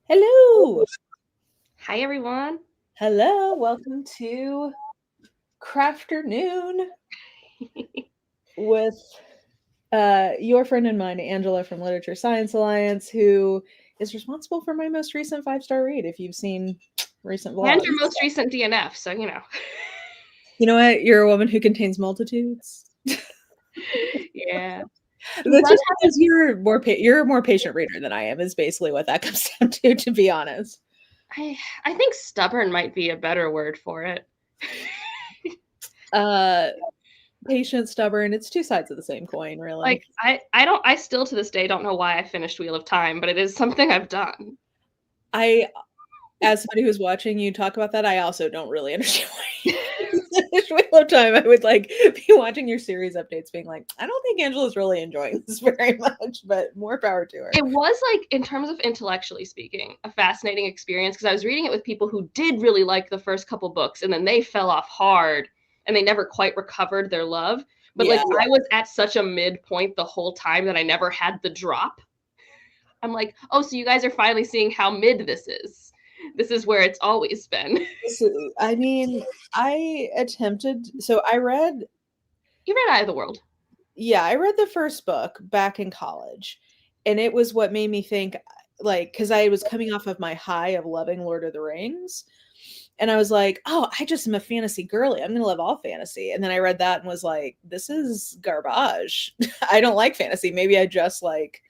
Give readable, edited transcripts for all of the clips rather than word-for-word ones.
Hello. Hi, everyone. Hello. Welcome to Crafternoon with your friend and mine, Angela from Literature Science Alliance, who is responsible for my most recent 5-star read. If you've seen recent And vlogs, your most recent DNF, so you know. you know what? You're a woman who contains multitudes. Yeah. That's just because you're a more patient reader than I am. Is basically what that comes down to be honest. I think stubborn might be a better word for it. Patient, stubborn. It's two sides of the same coin, really. Like I still to this day don't know why I finished Wheel of Time, but it is something I've done. As somebody who's watching you talk about that, I also don't really understand why you finished Wheel of Time. I would like be watching your series updates, being like, I don't think Angela's really enjoying this very much, but more power to her. It was like, in terms of intellectually speaking, a fascinating experience because I was reading it with people who did really like the first couple books and then they fell off hard and they never quite recovered their love. But Yeah. like I was at such a midpoint the whole time that I never had the drop. I'm like, oh, so you guys are finally seeing how mid this is. This is where it's always been. I mean, I attempted. So I read. You read Eye of the World. Yeah, I read the first book back in college, and it was what made me think, like, because I was coming off of my high of loving Lord of the Rings. And I was like, oh, I just am a fantasy girly. I'm going to love all fantasy. And then I read that and was like, this is garbage. I don't like fantasy. Maybe I just like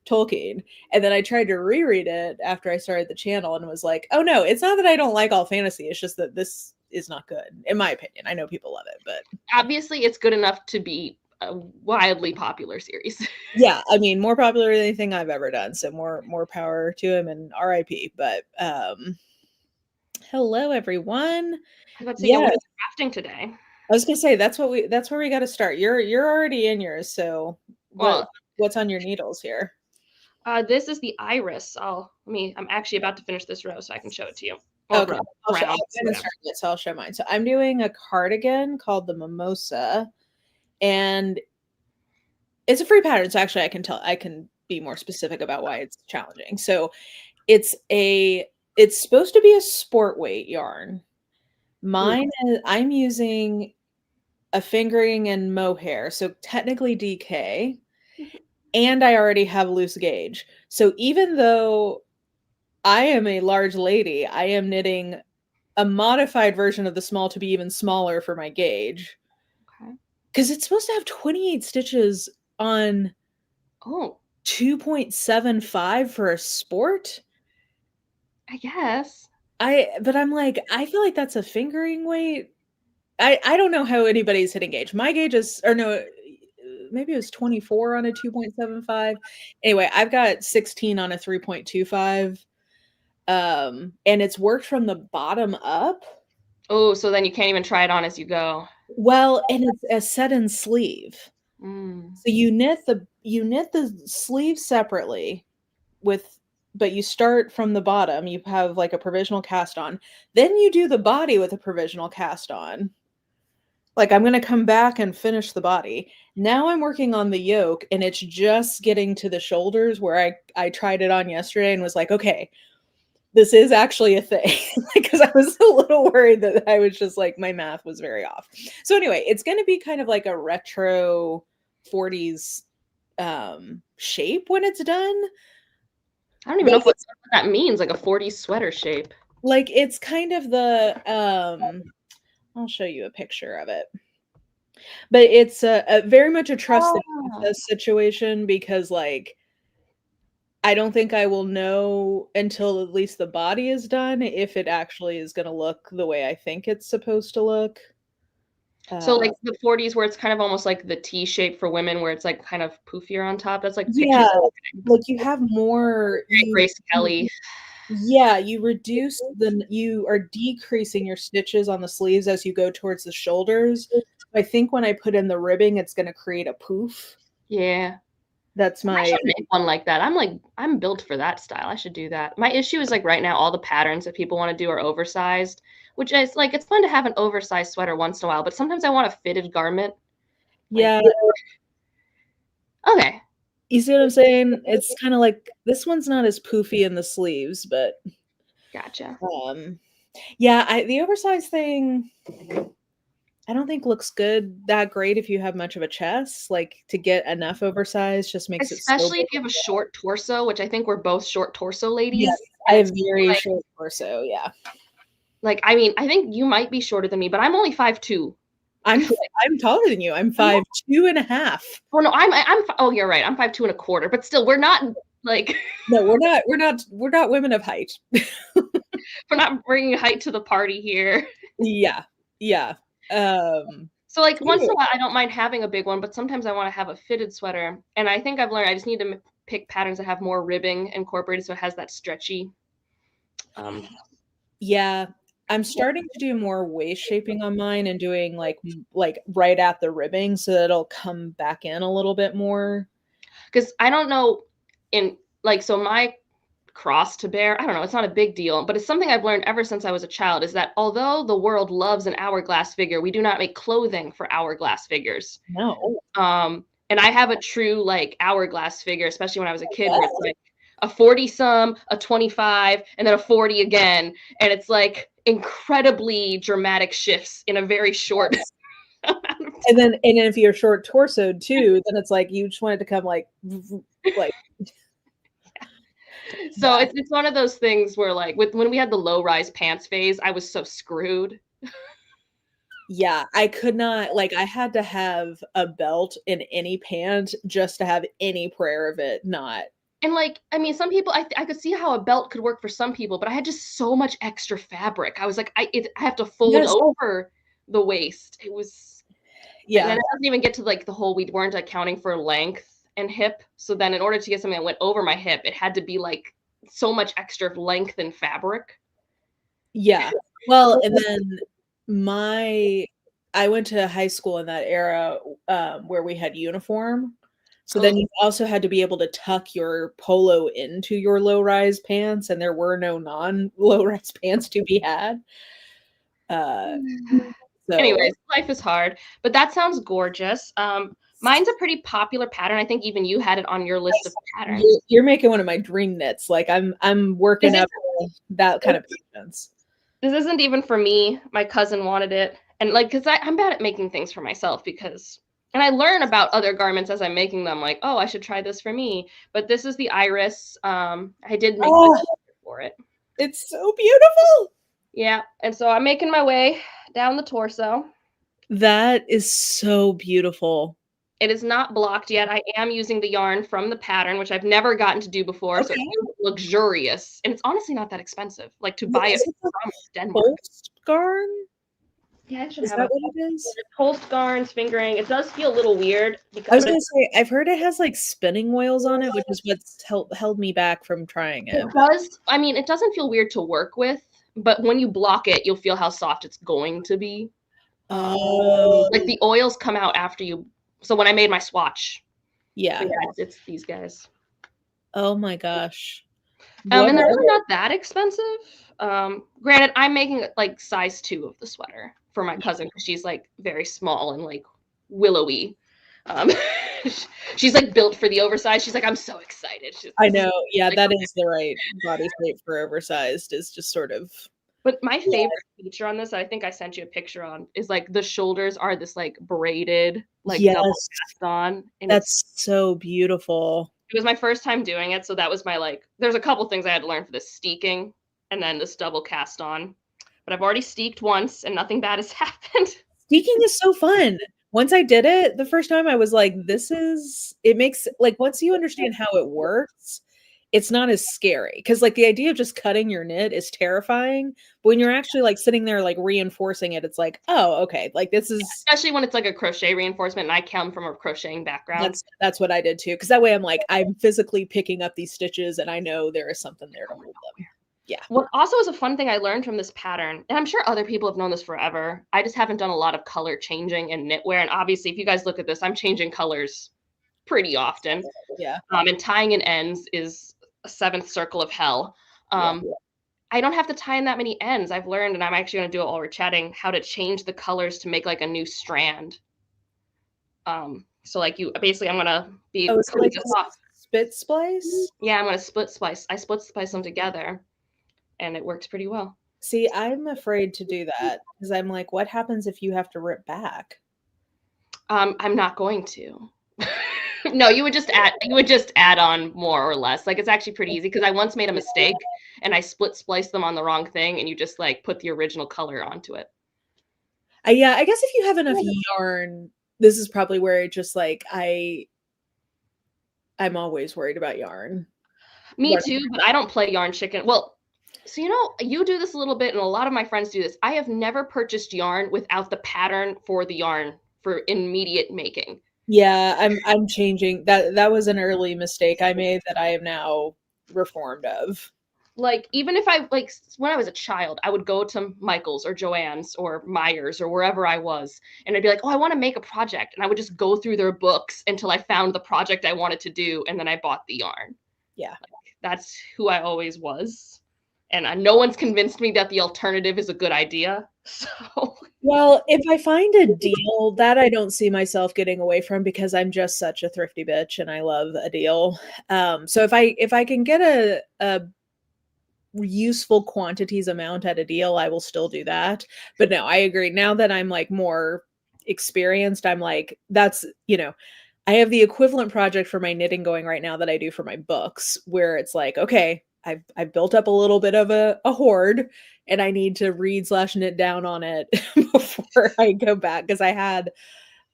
Tolkien. And then I tried to reread it after I started the channel and was like, oh no, it's not that I don't like all fantasy. It's just that this is not good, in my opinion. I know people love it, but Obviously, it's good enough to be a wildly popular series. yeah, I mean, more popular than anything I've ever done. So more power to him and RIP. But hello everyone. I was about to say, yeah, Yeah, what is crafting today? I was gonna say that's where we got to start. You're already in yours, so Well, what's on your needles here? this is the iris. I'm actually about to finish this row so I can show it to you. Or Okay, row, round, I haven't whatever. started yet, so I'll show mine. So I'm doing a cardigan called the Mimosa, and it's a free pattern. So actually, I can be more specific about why it's challenging. So it's supposed to be a sport weight yarn. I'm using a fingering and mohair, so technically DK. And I already have loose gauge. So even though I am a large lady, I am knitting a modified version of the small to be even smaller for my gauge. Okay. Because it's supposed to have 28 stitches on Oh, 2.75 for a sport. I guess. But I'm like, I feel like that's a fingering weight. I don't know how anybody's hitting gauge. My gauge is, or no, maybe it was 24 on a 2.75. Anyway, I've got 16 on a 3.25. And it's worked from the bottom up. Oh, so then you can't even try it on as you go. Well, and it's a set in sleeve. Mm. So you knit the sleeve separately with but you start from the bottom. You have like a provisional cast on. Then you do the body with a provisional cast on. Like I'm going to come back and finish the body. Now I'm working on the yoke and it's just getting to the shoulders where I tried it on yesterday and was like, okay, this is actually a thing. Because I was a little worried that I was just like my math was very off. So anyway, it's going to be kind of like a retro 40s shape when it's done. I don't even But know what that means, like a 40s sweater shape. like it's kind of the I'll show you a picture of it. But it's a very much a trust the Oh. process situation because like I don't think I will know until at least the body is done if it actually is going to look the way I think it's supposed to look. So Uh, like the 40s where it's kind of almost like the T shape for women where it's like kind of poofier on top. That's like pictures. yeah, like you have more Grace Kelly. yeah, you are decreasing your stitches on the sleeves as you go towards the shoulders. I think when I put in the ribbing, it's going to create a poof. Yeah. That's I my should make one like that. I'm built for that style. I should do that. My issue is like right now all the patterns that people want to do are oversized, which is like it's fun to have an oversized sweater once in a while, but sometimes I want a fitted garment. Like yeah. okay. You see what I'm saying? It's kind of like this one's not as poofy in the sleeves, but Gotcha. yeah, the oversized thing I don't think looks that great if you have much of a chest. Like to get enough oversized just makes it so Especially big. if you have a short torso, which I think we're both short torso Yes, ladies. I And have it's very like, short torso. Yeah, I mean, I think you might be shorter than me, but I'm only 5'2". I'm I'm taller than you. I'm 5'2.5". Oh no, oh, you're right. I'm 5'2.25", but still, we're not like No, we're not women of height. we're not bringing height to the party here. Yeah, yeah. So like once in Anyway, a while, I don't mind having a big one, but sometimes I want to have a fitted sweater. And I think I've learned I just need to pick patterns that have more ribbing incorporated, so it has that stretchy. yeah, I'm starting to do more waist shaping on mine and doing like right at the ribbing so that it'll come back in a little bit more. Because I don't know, in like so my cross to bear, I don't know, it's not a big deal, but it's something I've learned ever since I was a child is that although the world loves an hourglass figure, we do not make clothing for hourglass figures. No. And I have a true like hourglass figure, especially when I was a kid, where it's like a 40 some, a 25, and then a 40 again. And it's like incredibly dramatic shifts in a very short amount of time. And then if you're short torsoed too, then it's like you just want it to come like So yeah. it's one of those things where like when we had the low rise pants phase, I was so screwed. Yeah, I could not like I had to have a belt in any pant just to have any prayer of it not. And like, I mean, some people, I could see how a belt could work for some people, but I had just so much extra fabric. I was like, I have to fold Yes. over the waist. It was, and Yeah. then it doesn't even get to like the whole, we weren't accounting for length and hip. So then in order to get something that went over my hip, it had to be like so much extra length and fabric. Yeah. Well, and then my I went to high school in that era where we had uniform. So then Oh, you also had to be able to tuck your polo into your low-rise pants, and there were no non-low-rise pants to be had. Uh, so anyways, life is hard, but that sounds gorgeous. Mine's a pretty popular pattern. I think even you had it on your list of patterns. you're making one of my dream knits. Like I'm This working is up that kind of patience. this isn't even for me. My cousin wanted it. And like, because I'm bad at making things for myself and I learn about other garments as I'm making them, like, oh, I should try this for me. But this is the iris. I did make the Oh, for it. it's so beautiful. Yeah. And so I'm making my way down the torso. That is so beautiful. It is not blocked yet. I am using the yarn from the pattern, which I've never gotten to do before. So it Okay. feels luxurious. And it's honestly not that expensive, like to buy it Is it the from Denmark. Holst garn? Yeah, it should Is have that a what it is? post garns fingering. It does feel a little weird I was because gonna say I've heard it has like spinning wheels on it, which is what's held me back from trying it it. does. I mean, it doesn't feel weird to work with, but when you block it, you'll feel how soft it's going to be. Oh, Like the oils come out after you. So when I made my swatch, so yeah. yeah, it's these guys. Oh my gosh. What And they're are really not that expensive. Granted, I'm making like size 2 of the sweater for my cousin because she's like very small and like willowy. Um, she's like built for the oversized. She's like, I'm so excited. I know. Yeah, Like, that is the right body shape for oversized is just sort of but my yeah. favorite feature on this, I think I sent you a picture on, is like the shoulders are this like braided, like double Yes. cast on, and That's so beautiful. it was my first time doing it, so that was my like. There's a couple things I had to learn for this steeking, and then this double cast on. But I've already steeked once, and nothing bad has happened. Speaking is so fun. Once I did it the first time, I was like, it makes like once you understand how it works, it's not as scary. Because like the idea of just cutting your knit is terrifying. But when you're actually like sitting there like reinforcing it, it's like, oh, okay. Like this is Especially when it's like a crochet reinforcement, and I come from a crocheting background. that's what I did too. Because that way I'm like, I'm physically picking up these stitches and I know there is something there to hold them. Yeah. What also is a fun thing I learned from this pattern, and I'm sure other people have known this forever. I just haven't done a lot of color changing in knitwear, and obviously, if you guys look at this, I'm changing colors pretty often. Yeah. And tying in ends is a seventh circle of hell. Yeah. I don't have to tie in that many ends. I've learned, and I'm actually going to do it while we're chatting, how to change the colors to make like a new strand. So like I'm gonna be Oh, so cutting like this a off. spit splice? Yeah, I'm gonna split splice. I split splice them together, and it works pretty well. See, I'm afraid to do that because I'm like, what happens if you have to rip back? I'm not going to. No, you would just add on more or less. Like it's actually pretty easy because I once made a mistake and I split spliced them on the wrong thing, and you just like put the original color onto it. Yeah, I guess if you have enough yarn, this is probably where it just like I'm always worried about yarn. Me too, but I don't play yarn chicken. Well, so you do this a little bit, and a lot of my friends do this. I have never purchased yarn without the pattern for the yarn for immediate making. Yeah, I'm changing. That was an early mistake I made that I am now reformed of. Like even if I like when I was a child, I would go to Michael's or Joann's or Myers or wherever I was, and I'd be like, "Oh, I want to make a project," and I would just go through their books until I found the project I wanted to do, and then I bought the yarn. Yeah. That's who I always was. And no one's convinced me that the alternative is a good idea. So, Well, if I find a deal, that I don't see myself getting away from because I'm just such a thrifty bitch and I love a deal. So if I can get a useful quantities amount at a deal, I will still do that. But no, I agree. Now that I'm like more experienced, I'm like, that's, I have the equivalent project for my knitting going right now that I do for my books, where it's like, okay, I've built up a little bit of a hoard and I need to read/knit down on it before I go back. Cause I had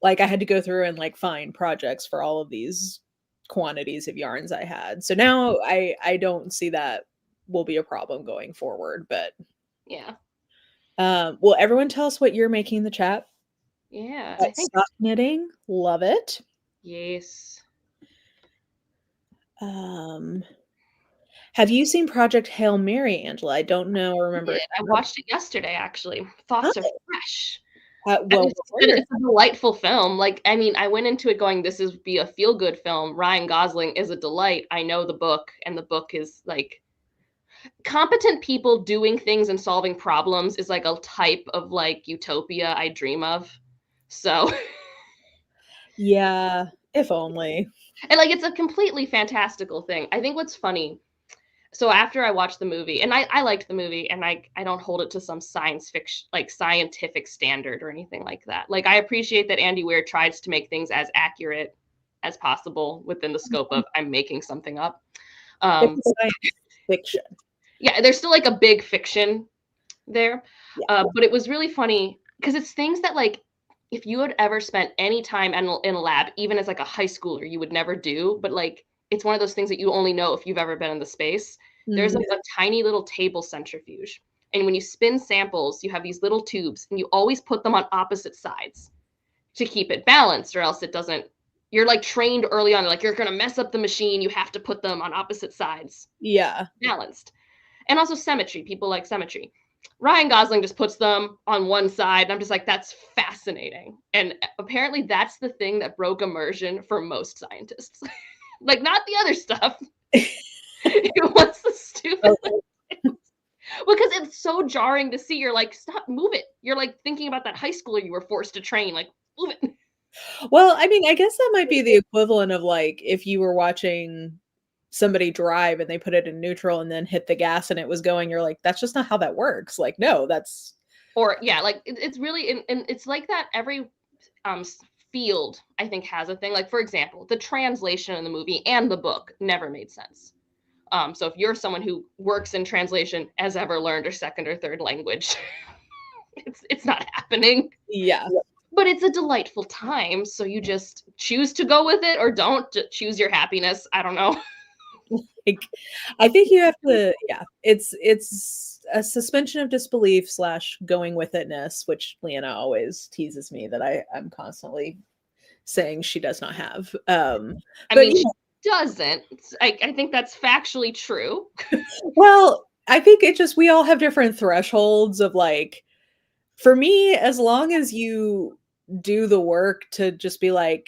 to go through and like find projects for all of these quantities of yarns I had. So now I don't see that will be a problem going forward. But yeah. will everyone tell us what you're making in the chat? Yeah, I think Sock knitting, love it. yes. Have you seen Project Hail Mary, Angela? I don't know or remember. I watched it yesterday actually. Thoughts are fresh. Well, It's a delightful film. Like, I mean, I went into it going, this is be a feel good film. Ryan Gosling is a delight. I know the book, and the book is like competent people doing things and solving problems is like a type of like utopia I dream of. So, yeah, if only. and like it's a completely fantastical thing. I think what's funny. So after I watched the movie, and I liked the movie, and I don't hold it to some science fiction like scientific standard or anything like that. Like I appreciate that Andy Weir tries to make things as accurate as possible within the scope of I'm making something up. It's science fiction. Yeah, there's still like a big fiction there. Yeah. But it was really funny because it's things that like if you had ever spent any time in a lab, even as like a high schooler, you would never do. But like it's one of those things that you only know if you've ever been in the space. There's like a tiny little table centrifuge. And when you spin samples, you have these little tubes and you always put them on opposite sides to keep it balanced, or else it doesn't. You're like trained early on, like you're going to mess up the machine. You have to put them on opposite sides. Yeah. Balanced. And also symmetry. People like symmetry. Ryan Gosling just puts them on one side. And I'm just like, that's fascinating. And apparently that's the thing that broke immersion for most scientists. Like, not the other stuff. It was the stupid because it's so jarring to see. You're like, stop, move it. You're like thinking about that high schooler you were forced to train. Like, move it. Well, I mean, I guess that might be the equivalent of like if you were watching somebody drive and they put it in neutral and then hit the gas and it was going, you're like, that's just not how that works. Like, no, that's. Or yeah, like it's really, and it's like that every field I think has a thing. Like for example, the translation in the movie and the book never made sense. So if you're someone who works in translation, has ever learned a second or third language, it's not happening. Yeah. But it's a delightful time, so you just choose to go with it or don't. Choose your happiness. I don't know. Like, I think you have to. Yeah, it's a suspension of disbelief / going with itness, which Leanna always teases me that I'm constantly saying she does not have. I mean, she doesn't. I think that's factually true. Well, I think it just we all have different thresholds of like. For me, as long as you do the work to just be like,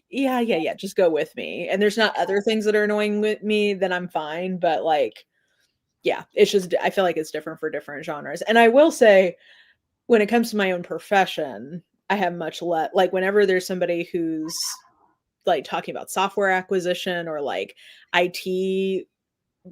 yeah, just go with me, and there's not other things that are annoying with me, then I'm fine. But like, yeah, it's just I feel like it's different for different genres. And I will say, when it comes to my own profession, I have much less like whenever there's somebody who's like talking about software acquisition or like IT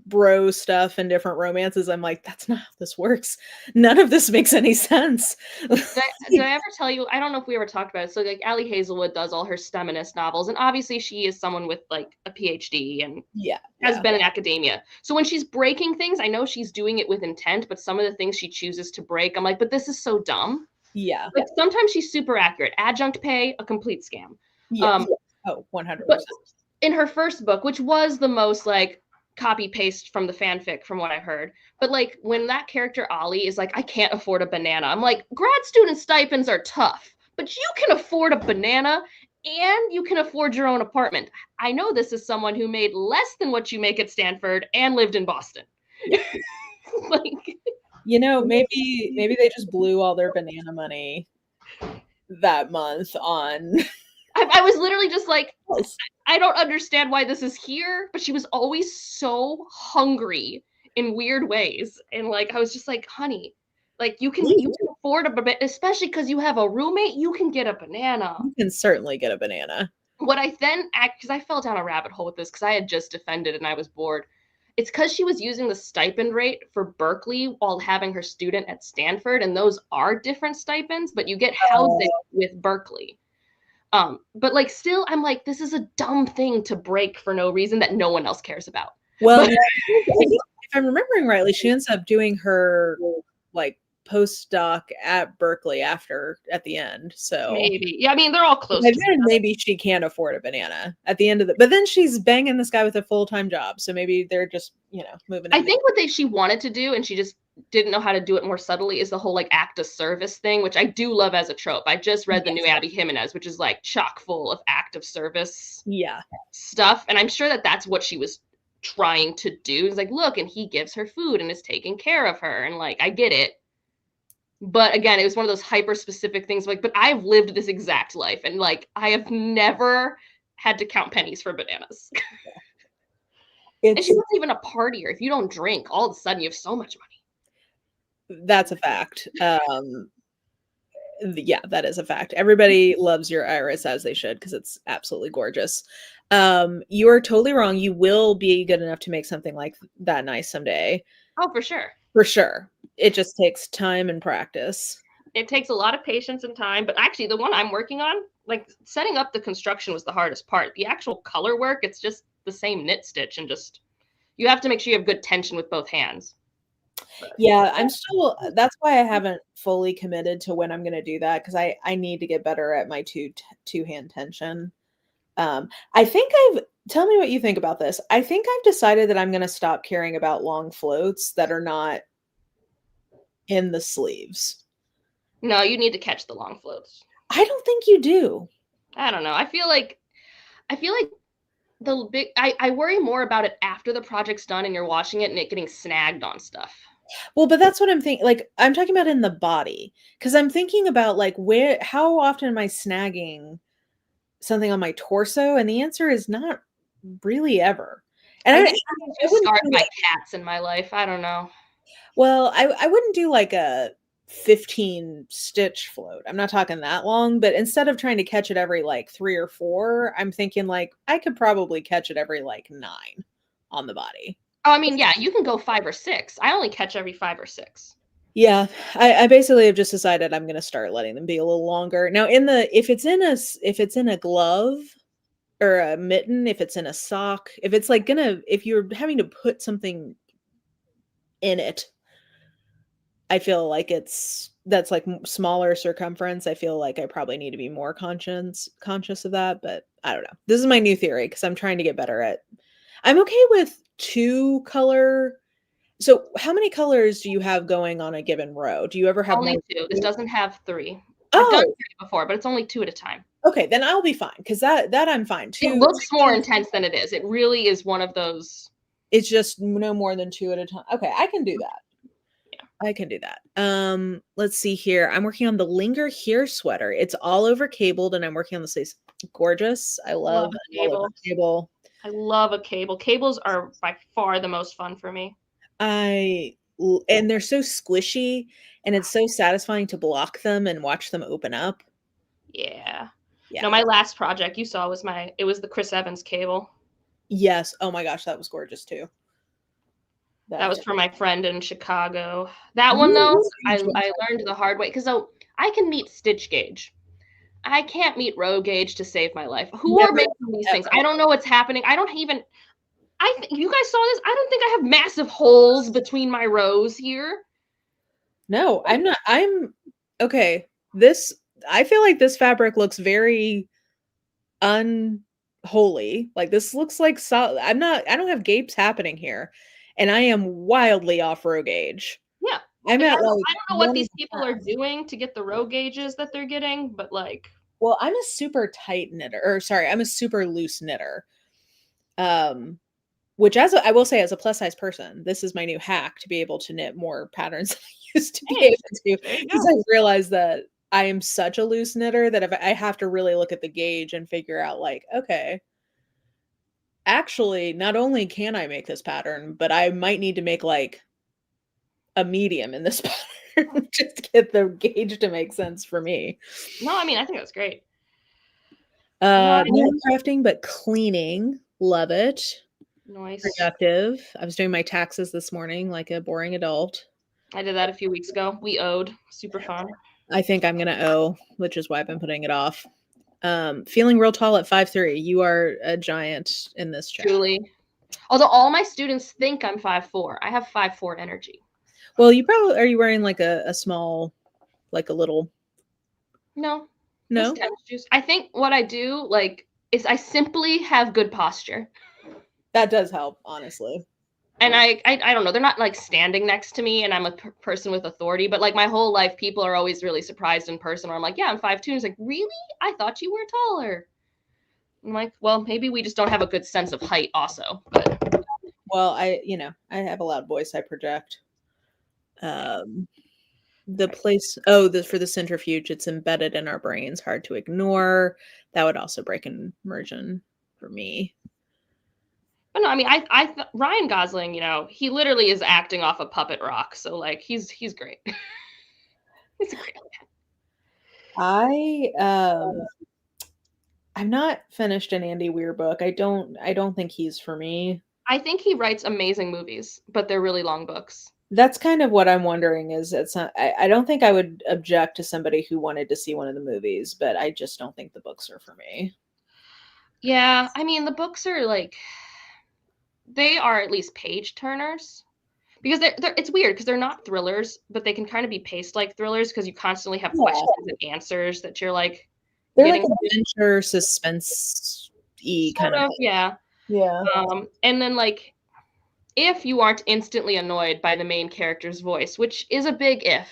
bro stuff and different romances, I'm like, that's not how this works. None of this makes any sense. Did I ever tell you? I don't know if we ever talked about it. So like Allie Hazelwood does all her STEMinist novels, and obviously she is someone with like a PhD and Yeah, has yeah, been in academia. So when she's breaking things, I know she's doing it with intent, but some of the things she chooses to break, I'm like, but this is so dumb. yeah, Like sometimes she's super accurate. Adjunct pay, a complete scam. yes. Oh, 100%. But in her first book, which was the most like copy paste from the fanfic from what I heard, but like when that character Ollie is like, I can't afford a banana, I'm like, grad student stipends are tough, but you can afford a banana and you can afford your own apartment. I know this is someone who made less than what you make at Stanford and lived in Boston. Yeah. Like, You know, maybe they just blew all their banana money that month on I was literally just like, I don't understand why this is here, but she was always so hungry in weird ways. And like I was just like, honey, like you can afford a banana, especially because you have a roommate, you can get a banana. you can certainly get a banana. What I then act because I fell down a rabbit hole with this because I had just defended and I was bored. It's because she was using the stipend rate for Berkeley while having her student at Stanford, and those are different stipends, but you get housing with Berkeley. But like still, I'm like, this is a dumb thing to break for no reason that no one else cares about. Well, But, I think if I'm remembering rightly, she ends up doing her like postdoc at Berkeley at the end. So maybe. Yeah, I mean, they're all close to then maybe she can't afford a banana at the end of but then she's banging this guy with a full-time job. So maybe they're just, moving in. I think what she wanted to do, and she just didn't know how to do it more subtly, is the whole like act of service thing, which I do love as a trope. I just read the new Abby Jimenez, which is like chock full of act of service stuff. And I'm sure that that's what she was trying to do. It's like, look, and he gives her food and is taking care of her. And like, I get it. But again, it was one of those hyper specific things like, but I've lived this exact life. And like, I have never had to count pennies for bananas. And she wasn't even a partier. If you don't drink, all of a sudden you have so much money. That's a fact. Yeah, that is a fact. Everybody loves your iris, as they should, because it's absolutely gorgeous. You are totally wrong. You will be good enough to make something like that nice someday. Oh, for sure. For sure. It just takes time and practice. It takes a lot of patience and time. But actually, the one I'm working on, like setting up the construction was the hardest part. The actual color work, it's just the same knit stitch, and just you have to make sure you have good tension with both hands. Yeah, that's why I haven't fully committed to when I'm going to do that, because I need to get better at my two-hand tension. I think tell me what you think about this. I think I've decided that I'm going to stop caring about long floats that are not in the sleeves. No, you need to catch the long floats. I don't think you do. I don't know. I feel like the big I worry more about it after the project's done and you're washing it and it getting snagged on stuff. Well, but that's what I'm thinking. Like, I'm talking about in the body, because I'm thinking about like how often am I snagging something on my torso? And the answer is not really ever. And I think I'm scarred by cats in my life. I don't know. Well, I wouldn't do like a 15 stitch float. I'm not talking that long, but instead of trying to catch it every like 3 or 4, I'm thinking like I could probably catch it every like 9 on the body. Oh, I mean, yeah, you can go 5 or 6. I only catch every 5 or 6. Yeah, I basically have just decided I'm going to start letting them be a little longer. Now, if it's in a glove or a mitten, if it's in a sock, if you're having to put something in it, I feel like that's like smaller circumference. I feel like I probably need to be more conscious of that, but I don't know. This is my new theory because I'm trying to get better at. I'm okay with 2 color. So how many colors do you have going on a given row? Do you ever have only 2? This doesn't have 3. Oh. I've done 3 before, but it's only 2 at a time. Okay, then I'll be fine because that I'm fine. 2. It looks more intense than it is. It really is one of those. It's just no more than 2 at a time. Okay, I can do that. I can do that. Let's see here. I'm working on the Linger Here sweater. It's all over cabled, and I'm working on the sleeves. Gorgeous. I love a cable. I love a cable. Cables are by far the most fun for me. And they're so squishy, and it's so satisfying to block them and watch them open up. Yeah. Yeah. No, my last project you saw was it was the Chris Evans cable. Yes. Oh my gosh, that was gorgeous too. That was for my friend in Chicago. That one though, I learned the hard way because I can meet stitch gauge. I can't meet row gauge to save my life. Who are making these things? I don't know what's happening. I don't even. You guys saw this. I don't think I have massive holes between my rows here. No, I'm not. I'm okay. I feel like this fabric looks very unholy. Like this looks like I don't have gapes happening here. And I am wildly off row gauge. Yeah. I'm like, at I like don't know what these people are doing to get the row gauges that they're getting, but like. Well, I'm a super tight knitter, or sorry, I'm a super loose knitter. Which I will say, as a plus size person, this is my new hack to be able to knit more patterns than I used to be able to, because I've realized that I am such a loose knitter that if I have to really look at the gauge and figure out like, okay, actually, not only can I make this pattern, but I might need to make like a medium in this pattern just to get the gauge to make sense for me. No, I mean, I think that's great. Not crafting, but cleaning. Love it. Nice. Productive. I was doing my taxes this morning like a boring adult. I did that a few weeks ago. We owed. Super fun. I think I'm gonna owe, which is why I've been putting it off. Feeling real tall at 5'3". You are a giant in this chat. Truly. Although all my students think I'm 5'4". I have 5'4" energy. Well, are you wearing like a small, like a little? No. I think what I do is I simply have good posture. That does help, honestly. And I don't know. They're not like standing next to me, and I'm a person with authority. But like my whole life, people are always really surprised in person. Where I'm like, yeah, I'm 5'2". And it's like, really? I thought you were taller. I'm like, well, maybe we just don't have a good sense of height, also. But well, I have a loud voice. I project. The place. Oh, for the centrifuge, it's embedded in our brains, hard to ignore. That would also break immersion for me. But no, I mean, Ryan Gosling, he literally is acting off a puppet rock. So like, he's great. He's a great man. I'm not finished an Andy Weir book. I don't think he's for me. I think he writes amazing movies, but they're really long books. That's kind of what I'm wondering. I don't think I would object to somebody who wanted to see one of the movies, but I just don't think the books are for me. Yeah, I mean, the books are like, they are at least page turners, because it's weird because they're not thrillers, but they can kind of be paced like thrillers because you constantly have questions and answers that you're like, they're like adventure suspense-y kind of. Yeah. And then like, if you aren't instantly annoyed by the main character's voice, which is a big if.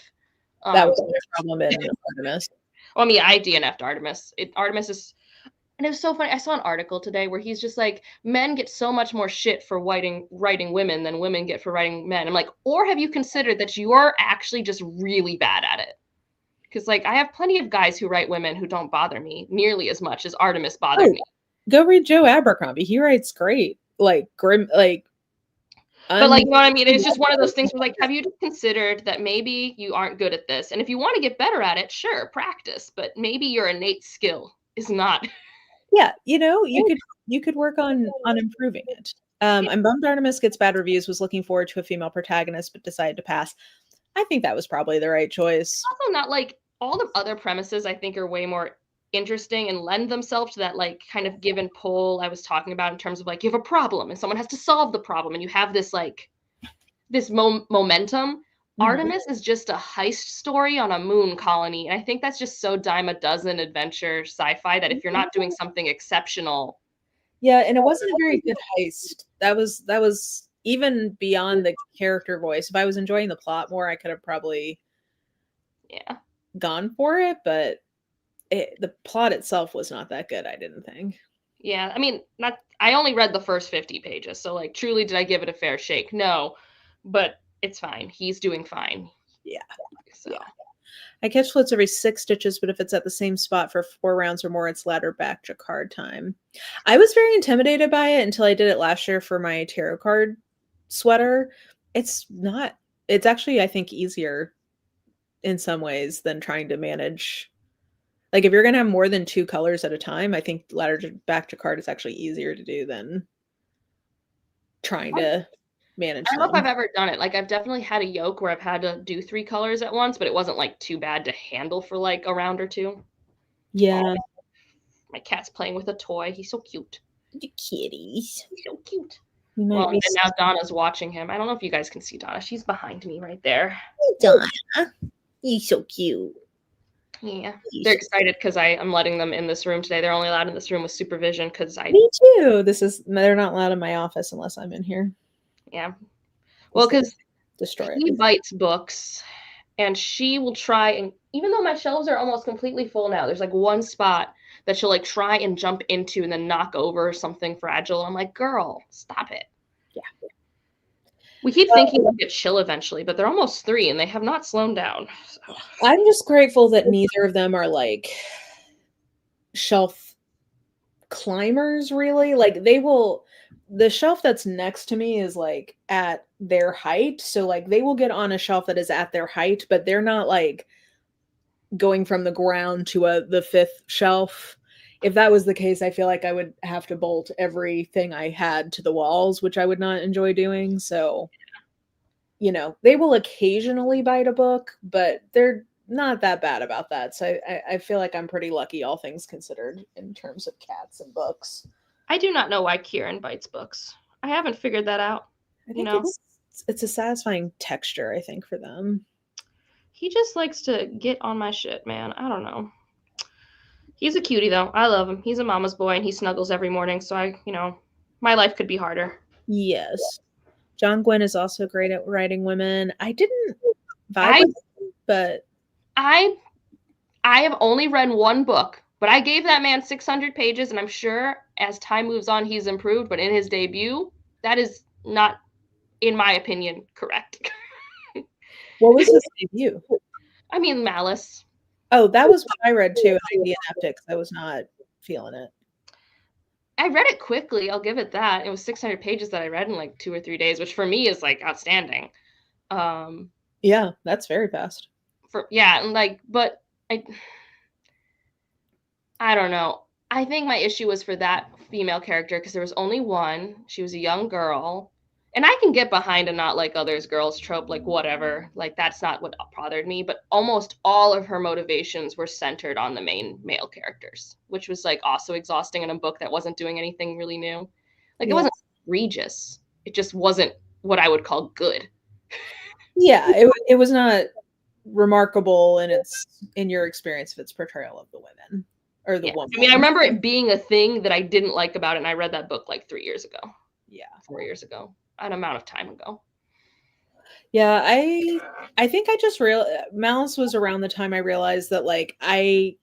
That was a problem in Artemis. Well, I mean, I DNF'd Artemis. Artemis is, and it was so funny. I saw an article today where he's just like, men get so much more shit for writing women than women get for writing men. I'm like, or have you considered that you are actually just really bad at it? Because like, I have plenty of guys who write women who don't bother me nearly as much as Artemis bothered me. Go read Joe Abercrombie. He writes great, like grim, like. But like, you know what I mean? It's just one of those things where like, have you considered that maybe you aren't good at this? And if you want to get better at it, sure, practice. But maybe your innate skill is not. Yeah, you could work on improving it. I'm bummed Artemis gets bad reviews. Was looking forward to a female protagonist, but decided to pass. I think that was probably the right choice. Also, not like all the other premises. I think are way more interesting and lend themselves to that like kind of give and pull I was talking about in terms of like you have a problem and someone has to solve the problem and you have this like this momentum. Mm-hmm. Artemis is just a heist story on a moon colony, and I think that's just so dime a dozen adventure sci-fi that if you're not doing something exceptional. Yeah, and it wasn't a very good heist. That was even beyond the character voice. If I was enjoying the plot more, I could have probably gone for it, but the plot itself was not that good, I didn't think. Yeah, I mean, I only read the first 50 pages, so like truly did I give it a fair shake? No, but it's fine. He's doing fine. Yeah. So yeah. I catch floats every 6 stitches, but if it's at the same spot for 4 rounds or more, it's ladder back jacquard time. I was very intimidated by it until I did it last year for my tarot card sweater. It's actually, I think, easier in some ways than trying to manage Like, if you're gonna have more than 2 colors at a time, I think ladder back to card is actually easier to do than trying to manage I don't know if them. I've ever done it. Like, I've definitely had a yoke where I've had to do 3 colors at once, but it wasn't, like, too bad to handle for, like, a round or 2. Yeah. My cat's playing with a toy. He's so cute. The kitties. He's so cute. You might Well, be and now Donna's watching him. I don't know if you guys can see Donna. She's behind me right there. Donna. You're so cute. Yeah. They're excited because I'm letting them in this room today. They're only allowed in this room with supervision because Me too. They're not allowed in my office unless I'm in here. Yeah. Well, because destroy he it. bites books, and she will try, and even though my shelves are almost completely full now, there's like one spot that she'll like try and jump into and then knock over something fragile. I'm like, girl, stop it. Yeah. We keep thinking they'll get chill eventually, but they're almost 3 and they have not slowed down. So. I'm just grateful that neither of them are like shelf climbers, really. Like, the shelf that's next to me is like at their height. So like they will get on a shelf that is at their height, but they're not like going from the ground to the 5th shelf. If that was the case, I feel like I would have to bolt everything I had to the walls, which I would not enjoy doing. So, they will occasionally bite a book, but they're not that bad about that. So I feel like I'm pretty lucky, all things considered, in terms of cats and books. I do not know why Kieran bites books. I haven't figured that out. I think it's a satisfying texture, I think, for them. He just likes to get on my shit, man. I don't know. He's a cutie, though. I love him. He's a mama's boy, and he snuggles every morning. So my life could be harder. Yes. John Gwynn is also great at writing women. I didn't vibe with him, but I have only read one book, but I gave that man 600 pages, and I'm sure as time moves on, he's improved. But in his debut, that is not, in my opinion, correct. What was his debut? I mean, Malice. Oh, that was what I read too. The Anaptics. I was not feeling it. I read it quickly. I'll give it that. It was 600 pages that I read in like 2 or 3 days, which for me is like outstanding. Yeah, that's very fast. But I don't know. I think my issue was for that female character because there was only one. She was a young girl. And I can get behind a not like others girls trope, like whatever. Like that's not what bothered me. But almost all of her motivations were centered on the main male characters, which was like also exhausting in a book that wasn't doing anything really new. Like It wasn't egregious. It just wasn't what I would call good. Yeah, it was not remarkable in your experience of its portrayal of the women or the woman. I mean, I remember it being a thing that I didn't like about it, and I read that book like 3 years ago. Yeah, 4 years ago. An amount of time ago. Yeah, I think I just Malice was around the time I realized that like I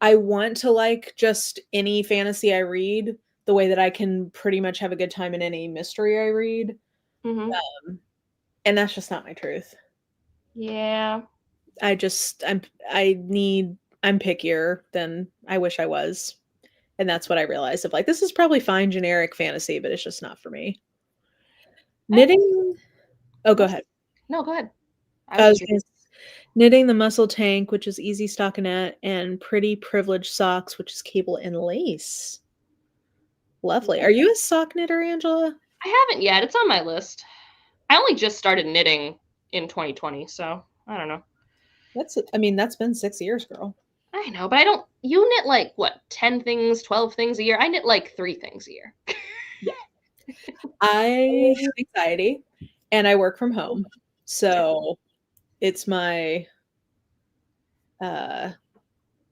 want to like just any fantasy I read the way that I can pretty much have a good time in any mystery I read. Mm-hmm. And that's just not my truth. Yeah. I'm pickier than I wish I was. And that's what I realized of like, this is probably fine generic fantasy, but it's just not for me. Knitting. Oh, go ahead. No, go ahead. Knitting the muscle tank, which is easy stockinette, and pretty privileged socks, which is cable and lace. Lovely. Are you a sock knitter, Angela? I haven't yet. It's on my list. I only just started knitting in 2020, so I don't know. That's been 6 years, girl. I know, but you knit like what, 10 things, 12 things a year? I knit like 3 things a year. Yeah. I have anxiety and I work from home. So it's my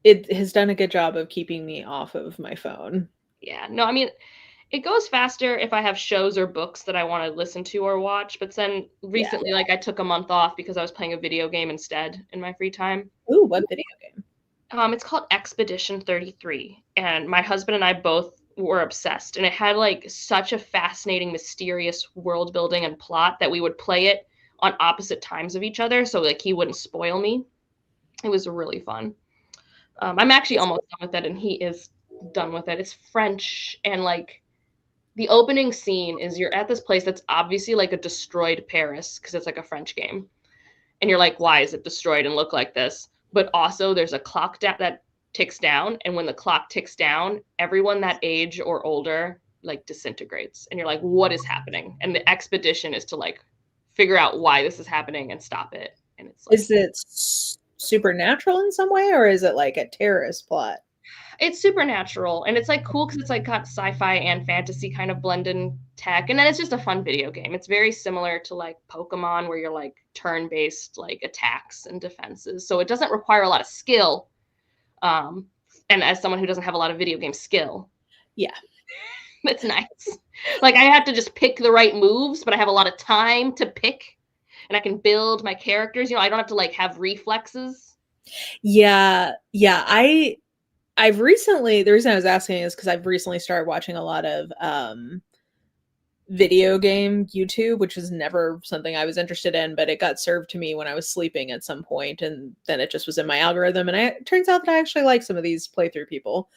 it has done a good job of keeping me off of my phone. Yeah. No, I mean, it goes faster if I have shows or books that I want to listen to or watch. But then recently, I took a month off because I was playing a video game instead in my free time. Ooh, what video game? It's called Expedition 33. And my husband and I both were obsessed. And it had like such a fascinating, mysterious world building and plot that we would play it on opposite times of each other. So like he wouldn't spoil me. It was really fun. I'm actually almost done with it, and he is done with it. It's French, and like the opening scene is you're at this place that's obviously like a destroyed Paris because it's like a French game. And you're like, why is it destroyed and look like this? But also there's a clock that ticks down, and when the clock ticks down, everyone that age or older like disintegrates, and you're like, what is happening? And the expedition is to like figure out why this is happening and stop it. And it's like, Is it supernatural in some way, or is it like a terrorist plot? it's supernatural, and it's like cool because it's like got sci-fi and fantasy kind of blend in tech, and then it's just a fun video game. It's very similar to like Pokemon, where you're like turn-based like attacks and defenses, so it doesn't require a lot of skill. And as someone who doesn't have a lot of video game skill, yeah, it's nice. Like I have to just pick the right moves, but I have a lot of time to pick, and I can build my characters. You know, I don't have to like have reflexes. yeah. I've recently, the reason I was asking is because I've recently started watching a lot of video game YouTube, which was never something I was interested in, but it got served to me when I was sleeping at some point, and then it just was in my algorithm. And it turns out that I actually like some of these playthrough people.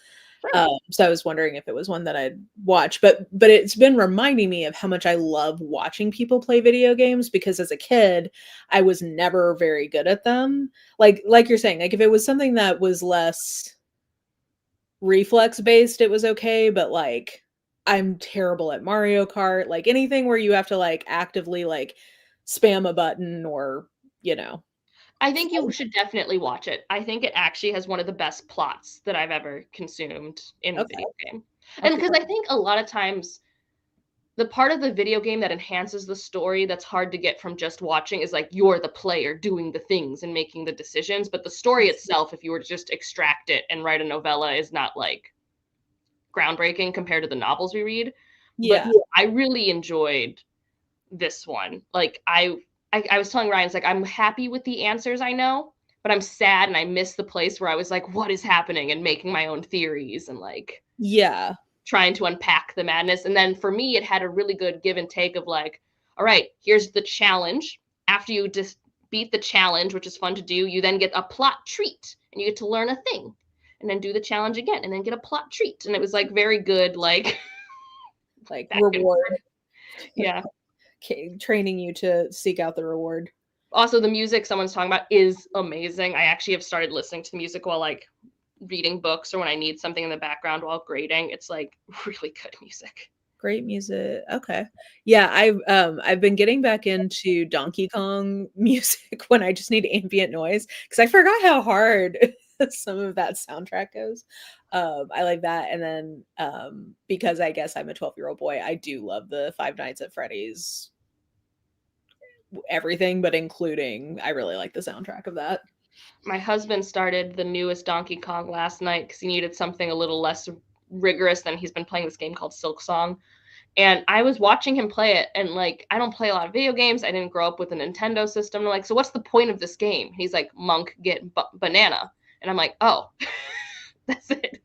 So I was wondering if it was one that I'd watch, but it's been reminding me of how much I love watching people play video games, because as a kid, I was never very good at them. Like you're saying, like if it was something that was less reflex based, it was okay, but like I'm terrible at Mario Kart, like anything where you have to like actively like spam a button or, you know. I think you should definitely watch it. I think it actually has one of the best plots that I've ever consumed in a Okay. video game. And because I think a lot of times the part of the video game that enhances the story that's hard to get from just watching is like you're the player doing the things and making the decisions. But the story itself, if you were to just extract it and write a novella, is not like groundbreaking compared to the novels we read. But Yeah. I really enjoyed this one. Like I was telling Ryan, it's like I'm happy with the answers I know, but I'm sad and I miss the place where I was like, what is happening, and making my own theories and like Yeah. trying to unpack the madness. And then for me, it had a really good give and take of like, all right, here's the challenge. After you just beat the challenge, which is fun to do, you then get a plot treat and you get to learn a thing, and then do the challenge again and then get a plot treat. And it was like very good, like reward. Yeah. Training you to seek out the reward. Also, the music someone's talking about is amazing. I actually have started listening to the music while like reading books or when I need something in the background while grading. It's like really good music. Great music. Okay. Yeah, I've been getting back into Donkey Kong music when I just need ambient noise, because I forgot how hard some of that soundtrack goes. I like that. And then because I guess I'm a 12-year-old boy, I do love the Five Nights at Freddy's everything, but including I really like the soundtrack of that. My husband started the newest Donkey Kong last night because he needed something a little less rigorous than he's been playing this game called Silk Song. And I was watching him play it, and like, I don't play a lot of video games. I didn't grow up with a Nintendo system. And I'm like, so what's the point of this game? And he's like, Monk, get banana. And I'm like, oh, that's it.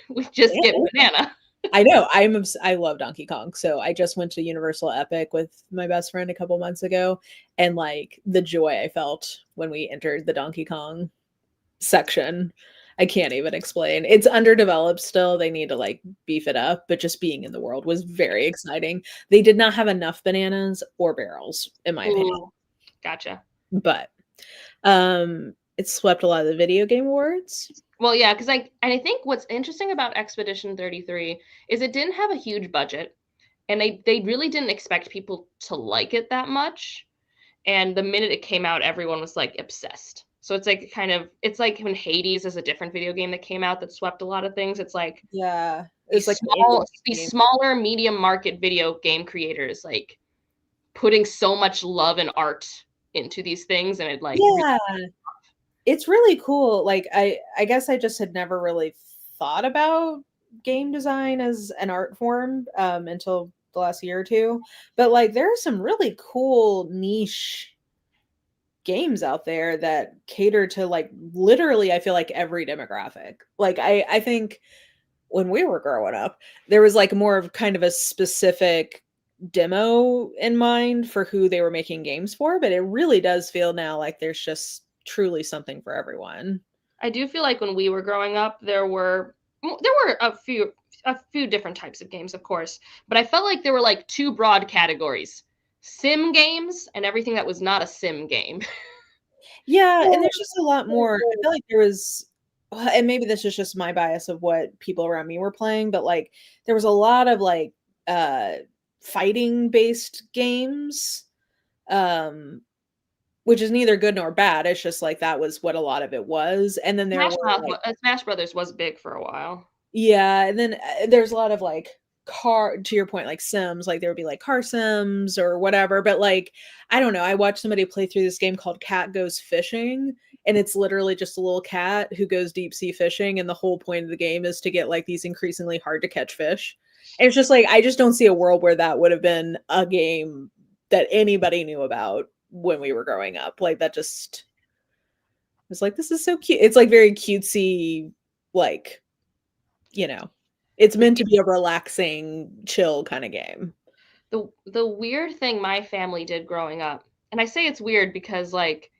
We just get banana. I know. I love Donkey Kong. So I just went to Universal Epic with my best friend a couple months ago, and like the joy I felt when we entered the Donkey Kong section, I can't even explain. It's underdeveloped still. They need to like beef it up, but just being in the world was very exciting. They did not have enough bananas or barrels, in my opinion. Gotcha. But it swept a lot of the video game awards. Well, yeah, because and I think what's interesting about Expedition 33 is it didn't have a huge budget, and they really didn't expect people to like it that much. And the minute it came out, everyone was like obsessed. So it's like it's like when Hades is a different video game that came out that swept a lot of things. It's like Yeah, it's like these smaller medium market video game creators like putting so much love and art into these things, and it like it's really cool. Like I guess I just had never really thought about game design as an art form until the last year or two. But like there are some really cool niche games out there that cater to like literally I feel like every demographic. Like I think when we were growing up, there was like more of kind of a specific demo in mind for who they were making games for, but it really does feel now like there's just truly something for everyone. I do feel like when we were growing up, there were a few different types of games, of course, but I felt like there were like two broad categories: sim games and everything that was not a sim game. Yeah, and there's just a lot more. I feel like there was and maybe this is just my bias of what people around me were playing, but like there was a lot of like uh fighting based games, um which is neither good nor bad. It's just like that was what a lot of it was. And then there were like Smash Brothers was big for a while. yeah, and then there's a lot of like car to your point, like Sims, like there would be like car Sims or whatever. But like, I don't know. I watched somebody play through this game called Cat Goes Fishing, and it's literally just a little cat who goes deep sea fishing, and the whole point of the game is to get like these increasingly hard to catch fish. And it's just like I just don't see a world where that would have been a game that anybody knew about when we were growing up. Like that just was like, this is so cute. It's like very cutesy, like you know, it's meant to be a relaxing, chill kind of game. The weird thing my family did growing up, and I say it's weird because like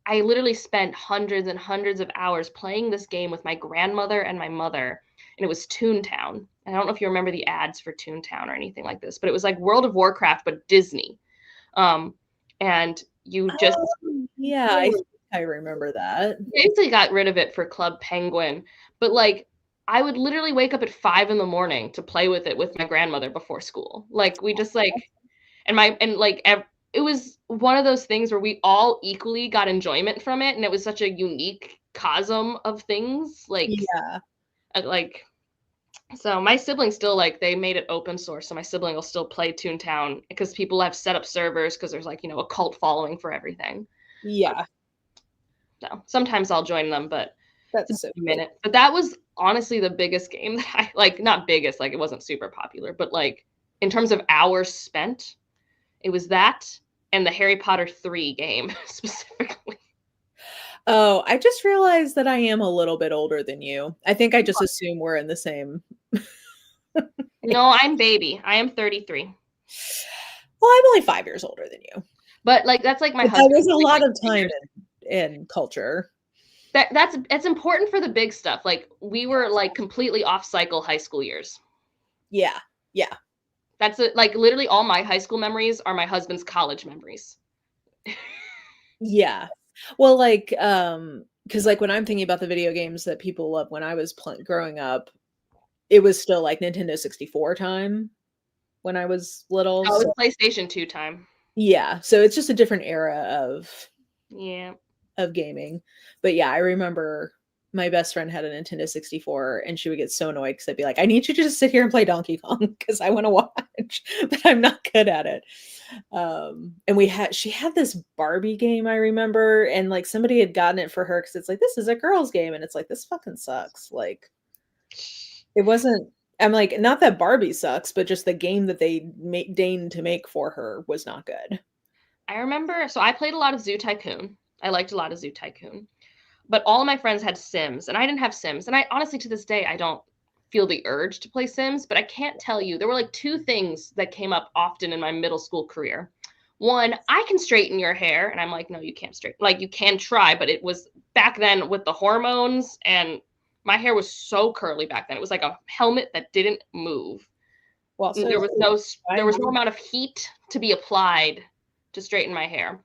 I literally spent hundreds and hundreds of hours playing this game with my grandmother and my mother, and it was Toontown. And I don't know if you remember the ads for Toontown or anything like this, but it was like World of Warcraft but Disney. And you just Yeah, I remember that. basically got rid of it for Club Penguin, but like I would literally wake up at 5 in the morning to play with it with my grandmother before school. Like we just like, it was one of those things where we all equally got enjoyment from it, and it was such a unique cosm of things. Yeah. Like so my siblings still like they made it open source, so my sibling will still play Toontown because people have set up servers because there's like a cult following for everything. Yeah. So sometimes I'll join them, but That's it's so a minute. But that was honestly the biggest game that I like, not biggest, like it wasn't super popular, but like in terms of hours spent, it was that and the Harry Potter 3 game specifically. Oh, I just realized that I am a little bit older than you. I think I just assume we're in the same. No, I'm baby. I am 33. Well, I'm only 5 years older than you. But like that's like my But that husband. was a lot of time in culture. It's important for the big stuff. Like we were like completely off cycle high school years. Yeah. Yeah. That's it. Like literally all my high school memories are my husband's college memories. Yeah. Well, like, because like when I'm thinking about the video games that people love when I was growing up, it was still like Nintendo 64 time when I was little. Oh, it So, was PlayStation 2 time. yeah. So it's just a different era Yeah. of gaming. But yeah, I remember my best friend had a Nintendo 64 and she would get so annoyed because I'd be like, I need you to just sit here and play Donkey Kong because I want to watch, but I'm not good at it. And she had this Barbie game, I remember, and like somebody had gotten it for her because it's like, this is a girl's game. And it's like, this fucking sucks. Like, it wasn't, I'm like, not that Barbie sucks, but just the game that they deigned to make for her was not good. I remember, so I played a lot of Zoo Tycoon. I liked a lot of Zoo Tycoon. But all of my friends had Sims, and I didn't have Sims. And I honestly, to this day, I don't feel the urge to play Sims, but I can't tell you. There were like two things that came up often in my middle school career. One, I can straighten your hair. And I'm like, no, you can't straighten. Like, you can try, but it was back then with the hormones, and my hair was so curly back then. It was like a helmet that didn't move. Well, so There was no amount of heat to be applied to straighten my hair.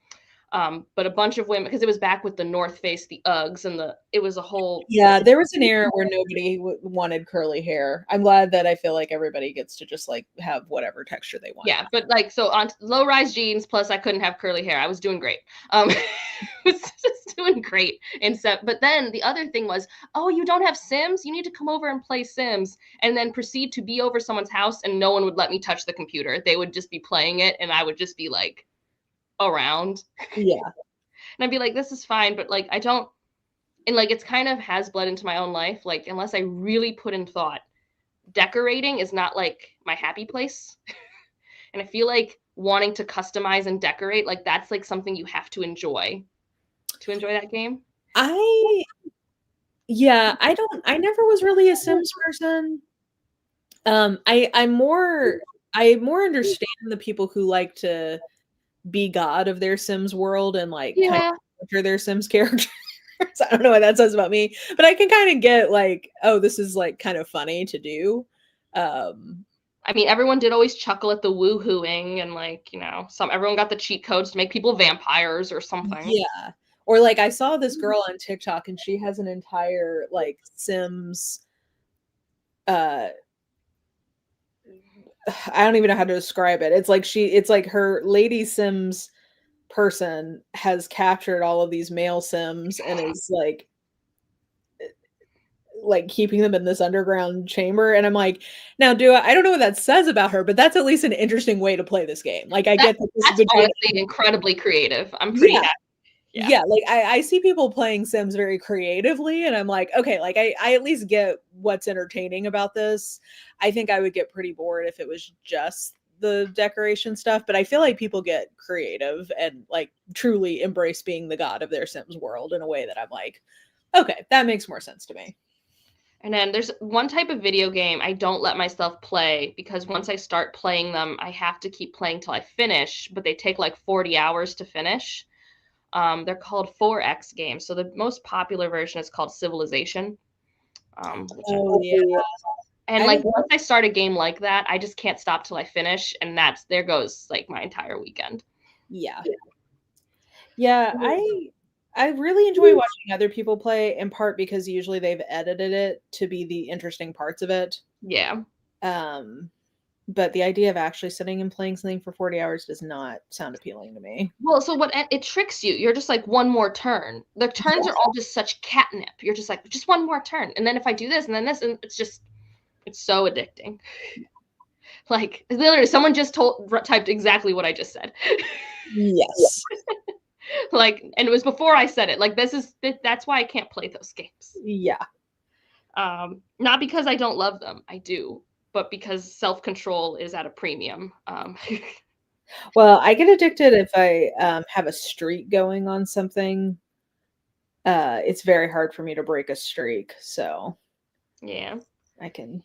But a bunch of women, because it was back with the North Face, the Uggs, and it was a whole. Yeah, there was an era where nobody wanted curly hair. I'm glad that I feel like everybody gets to just like have whatever texture they want. Yeah, but like, so on low rise jeans, plus I couldn't have curly hair. I was doing great. Was just doing great. And so, but then the other thing was, oh, you don't have Sims? You need to come over and play Sims, and then proceed to be over someone's house, and no one would let me touch the computer. They would just be playing it, and I would just be like around. Yeah. And I'd be like, this is fine, but like I don't, and like it's kind of has bled into my own life. Like unless I really put in thought, decorating is not like my happy place. And I feel like wanting to customize and decorate, like that's like something you have to enjoy that game. I never was really a Sims person. I more understand the people who like to be god of their Sims world and like kind of torture their Sims characters. I don't know what that says about me, but I can kind of get like, oh, this is like kind of funny to do. I mean, everyone did always chuckle at the woohooing, and like, everyone got the cheat codes to make people vampires or something. Yeah. Or like I saw this girl on TikTok and she has an entire like Sims uh I don't even know how to describe it. It's like her Lady Sims person has captured all of these male Sims and is like keeping them in this underground chamber. And I'm like, now I don't know what that says about her, but that's at least an interesting way to play this game. Like I get that this That's would be honestly incredibly creative. I'm pretty yeah. happy. Yeah, like I see people playing Sims very creatively, and I'm like, okay, like I at least get what's entertaining about this. I think I would get pretty bored if it was just the decoration stuff, but I feel like people get creative and like truly embrace being the god of their Sims world in a way that I'm like, okay, that makes more sense to me. And then there's one type of video game I don't let myself play because once I start playing them, I have to keep playing till I finish, but they take like 40 hours to finish. They're called 4X games. So the most popular version is called Civilization. Oh yeah. And like once I start a game like that, I just can't stop till I finish, and there goes like my entire weekend. Yeah. Yeah, I really enjoy watching other people play in part because usually they've edited it to be the interesting parts of it. Yeah. But the idea of actually sitting and playing something for 40 hours does not sound appealing to me. Well, so what it tricks you. You're just like one more turn. The turns are all just such catnip. You're just like just one more turn. And then if I do this and then this and it's so addicting. Like literally someone just typed exactly what I just said. Yes. Like and it was before I said it. Like that's why I can't play those games. Yeah. Not because I don't love them. I do, but because self-control is at a premium. Well, I get addicted if I have a streak going on something. It's very hard for me to break a streak, so yeah. I can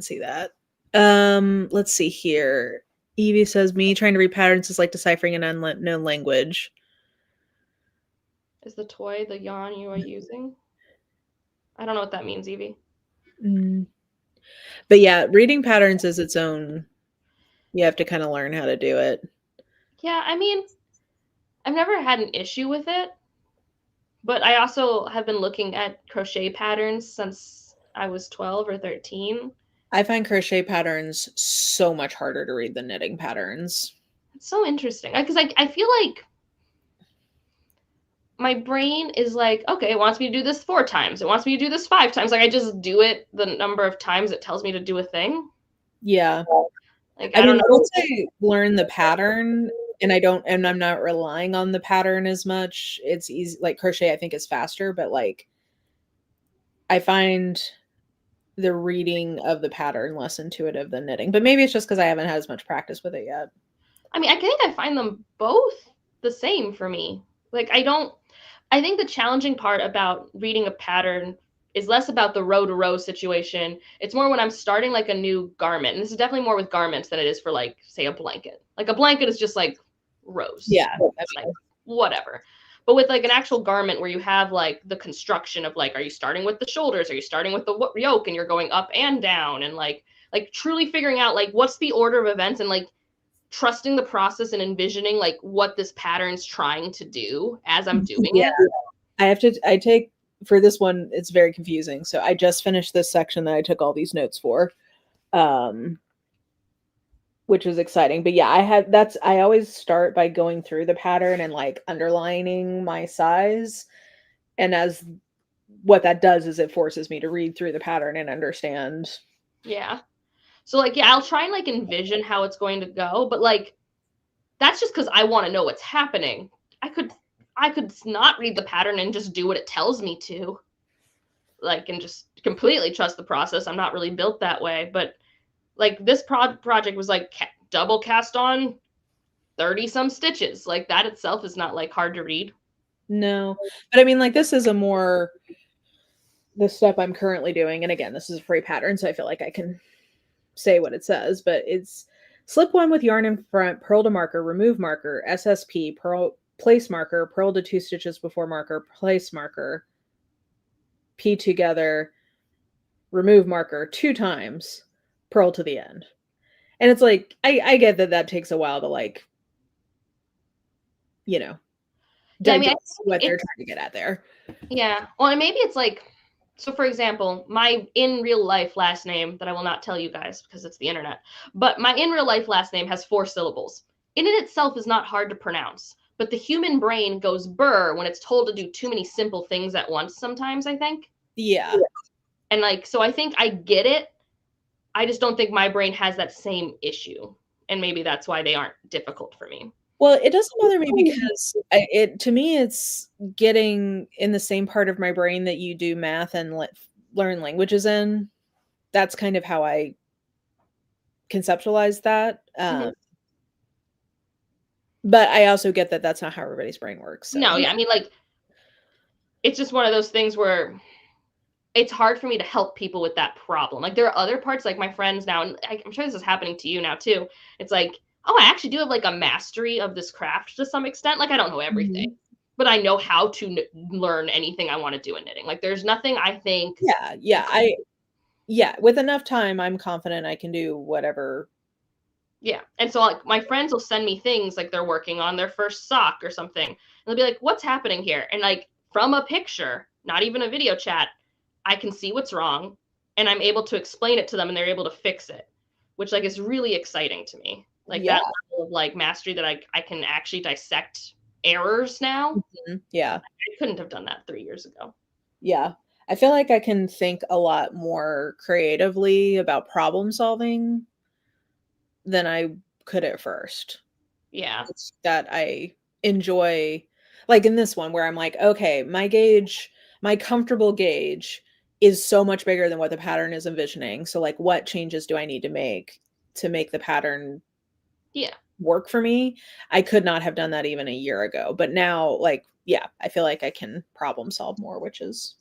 see that. Let's see here. Evie says me trying to read patterns is like deciphering an unknown language. Is the toy the yarn you are using? I don't know what that means, Evie. But yeah, reading patterns is its own. You have to kind of learn how to do it. Yeah, I mean, I've never had an issue with it, but I also have been looking at crochet patterns since I was 12 or 13. I find crochet patterns so much harder to read than knitting patterns. It's so interesting because I feel like my brain is like, okay, it wants me to do this 4 times. It wants me to do this 5 times. Like I just do it the number of times it tells me to do a thing. Yeah. Like I don't mean, know. once I learn the pattern and I'm not relying on the pattern as much, it's easy. Like crochet, I think is faster, but like I find the reading of the pattern less intuitive than knitting. But maybe it's just because I haven't had as much practice with it yet. I mean, I think I find them both the same for me. Like I think the challenging part about reading a pattern is less about the row to row situation. It's more when I'm starting like a new garment. And this is definitely more with garments than it is for like say a blanket. Like a blanket is just like rows. Yeah. Like whatever. But with like an actual garment where you have like the construction of like, are you starting with the shoulders? Are you starting with the yoke and you're going up and down and like truly figuring out like what's the order of events and like trusting the process and envisioning like what this pattern's trying to do as I'm doing it. I take for this one, it's very confusing. So I just finished this section that I took all these notes for. Which was exciting. But yeah, I always start by going through the pattern and like underlining my size. And as what that does is it forces me to read through the pattern and understand. Yeah. So like yeah, I'll try and like envision how it's going to go, but like that's just because I want to know what's happening. I could not read the pattern and just do what it tells me to. Like and just completely trust the process. I'm not really built that way, but like this project was like double cast on 30 some stitches. Like that itself is not like hard to read. No. But I mean like this is the step I'm currently doing, and again, this is a free pattern, so I feel like I can say what it says, but it's slip one with yarn in front, purl to marker, remove marker, SSP, purl, place marker, purl to 2 stitches before marker, place marker, P together, remove marker 2 times, purl to the end. And it's like, I get that takes a while to like, you know. Yeah, I mean, I what think they're it's, trying to get at there. yeah. Well, and maybe it's like, so for example, my in real life last name that I will not tell you guys because it's the internet, but my in real life last name has 4 syllables. In it itself is not hard to pronounce, but the human brain goes burr when it's told to do too many simple things at once sometimes, I think. Yeah. And like, so I think I get it. I just don't think my brain has that same issue. And maybe that's why they aren't difficult for me. Well, it doesn't bother me because to me, it's getting in the same part of my brain that you do math and learn languages in. That's kind of how I conceptualize that. Mm-hmm. But I also get that that's not how everybody's brain works. So. No, yeah, I mean, like, it's just one of those things where it's hard for me to help people with that problem. Like, there are other parts, like my friends now, and I'm sure this is happening to you now too. It's like, oh, I actually do have like a mastery of this craft to some extent. Like, I don't know everything, but I know how to learn anything I want to do in knitting. Like, there's nothing I think. Yeah, with enough time, I'm confident I can do whatever. Yeah. And so like my friends will send me things like they're working on their first sock or something. And they'll be like, what's happening here? And like from a picture, not even a video chat, I can see what's wrong and I'm able to explain it to them and they're able to fix it, which like is really exciting to me. Like that level of like mastery that I can actually dissect errors now. Yeah. I couldn't have done that 3 years ago. Yeah. I feel like I can think a lot more creatively about problem solving than I could at first. Yeah. It's that I enjoy, like in this one where I'm like, okay, my comfortable gauge is so much bigger than what the pattern is envisioning. So like what changes do I need to make the pattern work for me? I could not have done that even a year ago. But now, like, yeah, I feel like I can problem solve more, which is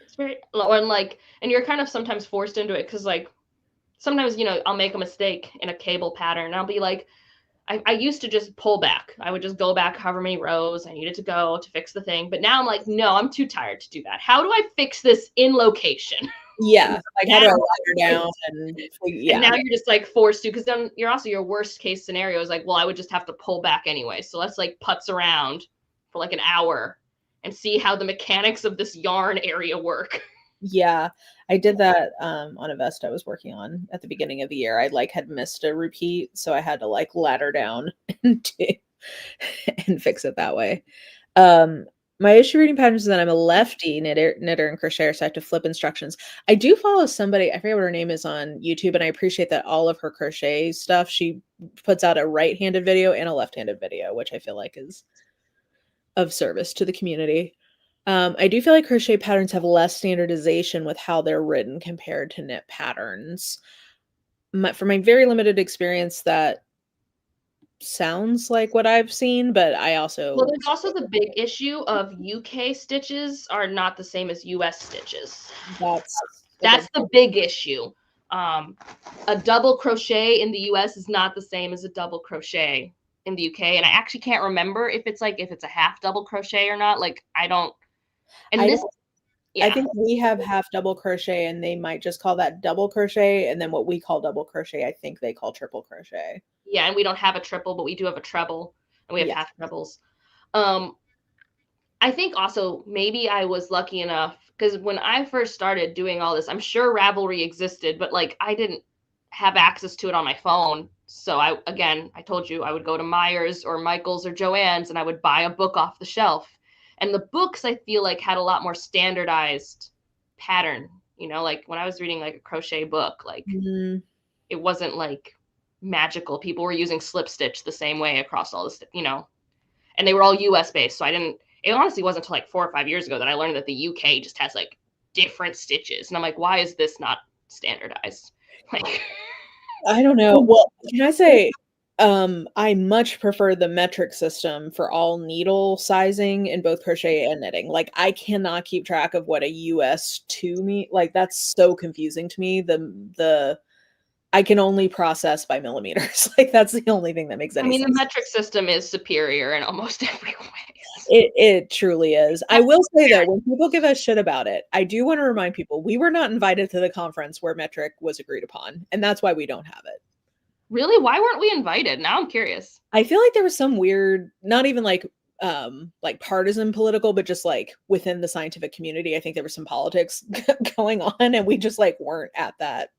it's very, and like, and you're kind of sometimes forced into it because like sometimes, you know, I'll make a mistake in a cable pattern and I'll be like, I used to just pull back. I would just go back however many rows I needed to go to fix the thing. But now I'm like, no, I'm too tired to do that. How do I fix this in location? Yeah. Like how do I ladder down? And And now you're just like forced to, because then you're also your worst case scenario is like, well, I would just have to pull back anyway. So let's like putz around for like an hour and see how the mechanics of this yarn area work. Yeah, I did that on a vest I was working on at the beginning of the year. I like had missed a repeat, so I had to like ladder down and fix it that way. My issue reading patterns is that I'm a lefty knitter and crocheter, so I have to flip instructions. I do follow somebody, I forget what her name is, on YouTube, and I appreciate that all of her crochet stuff, she puts out a right-handed video and a left-handed video, which I feel like is of service to the community. I do feel like crochet patterns have less standardization with how they're written compared to knit patterns. From my very limited experience, that sounds like what I've seen, but I also... Well, there's also the big issue of UK stitches are not the same as US stitches. That's the big issue. A double crochet in the US is not the same as a double crochet in the UK. And I actually can't remember if it's a half double crochet or not. Like, I don't. And I think we have half double crochet and they might just call that double crochet. And then what we call double crochet, I think they call triple crochet. Yeah. And we don't have a triple, but we do have a treble and we have half trebles. I think also maybe I was lucky enough because when I first started doing all this, I'm sure Ravelry existed, but like I didn't have access to it on my phone. So I told you I would go to Myers or Michael's or Joann's and I would buy a book off the shelf. And the books I feel like had a lot more standardized pattern, you know, like when I was reading like a crochet book, like it wasn't like magical. People were using slip stitch the same way across all this, you know, and they were all US based. So it honestly wasn't until like 4 or 5 years ago that I learned that the UK just has like different stitches. And I'm like, why is this not standardized? Like, I don't know. Well, can I say, I much prefer the metric system for all needle sizing in both crochet and knitting. Like I cannot keep track of what a US 2 mean. Like that's so confusing to me. I can only process by millimeters. Like that's the only thing that makes any sense. The metric system is superior in almost every way. It truly is. I will say though, when people give us shit about it, I do want to remind people we were not invited to the conference where metric was agreed upon, and that's why we don't have it. Really? Why weren't we invited? Now I'm curious. I feel like there was some weird, not even like like partisan political, but just like within the scientific community. I think there was some politics going on, and we just like weren't at that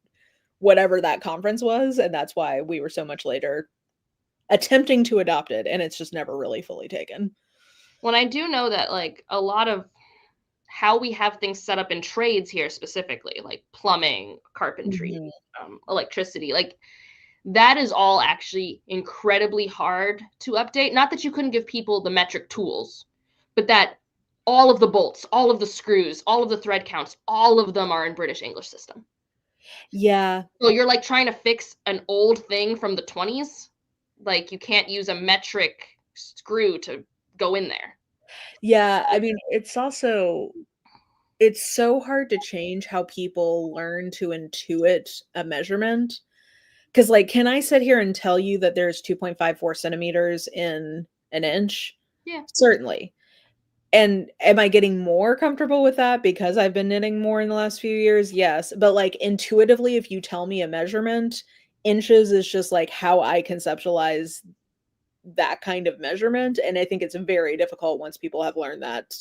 whatever that conference was, and that's why we were so much later attempting to adopt it, and it's just never really fully taken. When I do know that like a lot of how we have things set up in trades here specifically, like plumbing, carpentry, Mhm. electricity, like that is all actually incredibly hard to update. Not that you couldn't give people the metric tools, but that all of the bolts, all of the screws, all of the thread counts, all of them are in British English system. Yeah. So you're like trying to fix an old thing from the 20s. Like you can't use a metric screw to go in there. Yeah, I mean, it's so hard to change how people learn to intuit a measurement. Because, like, can I sit here and tell you that there's 2.54 centimeters in an inch? Yeah. Certainly. And am I getting more comfortable with that because I've been knitting more in the last few years? Yes. But, like, intuitively, if you tell me a measurement, inches is just like how I conceptualize that kind of measurement. And I think it's very difficult once people have learned that.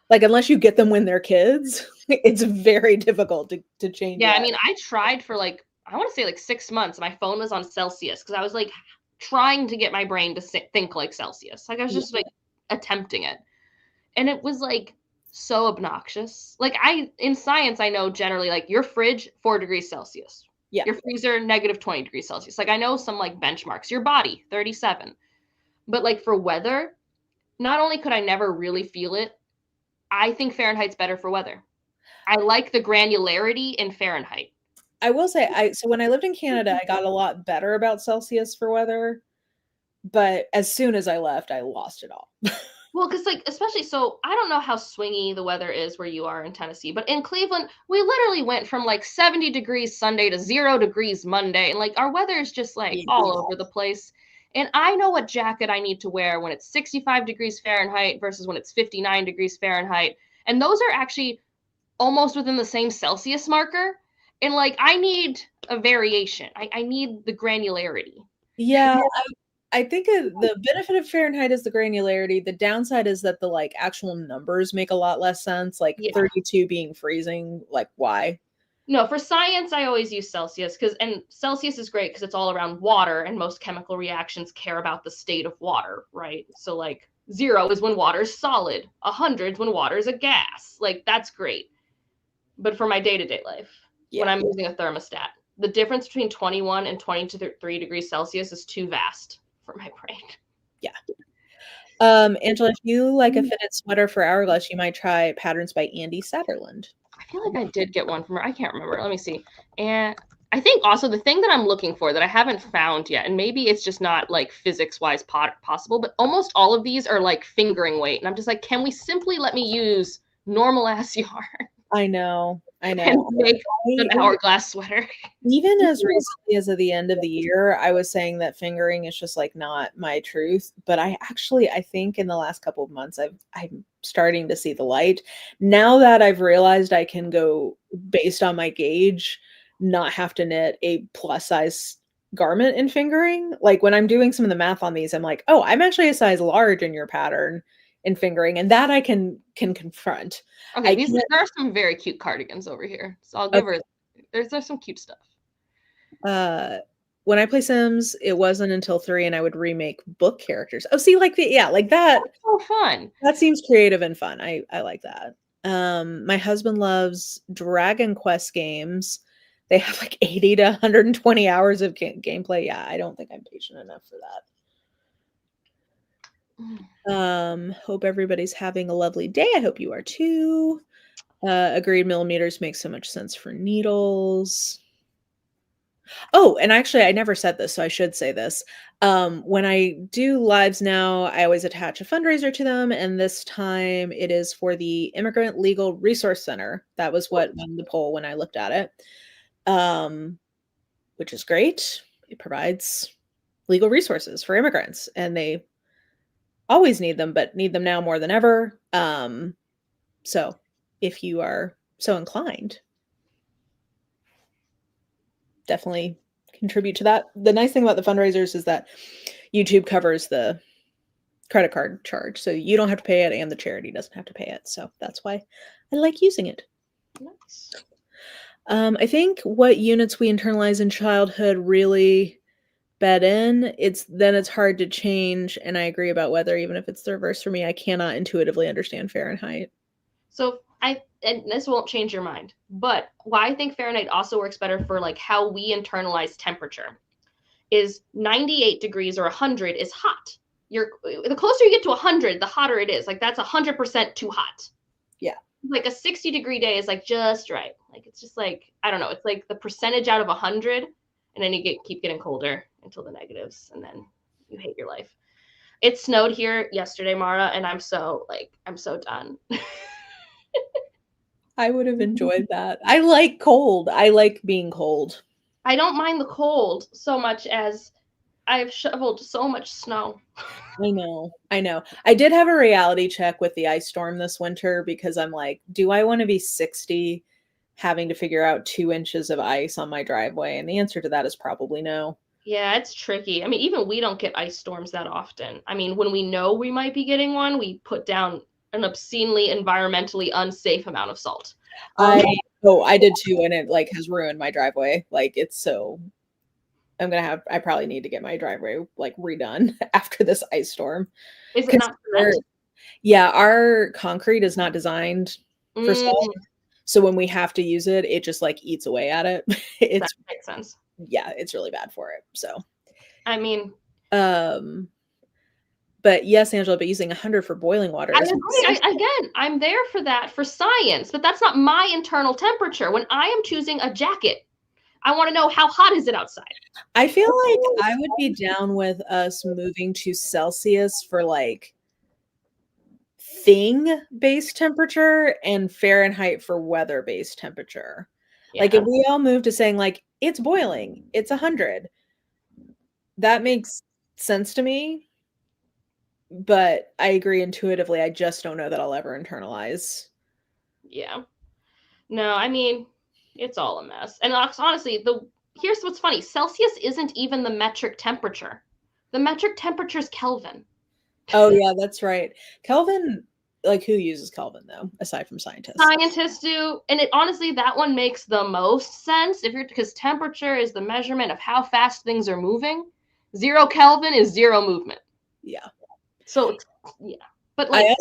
Like, unless you get them when they're kids, it's very difficult to change Yeah, I that. mean, I tried for like I want to say like 6 months. My phone was on Celsius because I was like trying to get my brain to think like Celsius. Like I was Yeah. just like attempting it, and it was like so obnoxious. Like I in science, I know generally like your fridge 4 degrees Celsius, Yeah. your freezer negative 20 degrees Celsius. Like I know some like benchmarks. Your body 37, but like for weather, not only could I never really feel it, I think Fahrenheit's better for weather. I like the granularity in Fahrenheit. I will say so when I lived in Canada, I got a lot better about Celsius for weather, but as soon as I left, I lost it all. Well, because like especially so, I don't know how swingy the weather is where you are in Tennessee, but in Cleveland, we literally went from like 70 degrees Sunday to 0 degrees Monday, and like our weather is just like all over the place. And I know what jacket I need to wear when it's 65 degrees Fahrenheit versus when it's 59 degrees Fahrenheit, and those are actually almost within the same Celsius marker. And like I need a variation. I need the granularity. Yeah, I think the benefit of Fahrenheit is the granularity. The downside is that the like actual numbers make a lot less sense. Like Yeah. 32 being freezing, like why? No, for science, I always use Celsius and Celsius is great because it's all around water, and most chemical reactions care about the state of water, right? So, like, 0 is when water is solid, 100 is when water is a gas. Like, that's great. But for my day to day life, when Yeah. I'm using a thermostat, the difference between 21 and 23 degrees Celsius is too vast for my brain. Yeah. Angela, if you like a fitted sweater for Hourglass, you might try Patterns by Andy Satterland. I feel like I did get one from her. I can't remember. Let me see. And I think also the thing that I'm looking for that I haven't found yet, and maybe it's just not like physics wise possible, but almost all of these are like fingering weight. And I'm just like, can we simply let me use normal ass yarn I know. I and know. make an hourglass sweater? Even as recently as at the end of the year, I was saying that fingering is just like not my truth. But I think in the last couple of months, I'm starting to see the light. Now that I've realized I can go based on my gauge, not have to knit a plus size garment in fingering. Like when I'm doing some of the math on these, I'm like, oh, I'm actually a size large in your pattern in fingering, and that I can confront. Okay, I there can't. are some very cute cardigans over here. So I'll give her there's some cute stuff. When I play Sims, it wasn't until 3 and I would remake book characters. Oh, see, like like that. That's so fun. That seems creative and fun. I like that. My husband loves Dragon Quest games. They have like 80 to 120 hours of gameplay. Yeah, I don't think I'm patient enough for that. Hope everybody's having a lovely day. I hope you are too. Agreed, millimeters makes so much sense for needles. Oh, and actually, I never said this, so I should say this. When I do lives now, I always attach a fundraiser to them, and this time it is for the Immigrant Legal Resource Center. That was what won the poll when I looked at it, which is great. It provides legal resources for immigrants, and they always need them, but need them now more than ever. So if you are so inclined, definitely contribute to that. The nice thing about the fundraisers is that YouTube covers the credit card charge. So you don't have to pay it and the charity doesn't have to pay it. So that's why I like using it. Nice. I think what units we internalize in childhood really bed in, it's hard to change. And I agree about weather, even if it's the reverse for me. I cannot intuitively understand Fahrenheit. So and this won't change your mind, but why I think Fahrenheit also works better for like how we internalize temperature is 98 degrees or 100 is hot. The closer you get to 100, the hotter it is. Like that's 100% too hot. Yeah. Like a 60-degree day is like just right. Like it's just like, I don't know, it's like the percentage out of 100, and then you keep getting colder until the negatives, and then you hate your life. It snowed here yesterday, Mara, and I'm so done. I would have enjoyed that. I like cold. I like being cold. I don't mind the cold so much as I've shoveled so much snow. I know. I did have a reality check with the ice storm this winter because I'm like, do I want to be 60 having to figure out 2 inches of ice on my driveway? And the answer to that is probably no. Yeah, it's tricky. I mean, even we don't get ice storms that often. I mean, when we know we might be getting one, we put down an obscenely environmentally unsafe amount of salt. I did too, and it like has ruined my driveway. Like it's so I probably need to get my driveway like redone after this ice storm. Is it not cement? Yeah, our concrete is not designed for salt. So when we have to use it, it just like eats away at it. That makes sense. Yeah, it's really bad for it. So I mean, but yes, Angela, but using 100 for boiling water. I agree. Again, I'm there for that for science, but that's not my internal temperature. When I am choosing a jacket, I want to know how hot is it outside. I feel like I would be down with us moving to Celsius for like thing-based temperature and Fahrenheit for weather-based temperature. Yeah. Like if we all move to saying like it's boiling, it's 100, that makes sense to me. But I agree intuitively. I just don't know that I'll ever internalize. Yeah. No, I mean, it's all a mess. And honestly, here's what's funny. Celsius isn't even the metric temperature. The metric temperature is Kelvin. Oh, yeah, that's right. Kelvin, like who uses Kelvin though, aside from scientists? Scientists do. And honestly, that one makes the most sense because temperature is the measurement of how fast things are moving. 0 Kelvin is 0 movement. Yeah. So, yeah. But like,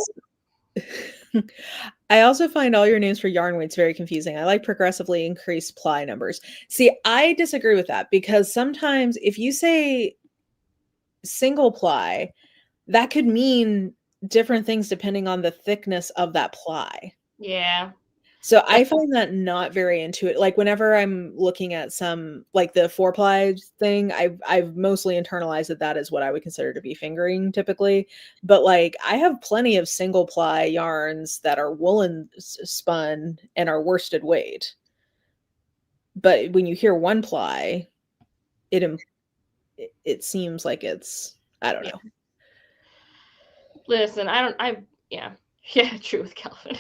I also find all your names for yarn weights very confusing. I like progressively increased ply numbers. See, I disagree with that because sometimes if you say single ply, that could mean different things depending on the thickness of that ply. Yeah. So I find that not very intuitive. Like whenever I'm looking at some like the 4-ply thing, I've mostly internalized that is what I would consider to be fingering typically. But like I have plenty of single ply yarns that are woolen spun and are worsted weight. But when you hear 1-ply, it seems like it's, I don't know. Listen, yeah, true with Kelvin.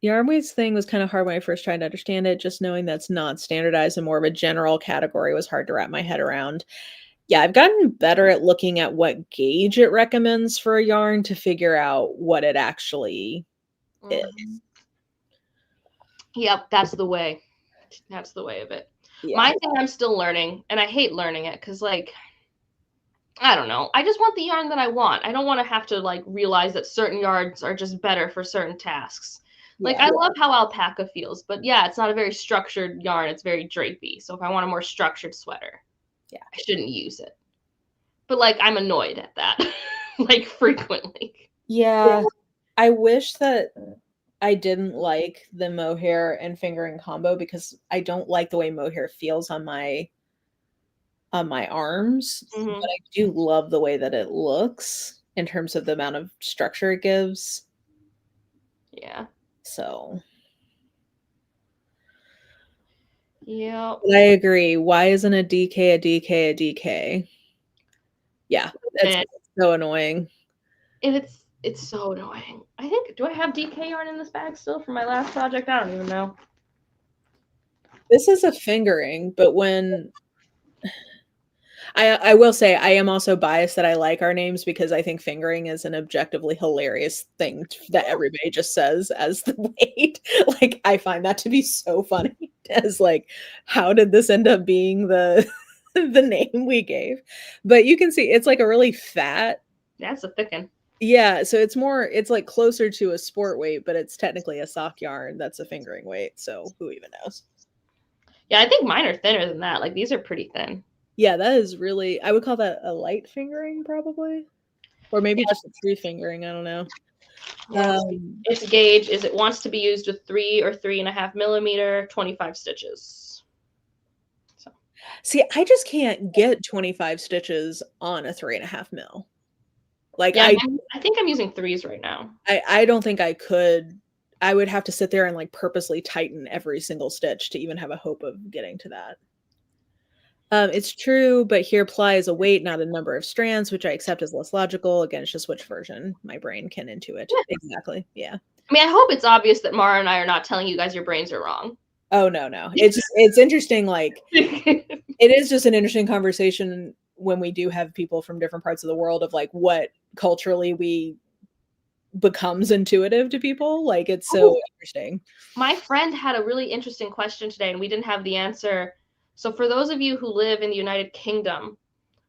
Yarn weights thing was kind of hard when I first tried to understand it. Just knowing that's not standardized and more of a general category was hard to wrap my head around. Yeah, I've gotten better at looking at what gauge it recommends for a yarn to figure out what it actually is. Yep, that's the way. That's the way of it. Yeah. My thing I'm still learning, and I hate learning it because, like, I don't know. I just want the yarn that I want. I don't want to have to, like, realize that certain yarns are just better for certain tasks. Like, I love how alpaca feels, but yeah, it's not a very structured yarn. It's very drapey. So if I want a more structured sweater, I shouldn't use it. But, like, I'm annoyed at that, like, frequently. Yeah. I wish that I didn't like the mohair and fingering combo because I don't like the way mohair feels on my arms, but I do love the way that it looks in terms of the amount of structure it gives. Yeah. So. Yeah. I agree. Why isn't a DK a DK a DK? Yeah, that's so annoying. And it's so annoying. I think, do I have DK yarn in this bag still from my last project? I don't even know. This is a fingering, but when I will say I am also biased that I like our names because I think fingering is an objectively hilarious thing that everybody just says as the weight. Like I find that to be so funny as like how did this end up being the the name we gave? But you can see it's like a really fat. That's a thick one. Yeah, so it's like closer to a sport weight, but it's technically a sock yarn that's a fingering weight, so who even knows? Yeah, I think mine are thinner than that. Like these are pretty thin. Yeah, that is really I would call that a light fingering probably. Or maybe just a tree fingering, I don't know. Yeah. Its gauge is it wants to be used with 3 or 3.5 millimeter, 25 stitches. So. See, I just can't get 25 stitches on a 3.5 mil. Like yeah, I think I'm using 3s right now. I don't think I could. I would have to sit there and like purposely tighten every single stitch to even have a hope of getting to that. It's true, but here ply is a weight, not a number of strands, which I accept as less logical. Again, it's just which version my brain can intuit. Yeah. Exactly. Yeah. I mean, I hope it's obvious that Mara and I are not telling you guys your brains are wrong. Oh no. It's interesting, like it is just an interesting conversation when we do have people from different parts of the world of like what culturally we becomes intuitive to people. Like it's so interesting. My friend had a really interesting question today and we didn't have the answer. So for those of you who live in the United Kingdom,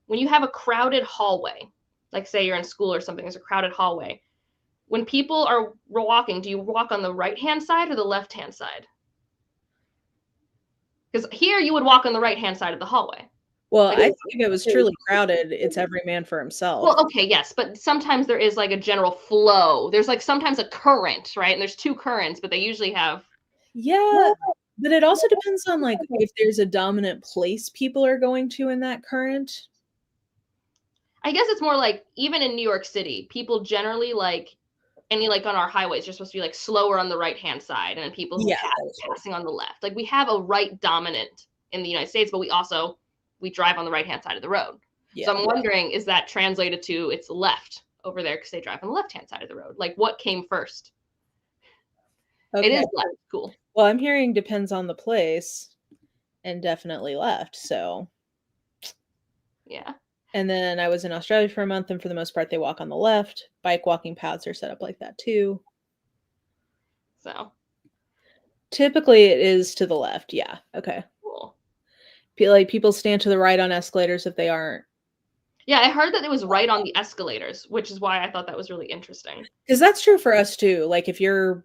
when you have a crowded hallway, like say you're in school or something, there's a crowded hallway. When people are walking, do you walk on the right-hand side or the left-hand side? Because here you would walk on the right-hand side of the hallway. Well, like, I think if it was truly crowded, it's every man for himself. Well, okay, yes, but sometimes there is like a general flow. There's like sometimes a current, right? And there's 2 currents, but they usually have. Yeah, but it also depends on like if there's a dominant place people are going to in that current. I guess it's more like even in New York City, people generally like any like on our highways, you're supposed to be like slower on the right-hand side, and then people who passing on the left. Like we have a right dominant in the United States, but we drive on the right-hand side of the road. Yeah. So I'm wondering, is that translated to it's left over there because they drive on the left-hand side of the road? Like what came first? Okay. It is left. Cool. Well, I'm hearing depends on the place and definitely left. So yeah. And then I was in Australia for a month, and for the most part, they walk on the left. Bike walking paths are set up like that too. So typically it is to the left. Yeah. Okay. Cool. Like people stand to the right on escalators if they aren't. Yeah, I heard that it was right on the escalators, which is why I thought that was really interesting. Because that's true for us too. Like if you're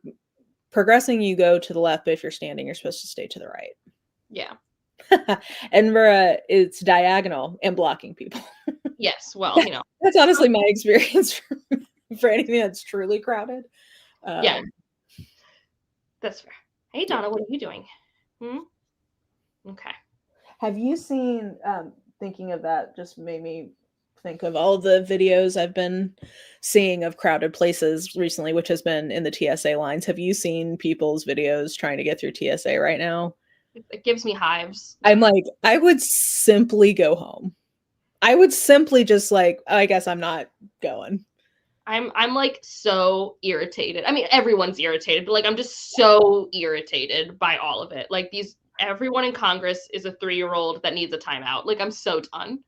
progressing, you go to the left, but if you're standing, you're supposed to stay to the right. Yeah. Edinburgh, it's diagonal and blocking people. Yes, well, you know. That's honestly my experience for anything that's truly crowded. Yeah. That's fair. Hey, Donna, what are you doing? Okay. Have you seen, thinking of that just made me think of all the videos I've been seeing of crowded places recently, which has been in the TSA lines. Have you seen people's videos trying to get through TSA right now? It gives me hives. I'm like, I would simply go home. I would simply just like, I guess I'm not going. I'm like so irritated. I mean, everyone's irritated, but like I'm just so irritated by all of it. Like everyone in Congress is a 3-year-old that needs a timeout. Like I'm so done.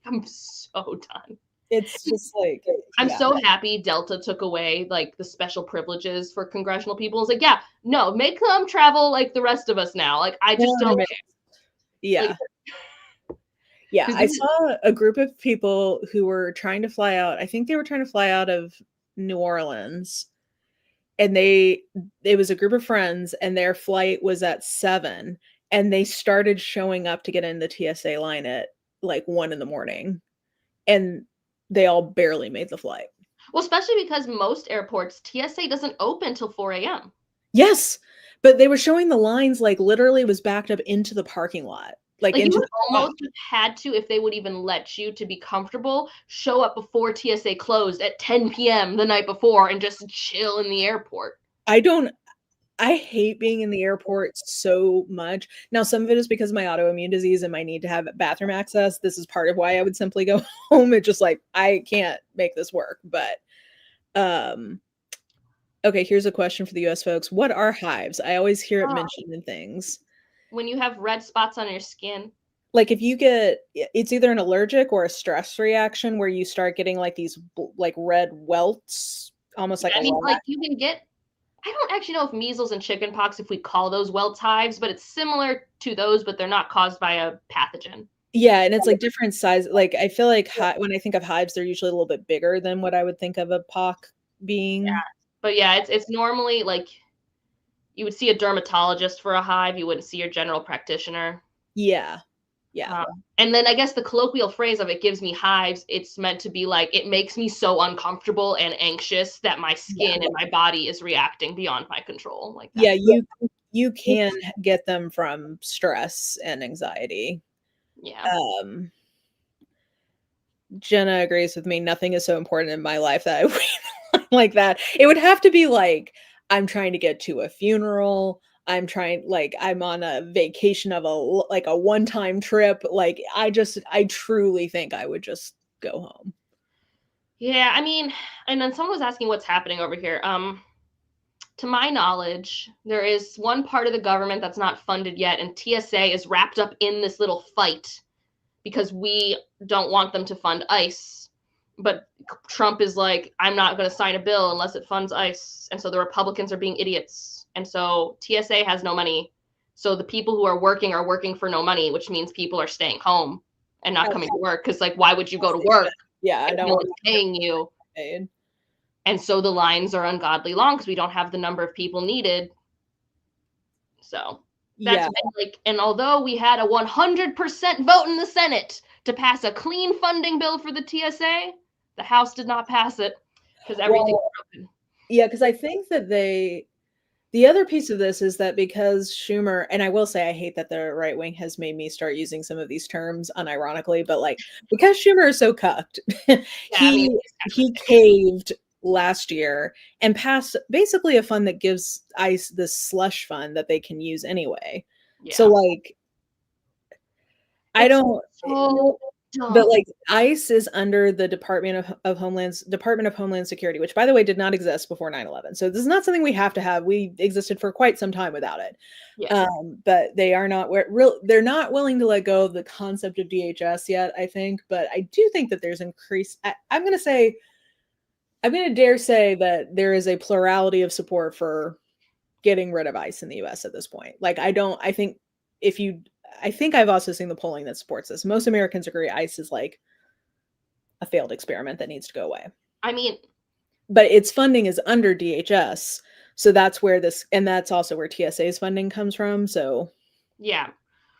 I'm so done. It's just like I'm so happy Delta took away like the special privileges for congressional people. It's like, yeah, no, make them travel like the rest of us now. Like I just don't care. Yeah. Like, yeah, I saw a group of people who were trying to fly out. I think they were trying to fly out of New Orleans. And it was a group of friends, and their flight was at 7, and they started showing up to get in the TSA line at like 1 a.m. And they all barely made the flight. Well, especially because most airports, TSA doesn't open till 4 a.m. Yes, but they were showing the lines like literally was backed up into the parking lot. Like you would almost have had to, if they would even let you to be comfortable, show up before TSA closed at 10 p.m. the night before and just chill in the airport. I hate being in the airport so much. Now, some of it is because of my autoimmune disease and my need to have bathroom access. This is part of why I would simply go home. It's just like, I can't make this work. But, okay, here's a question for the US folks. What are hives? I always hear it mentioned in things. When you have red spots on your skin. like if you get, it's either an allergic or a stress reaction where you start getting like these like red welts, almost like I a mean, like rash. you can get, I don't actually know if measles and chickenpox, if we call those welts hives, but it's similar to those, but they're not caused by a pathogen. Yeah, and it's like different size. Like I feel like when I think of hives, they're usually a little bit bigger than what I would think of a pock being. But yeah, it's normally like you would see a dermatologist for a hive. You wouldn't see your general practitioner. Yeah. Yeah. And then I guess the colloquial phrase of it gives me hives. It's meant to be like, it makes me so uncomfortable and anxious that my skin and my body is reacting beyond my control. Like that. Yeah, you can get them from stress and anxiety. Yeah. Jenna agrees with me. Nothing is so important in my life that I would like that. It would have to be like I'm trying to get to a funeral. I'm trying, like I'm on a vacation of a one-time trip. Like I truly think I would just go home. Yeah, I mean, and then someone was asking what's happening over here. To my knowledge, there is one part of the government that's not funded yet, and TSA is wrapped up in this little fight because we don't want them to fund ICE. But Trump is like, I'm not going to sign a bill unless it funds ICE. And so the Republicans are being idiots. And so TSA has no money. So the people who are working for no money, which means people are staying home and not coming to work. Because, like, why would you go to work? Yeah, I don't want paying you. Paid. And so the lines are ungodly long because we don't have the number of people needed. So that's like, and although we had a 100% vote in the Senate to pass a clean funding bill for the TSA, the House did not pass it because everything's broken. Yeah, because I think that the other piece of this is that because Schumer, and I will say I hate that the right wing has made me start using some of these terms unironically, but like because Schumer is so cucked, he caved last year and passed basically a fund that gives ICE this slush fund that they can use anyway. Yeah. So like I don't so but like ICE is under the Department of Homeland Security, which by the way did not exist before 9/11. So this is not something we have to have. We existed for quite some time without it. Yeah. But they are not they're not willing to let go of the concept of DHS yet, I think. But I do think that there's increased. I'm going to dare say that there is a plurality of support for getting rid of ICE in the US at this point. Like I think I've also seen the polling that supports this. Most Americans agree ICE is like a failed experiment that needs to go away. I mean, but its funding is under DHS. So that's where that's also where TSA's funding comes from. So yeah,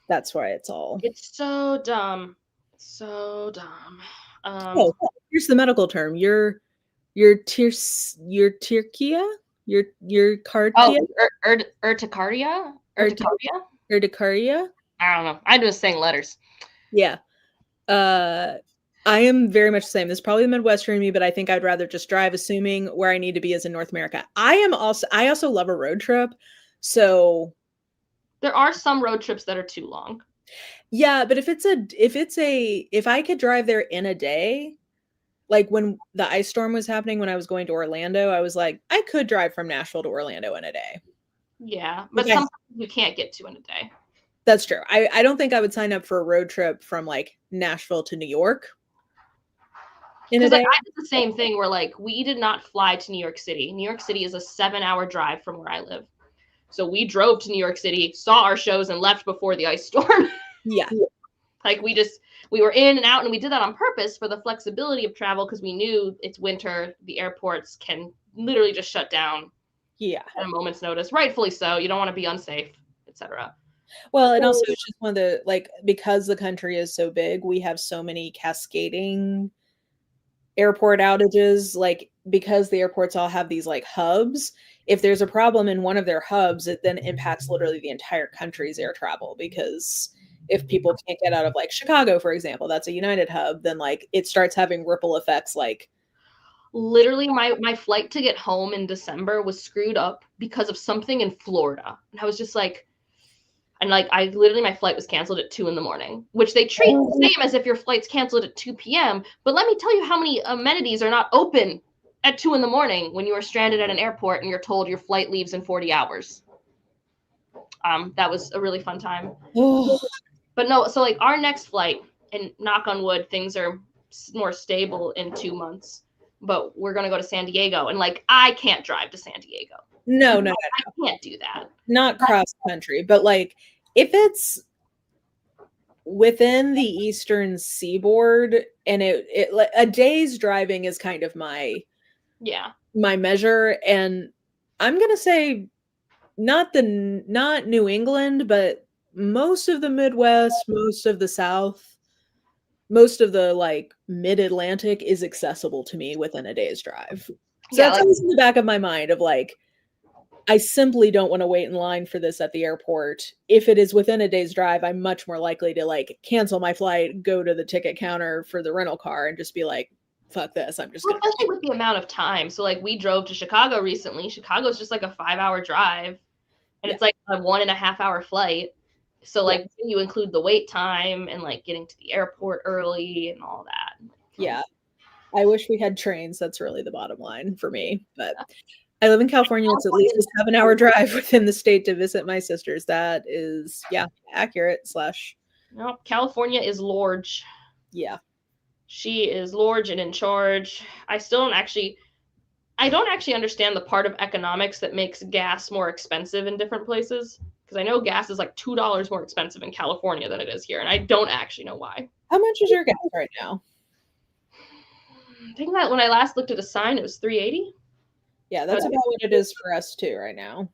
that's why it's so dumb. So dumb. Here's the medical term. Your Turkia? Your cardia? Urticaria? Urticaria? I don't know. I'm just saying letters. Yeah. I am very much the same. This is probably the Midwestern in me, but I think I'd rather just drive, assuming where I need to be is in North America. I also love a road trip. So there are some road trips that are too long. Yeah, but if I could drive there in a day, like when the ice storm was happening when I was going to Orlando, I was like, I could drive from Nashville to Orlando in a day. Yeah, but sometimes you can't get to in a day. That's true. I don't think I would sign up for a road trip from like Nashville to New York. Because like, I did the same thing where like we did not fly to New York City. New York City is a 7-hour drive from where I live. So we drove to New York City, saw our shows, and left before the ice storm. Yeah. Like we were in and out, and we did that on purpose for the flexibility of travel because we knew it's winter. The airports can literally just shut down. Yeah. At a moment's notice. Rightfully so. You don't want to be unsafe, etc. Well, and also it's just one of the, like, because the country is so big, we have so many cascading airport outages, like because the airports all have these like hubs. If there's a problem in one of their hubs, it then impacts literally the entire country's air travel, because if people can't get out of like Chicago, for example, that's a United hub, then like it starts having ripple effects. Like literally my flight to get home in December was screwed up because of something in Florida. And I was just like, and like my flight was canceled at 2 a.m, which they treat the same as if your flight's canceled at 2 p.m. But let me tell you how many amenities are not open at 2 a.m. when you are stranded at an airport and you're told your flight leaves in 40 hours. That was a really fun time. But no, so like our next flight, and knock on wood, things are more stable in 2 months. But we're gonna go to San Diego, and like I can't drive to San Diego. No, I can't do that. not cross country, but like if it's within the eastern seaboard and it like a day's driving is kind of my measure, and I'm gonna say not New England, but most of the Midwest, most of the South, most of the like mid-Atlantic is accessible to me within a day's drive. So that's always in the back of my mind of like, I simply don't want to wait in line for this at the airport. If it is within a day's drive, I'm much more likely to like cancel my flight, go to the ticket counter for the rental car, and just be like, fuck this. I'm just gonna. Especially with the amount of time. So like we drove to Chicago recently. Chicago's just like a 5-hour drive, and it's like a 1.5 hour flight. So like you include the wait time and like getting to the airport early and all that. Yeah. I wish we had trains. That's really the bottom line for me. But I live in California. It's at least a 7-hour drive within the state to visit my sisters. That is, accurate / No, California is large. Yeah. She is large and in charge. I don't actually understand the part of economics that makes gas more expensive in different places. Because I know gas is like $2 more expensive in California than it is here. And I don't actually know why. How much is your gas right now? I think that when I last looked at a sign, it was $3.80. Yeah, that's about what it is for us too right now.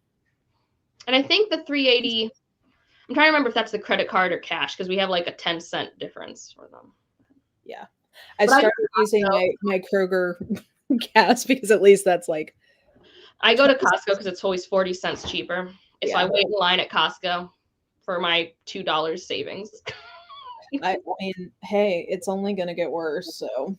And I think the $3.80, I'm trying to remember if that's the credit card or cash, because we have like a 10-cent difference for them. Yeah. I started using my Kroger gas because at least that's like. I go to Costco because it's always 40 cents cheaper. Yeah. So I wait in line at Costco for my $2 savings. I mean, hey, it's only going to get worse. So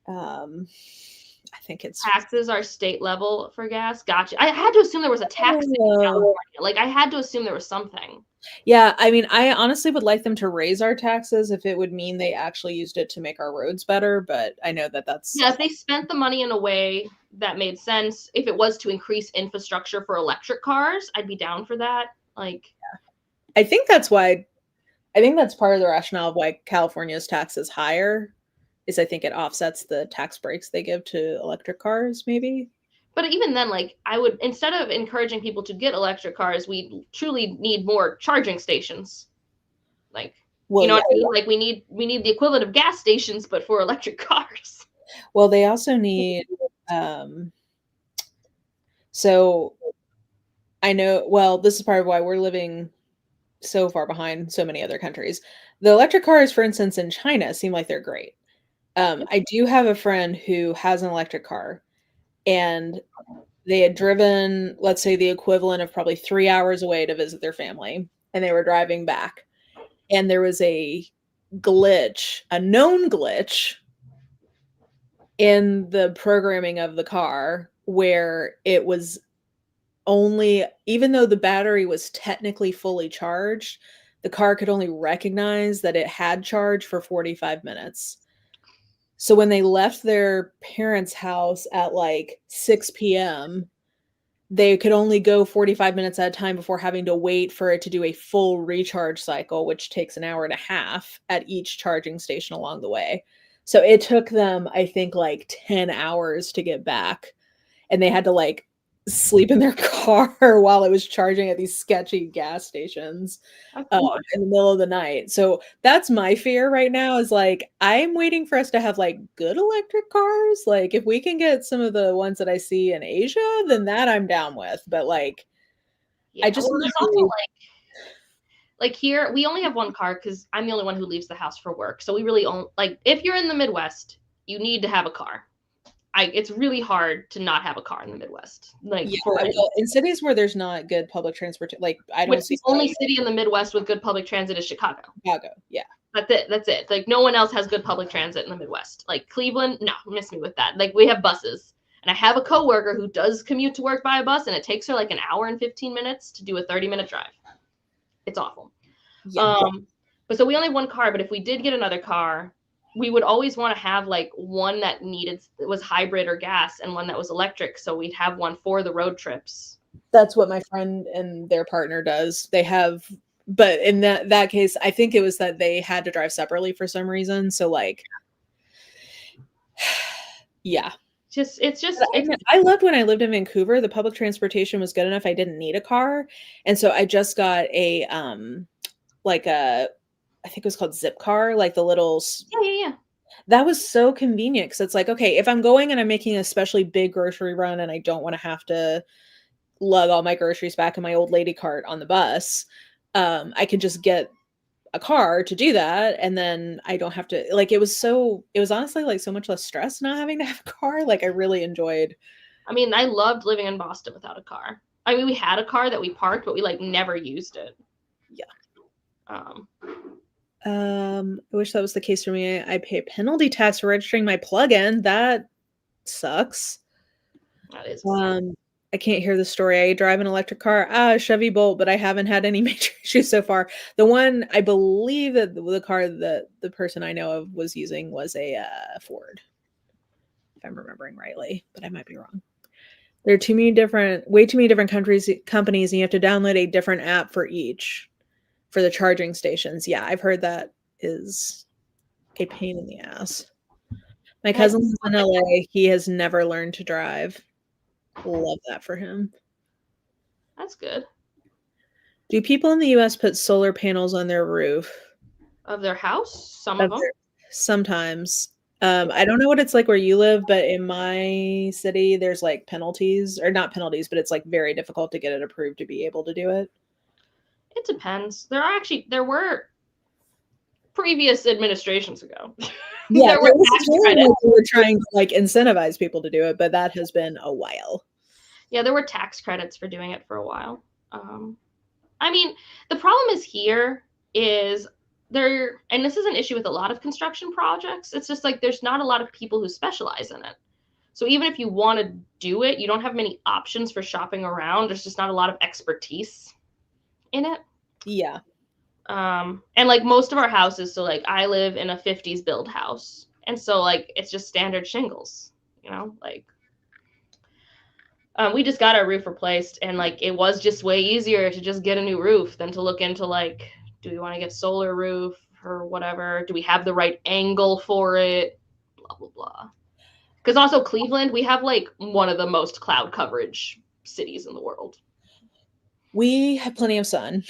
I think it's taxes are state level for gas. Gotcha. I had to assume there was a tax in California. Like I had to assume there was something. Yeah, I mean, I honestly would like them to raise our taxes if it would mean they actually used it to make our roads better. But I know that's if they spent the money in a way that made sense. If it was to increase infrastructure for electric cars, I'd be down for that. Like, I think that's why. I think that's part of the rationale of why California's tax is higher. Is I think it offsets the tax breaks they give to electric cars, maybe. But even then, like I would, instead of encouraging people to get electric cars, we truly need more charging stations. Like, you know what I mean? Like we need the equivalent of gas stations, but for electric cars. Well, they also need, so I know, well, this is part of why we're living so far behind so many other countries. The electric cars, for instance, in China seem like they're great. I do have a friend who has an electric car, and they had driven, let's say, the equivalent of probably 3 hours away to visit their family, and they were driving back. And there was a glitch, a known glitch in the programming of the car where it was only, even though the battery was technically fully charged, the car could only recognize that it had charged for 45 minutes. So when they left their parents' house at like 6 p.m., they could only go 45 minutes at a time before having to wait for it to do a full recharge cycle, which takes an hour and a half at each charging station along the way. So it took them, I think, like 10 hours to get back. And they had to like sleep in their car while it was charging at these sketchy gas stations in the middle of the night. So that's my fear right now, is like, I'm waiting for us to have like good electric cars. Like if we can get some of the ones that I see in Asia, then that I'm down with. But like, I just also like here, we only have one car because I'm the only one who leaves the house for work. So we really only, like, if you're in the Midwest, you need to have a car. It's really hard to not have a car in the Midwest. Like in cities where there's not good public transportation, like I don't see the only city in the Midwest with good public transit is Chicago. Yeah. That's it. Like no one else has good public transit in the Midwest. Like Cleveland, no, miss me with that. Like we have buses. And I have a coworker who does commute to work by a bus, and it takes her like an hour and 15 minutes to do a 30-minute drive. It's awful. Yeah. But so we only have one car, but if we did get another car, we would always want to have like one that was hybrid or gas and one that was electric. So we'd have one for the road trips. That's what my friend and their partner does. They have But in that case, I think it was that they had to drive separately for some reason. So like, yeah. I I loved when I lived in Vancouver. The public transportation was good enough. I didn't need a car, and so I just got a like a, I think it was called Zip Car, like the little. yeah. That was so convenient because it's like, okay, if I'm going and I'm making a especially big grocery run and I don't want to have to lug all my groceries back in my old lady cart on the bus, I can just get a car to do that, and then I don't have to, like, it was honestly like so much less stress not having to have a car. Like I really enjoyed. I mean, I loved living in Boston without a car. I mean, we had a car that we parked, but we like never used it. Yeah. Um, I wish that was the case for me. I pay penalty tax for registering my plug-in. That sucks. that is. I can't hear the story. I drive an electric car, Chevy Bolt, but I haven't had any major issues so far. The one I believe that the car that the person I know of was using was a Ford, if I'm remembering rightly, but I might be wrong. There are way too many different companies, and you have to download a different app for each for the charging stations. Yeah, I've heard that is a pain in the ass. My cousin lives in LA. He has never learned to drive. Love that for him. That's good. Do people in the US put solar panels on their roof? Of their house? Some of them? Sometimes. I don't know what it's like where you live, but in my city, there's like penalties, or not penalties, but it's like very difficult to get it approved to be able to do it. It depends. There were previous administrations ago. Yeah, there were tax credits. We were trying to like incentivize people to do it, but that has been a while. Yeah, there were tax credits for doing it for a while. I mean, the problem is here is there, and this is an issue with a lot of construction projects. It's just like there's not a lot of people who specialize in it. So even if you want to do it, you don't have many options for shopping around. There's just not a lot of expertise in it. Yeah. And like most of our houses, so like I live in a 50s build house. And so like it's just standard shingles, you know, like we just got our roof replaced, and like it was just way easier to just get a new roof than to look into like, do we want to get solar roof or whatever? Do we have the right angle for it? Blah, blah, blah. Because also Cleveland, we have like one of the most cloud coverage cities in the world. We have plenty of sun.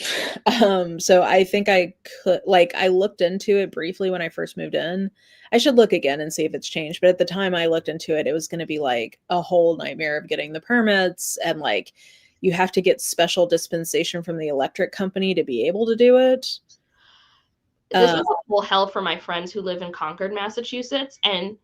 So I think I could, like, I looked into it briefly when I first moved in. I should look again and see if it's changed. But at the time I looked into it, it was going to be like a whole nightmare of getting the permits, and like you have to get special dispensation from the electric company to be able to do it. This was a whole hell for my friends who live in Concord, Massachusetts, and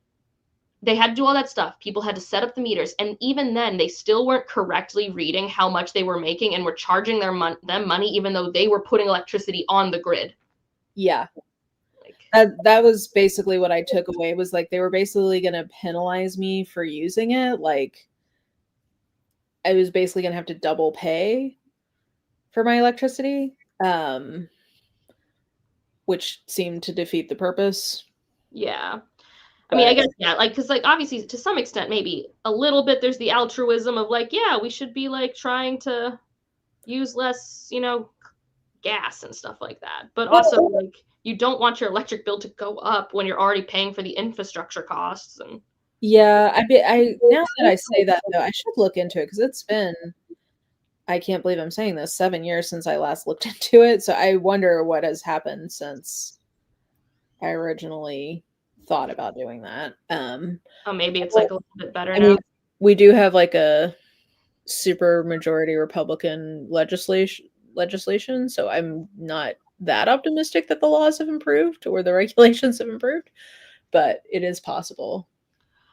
they had to do all that stuff. People had to set up the meters, and even then they still weren't correctly reading how much they were making and were charging them money even though they were putting electricity on the grid. Yeah. That was basically what I took away, was like they were basically going to penalize me for using it. Like I was basically going to have to double pay for my electricity, which seemed to defeat the purpose. Yeah. I mean, I guess, yeah, like, because, like, obviously, to some extent, maybe a little bit, there's the altruism of, like, yeah, we should be, like, trying to use less, you know, gas and stuff like that. But also, like, you don't want your electric bill to go up when you're already paying for the infrastructure costs. And yeah, now that I say that, though, I should look into it, because it's been, I can't believe I'm saying this, 7 years since I last looked into it. So I wonder what has happened since I originally thought about doing that. maybe it's like a little bit better now. We do have like a super majority Republican legislation, so I'm not that optimistic that the laws have improved or the regulations have improved, but it is possible.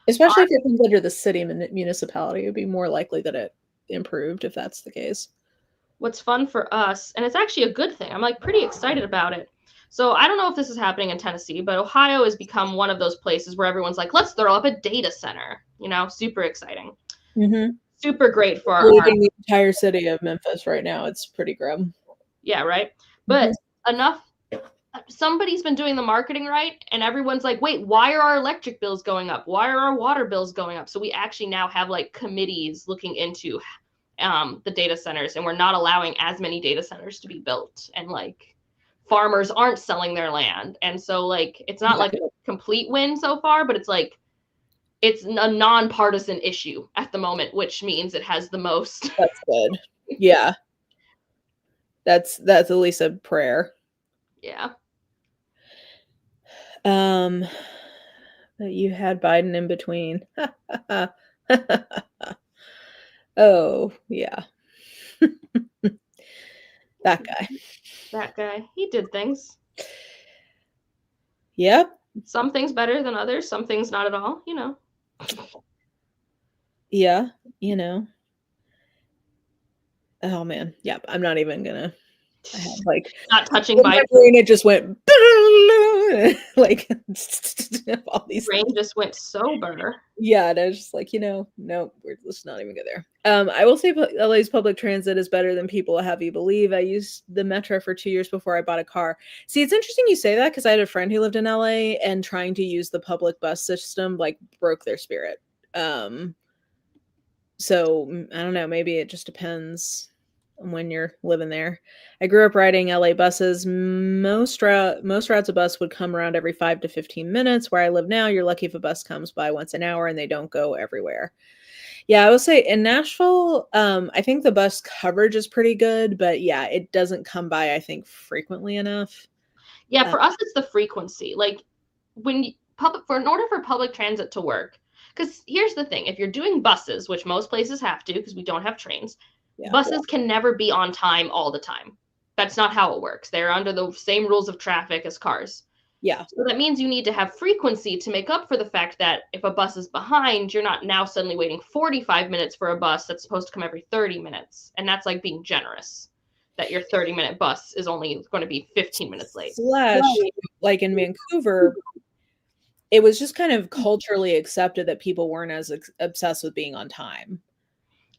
Especially if it comes under the city municipality, it would be more likely that it improved if that's the case. What's fun for us, and it's actually a good thing, I'm like pretty excited about it. So I don't know if this is happening in Tennessee, but Ohio has become one of those places where everyone's like, let's throw up a data center, you know, super exciting. Mm-hmm. Super great for the entire city of Memphis right now. It's pretty grim. Yeah, right. But somebody's been doing the marketing right, and everyone's like, wait, why are our electric bills going up? Why are our water bills going up? So we actually now have like committees looking into the data centers, and we're not allowing as many data centers to be built, and like farmers aren't selling their land. And so like it's not like a complete win so far, but it's like it's a nonpartisan issue at the moment, which means it has the most. That's good. Yeah. That's at least a prayer. Yeah. That you had Biden in between. Oh, yeah. That guy. That guy. He did things. Yep. Some things better than others, some things not at all, you know. Yeah, you know. Oh man. Yep. I'm not even gonna. I have like not touching in my brain. It just went like all these. Brain just went sober. Yeah, and I was just like, no, let's not even go there. I will say LA's public transit is better than people have you believe. I used the metro for 2 years before I bought a car. See, it's interesting you say that because I had a friend who lived in LA and trying to use the public bus system like broke their spirit. So I don't know, maybe it just depends on when you're living there. I grew up riding LA buses. Most routes a bus would come around every 5 to 15 minutes. Where I live now, you're lucky if a bus comes by once an hour, and they don't go everywhere. Yeah, I will say in Nashville, I think the bus coverage is pretty good, but yeah, it doesn't come by, I think, frequently enough. Yeah, for us, it's the frequency. Like when in order for public transit to work, because here's the thing: if you're doing buses, which most places have to, because we don't have trains, buses can never be on time all the time. That's not how it works. They're under the same rules of traffic as cars. Yeah. So that means you need to have frequency to make up for the fact that if a bus is behind, you're not now suddenly waiting 45 minutes for a bus that's supposed to come every 30 minutes. And that's like being generous, that your 30-minute bus is only going to be 15 minutes late. Like in Vancouver, it was just kind of culturally accepted that people weren't as obsessed with being on time.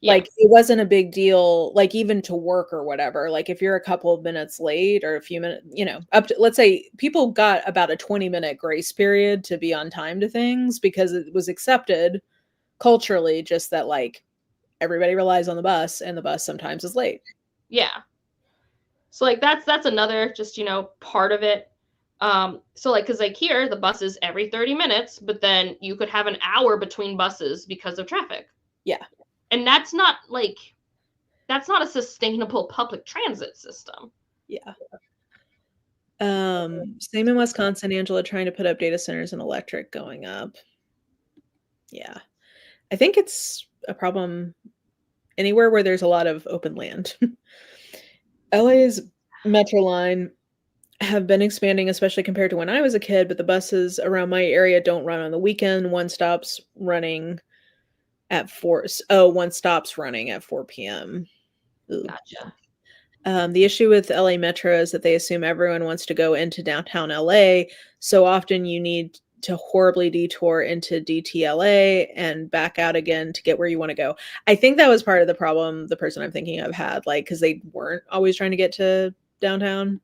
Yeah. Like it wasn't a big deal, like even to work or whatever. Like if you're a couple of minutes late or a few minutes, up to, let's say people got about a 20-minute grace period to be on time to things because it was accepted culturally, just that like everybody relies on the bus and the bus sometimes is late. Yeah. So like that's another just, part of it. So like, cause like here the bus is every 30 minutes, but then you could have an hour between buses because of traffic. Yeah. And that's not a sustainable public transit system. Yeah. Same in Wisconsin, Angela, trying to put up data centers and electric going up. Yeah. I think it's a problem anywhere where there's a lot of open land. LA's metro line have been expanding, especially compared to when I was a kid, but the buses around my area don't run on the weekend. One stops running at 4 p.m. Ooh. Gotcha. The issue with LA Metro is that they assume everyone wants to go into downtown LA. So often you need to horribly detour into DTLA and back out again to get where you want to go. I think that was part of the problem the person I'm thinking of had, like, because they weren't always trying to get to downtown.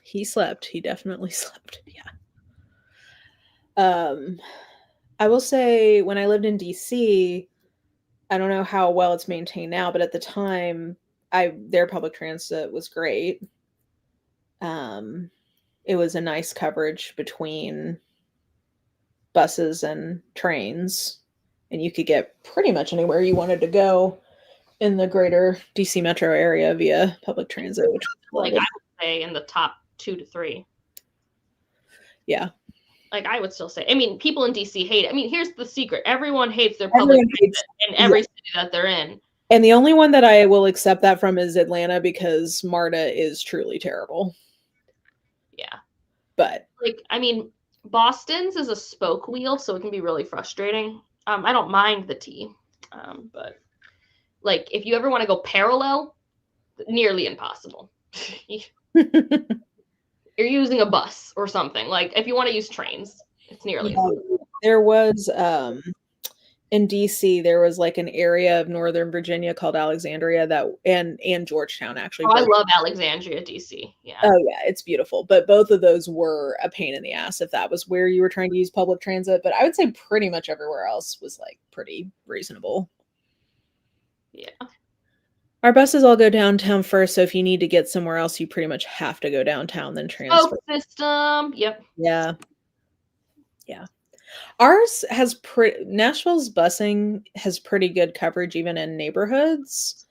He slept. He definitely slept. Yeah. I will say when I lived in DC, I don't know how well it's maintained now, but at the time, their public transit was great. It was a nice coverage between buses and trains, and you could get pretty much anywhere you wanted to go in the greater DC metro area via public transit, which like I would say in the top 2 to 3. Yeah. Like I would still say, I mean, people in DC hate it. I mean, here's the secret. Everyone hates their public transit in every city that they're in. And the only one that I will accept that from is Atlanta because MARTA is truly terrible. Yeah. But like, I mean, Boston's is a spoke wheel, so it can be really frustrating. I don't mind the T. But like if you ever want to go parallel, nearly impossible. You're using a bus or something. Like if you want to use trains, it's nearly there was in DC, there was like an area of Northern Virginia called Alexandria and Georgetown actually. Oh, I Both. love Alexandria, DC. Yeah. Oh yeah, it's beautiful. But both of those were a pain in the ass if that was where you were trying to use public transit. But I would say pretty much everywhere else was like pretty reasonable. Yeah. Our buses all go downtown first, so if you need to get somewhere else, you pretty much have to go downtown, then transfer. System. Yep. Yeah. Yeah. Ours has Nashville's busing has pretty good coverage even in neighborhoods,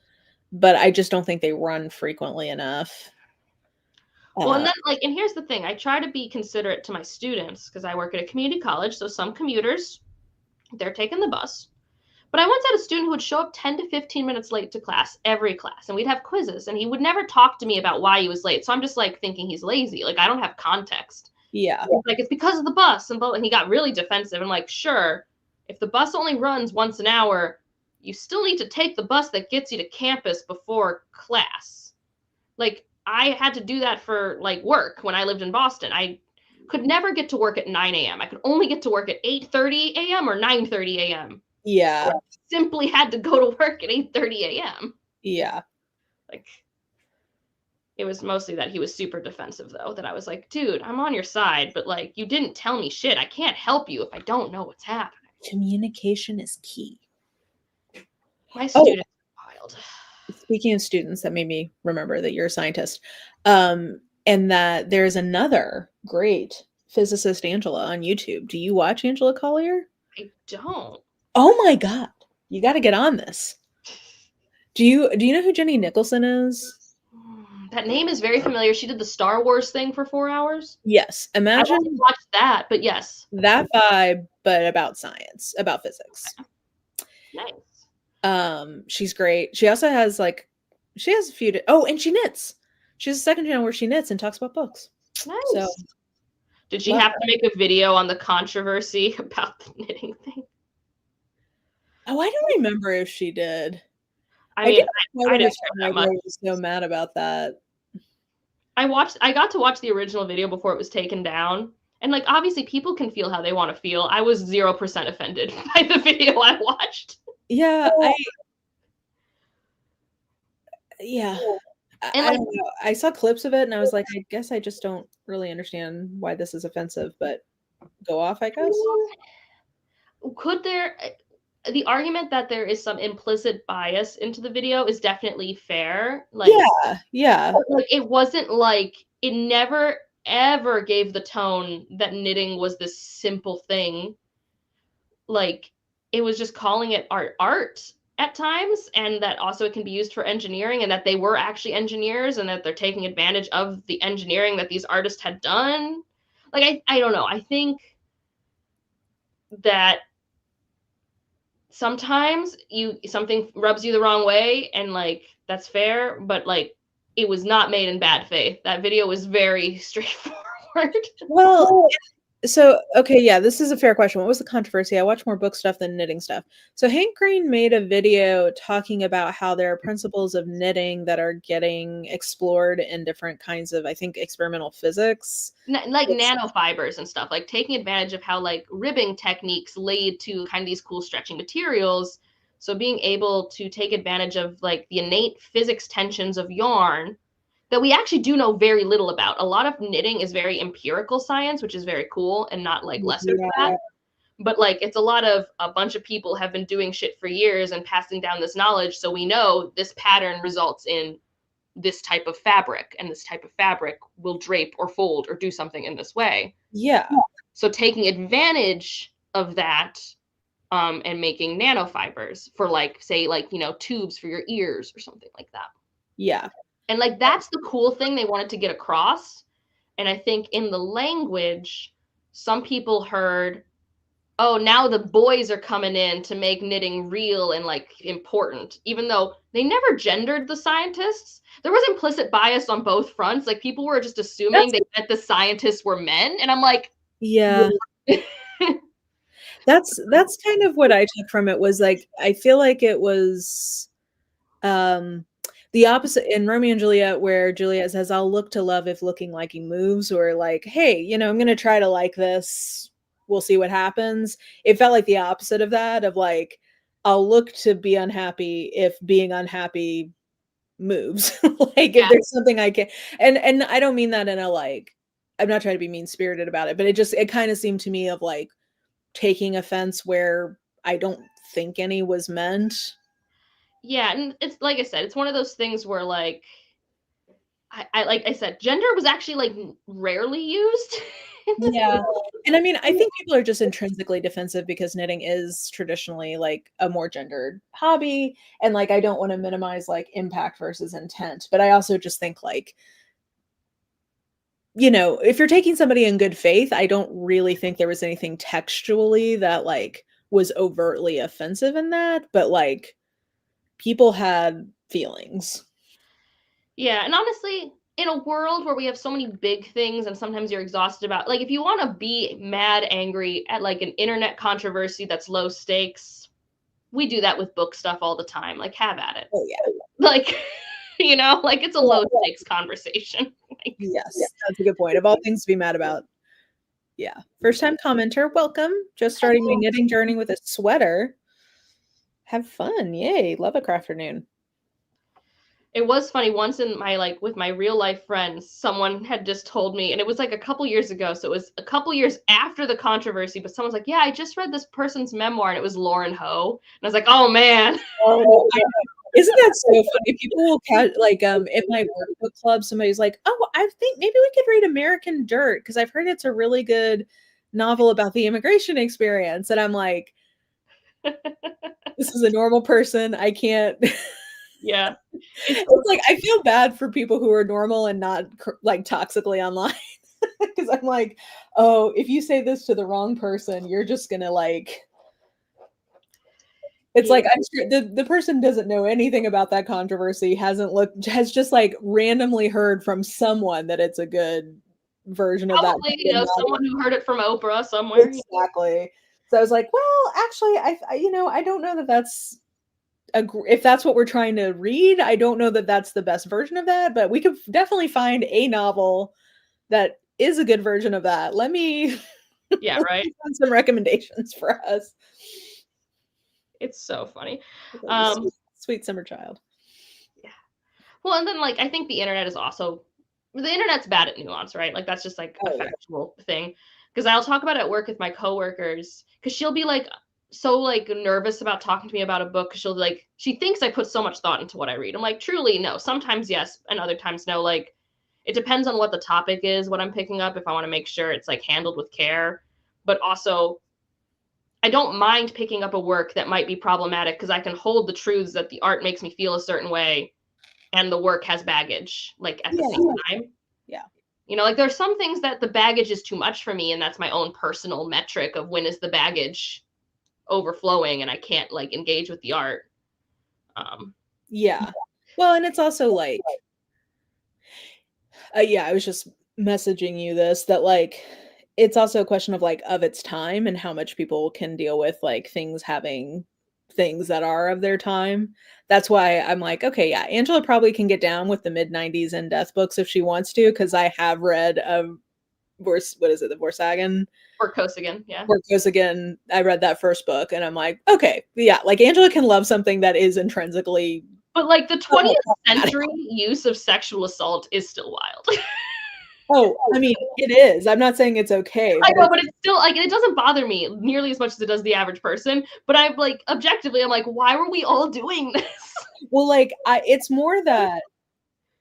but I just don't think they run frequently enough. Well, and then and here's the thing. I try to be considerate to my students because I work at a community college, so some commuters, they're taking the bus. But I once had a student who would show up 10 to 15 minutes late to class, every class, and we'd have quizzes, and he would never talk to me about why he was late. So I'm just like thinking he's lazy. Like, I don't have context. Yeah. Like, it's because of the bus. And he got really defensive. I'm like, sure, if the bus only runs once an hour, you still need to take the bus that gets you to campus before class. Like, I had to do that for like work when I lived in Boston. I could never get to work at 9 a.m. I could only get to work at 8:30 a.m. or 9:30 a.m. Yeah. I simply had to go to work at 8:30 a.m. Yeah. Like, it was mostly that he was super defensive, though, that I was like, dude, I'm on your side, but like, you didn't tell me shit. I can't help you if I don't know what's happening. Communication is key. My students are wild. Speaking of students, that made me remember that you're a scientist. And that there's another great physicist, Angela, on YouTube. Do you watch Angela Collier? I don't. Oh my God. You got to get on this. Do you know who Jenny Nicholson is? That name is very familiar. She did the Star Wars thing for 4 hours. Yes. Imagine I watched that, but yes. That vibe, but about science, about physics. Nice. She's great. She also has she has a few and she knits. She has a second channel where she knits and talks about books. Nice. So did she have to make a video on the controversy about the knitting thing? Oh, I don't remember if she did. I mean, I didn't care I was so mad about that. I got to watch the original video before it was taken down. And like, obviously people can feel how they want to feel. I was 0% offended by the video I watched. Yeah, And I don't know. I saw clips of it and I was like, I guess I just don't really understand why this is offensive, but go off, I guess. Could there the argument that there is some implicit bias into the video is definitely fair. Like, yeah. Like, it wasn't like, it never ever gave the tone that knitting was this simple thing. Like, it was just calling it art at times, and that also it can be used for engineering, and that they were actually engineers, and that they're taking advantage of the engineering that these artists had done. Like, I don't know. I think that sometimes something rubs you the wrong way, and like, that's fair, but like, it was not made in bad faith. That video was very straightforward. Well, so, okay, yeah, this is a fair question. What was the controversy? I watch more book stuff than knitting stuff. So Hank Green made a video talking about how there are principles of knitting that are getting explored in different kinds of, I think, experimental physics. Like nanofibers and stuff, like taking advantage of how like ribbing techniques lead to kind of these cool stretching materials. So being able to take advantage of like the innate physics tensions of yarn that we actually do know very little about. A lot of knitting is very empirical science, which is very cool and not like lesser than that. But like, it's a lot of a bunch of people have been doing shit for years and passing down this knowledge. So we know this pattern results in this type of fabric, and this type of fabric will drape or fold or do something in this way. Yeah. So taking advantage of that and making nanofibers for like, say, like, you know, tubes for your ears or something like that. Yeah. And like, that's the cool thing they wanted to get across. And I think in the language, some people heard, oh, now the boys are coming in to make knitting real and like important, even though they never gendered the scientists. There was implicit bias on both fronts. Like, people were just assuming that the scientists were men. And I'm like, yeah. That's kind of what I took from it, was like, I feel like it was the opposite in Romeo and Juliet, where Juliet says, I'll look to love if looking like he moves, or like, hey, you know, I'm going to try to like this we'll see what happens. It felt like the opposite of that, of like, I'll look to be unhappy if being unhappy moves. Like if there's something I can, and I don't mean that in a like, I'm not trying to be mean spirited about it, but it kind of seemed to me of like taking offense where I don't think any was meant. Yeah, and it's like I said, it's one of those things where like I like I said, gender was actually like rarely used. Yeah. And I mean, I think people are just intrinsically defensive because knitting is traditionally like a more gendered hobby. And like, I don't want to minimize like impact versus intent, but I also just think like, you know, if you're taking somebody in good faith, I don't really think there was anything textually that like was overtly offensive in that, but like people had feelings. Yeah, and honestly, in a world where we have so many big things and sometimes you're exhausted about, like, if you want to be mad, angry at like an internet controversy that's low stakes, we do that with book stuff all the time. Like, have at it. Oh yeah. Like, you know, like it's a low stakes conversation. Like, Yes, that's a good point. Of all things to be mad about. Yeah. First time commenter, welcome. Just starting my knitting journey with a sweater. Have fun. Yay. Love a Crafternoon. it was funny once in my like with my real life friends, someone had just told me, and it was like a couple years ago, so it was a couple years after the controversy, but someone's like, yeah, I just read this person's memoir, and it was Lauren Ho, and I was like, oh man. Oh, isn't that so funny? People will like in my workbook club, somebody's like, oh, I think maybe we could read American Dirt because I've heard it's a really good novel about the immigration experience. And I'm like, this is a normal person. I can't. Yeah. It's like I feel bad for people who are normal and not like toxically online. Because I'm like, oh, if you say this to the wrong person, you're just gonna like. It's like I'm sure the person doesn't know anything about that controversy, has just like randomly heard from someone that it's a good version of that. Probably, you know, someone who heard it from Oprah somewhere. Exactly. So I was like, well, actually, I don't know that that's if that's what we're trying to read. I don't know that that's the best version of that, but we could definitely find a novel that is a good version of that. Let me Yeah, right. find some recommendations for us. It's so funny. Sweet summer child. Yeah. Well, and then like I think the internet's bad at nuance, right? Like that's just like a factual thing. Because I'll talk about it at work with my coworkers, because she'll be like so like nervous about talking to me about a book, because she'll be like, she thinks I put so much thought into what I read. I'm like, truly no. Sometimes yes, and other times no. Like it depends on what the topic is, what I'm picking up, if I want to make sure it's like handled with care. But also I don't mind picking up a work that might be problematic, because I can hold the truths that the art makes me feel a certain way and the work has baggage, like at the same time. Yeah. You know, like there's some things that the baggage is too much for me, and that's my own personal metric of when is the baggage overflowing and I can't like engage with the art. Yeah. Well, and it's also like, yeah, I was just messaging you this that like it's also a question of like of its time and how much people can deal with like things having things that are of their time. That's why I'm like, okay, yeah, Angela probably can get down with the mid 90s and death books if she wants to, because I have read what is it, the Vorsagen? Or Kosigan, yeah. Or Kosigan. I read that first book and I'm like, okay, yeah, like Angela can love something that is intrinsically. But like the 20th century use of sexual assault is still wild. Oh, I mean, it is. I'm not saying it's okay. I know, but it's still like it doesn't bother me nearly as much as it does the average person. But I'm like, objectively, I'm like, why were we all doing this? Well, like it's more that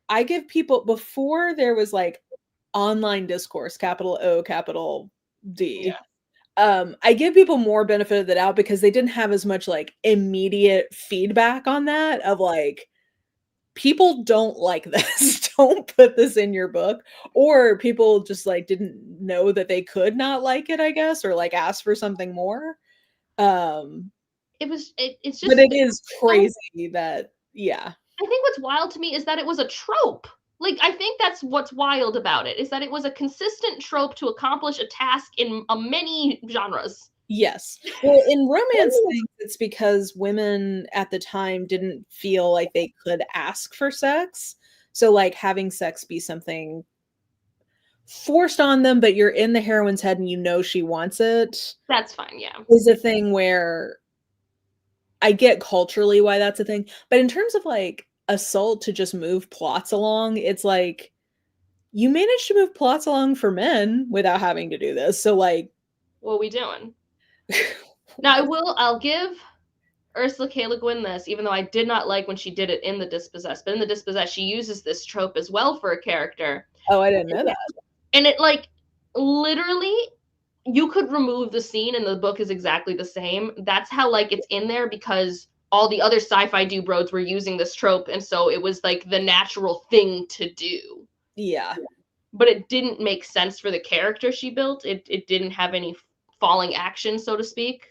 I give people, before there was like online discourse, capital O, capital D. I give people more benefit of the doubt because they didn't have as much like immediate feedback on that of like, people don't like this. Don't put this in your book. Or people just like didn't know that they could not like it, I guess, or like ask for something more. It's just, but it is crazy that, yeah. I think what's wild to me is that it was a trope. Like, I think that's what's wild about it, is that it was a consistent trope to accomplish a task in many genres. Yes. Well, in romance things, it's because women at the time didn't feel like they could ask for sex. So like having sex be something forced on them, but you're in the heroine's head and you know she wants it. That's fine, yeah. Is a thing where I get culturally why that's a thing. But in terms of like assault to just move plots along, it's like you managed to move plots along for men without having to do this. So like what are we doing? Now I'll give Ursula K. Le Guin this, even though I did not like when she did it in The Dispossessed. But in The Dispossessed, she uses this trope as well for a character. Oh, I didn't know that. And it like literally you could remove the scene and the book is exactly the same. That's how like it's in there because all the other sci-fi dubroads were using this trope, and so it was like the natural thing to do. Yeah. But it didn't make sense for the character she built. It didn't have any falling action, so to speak.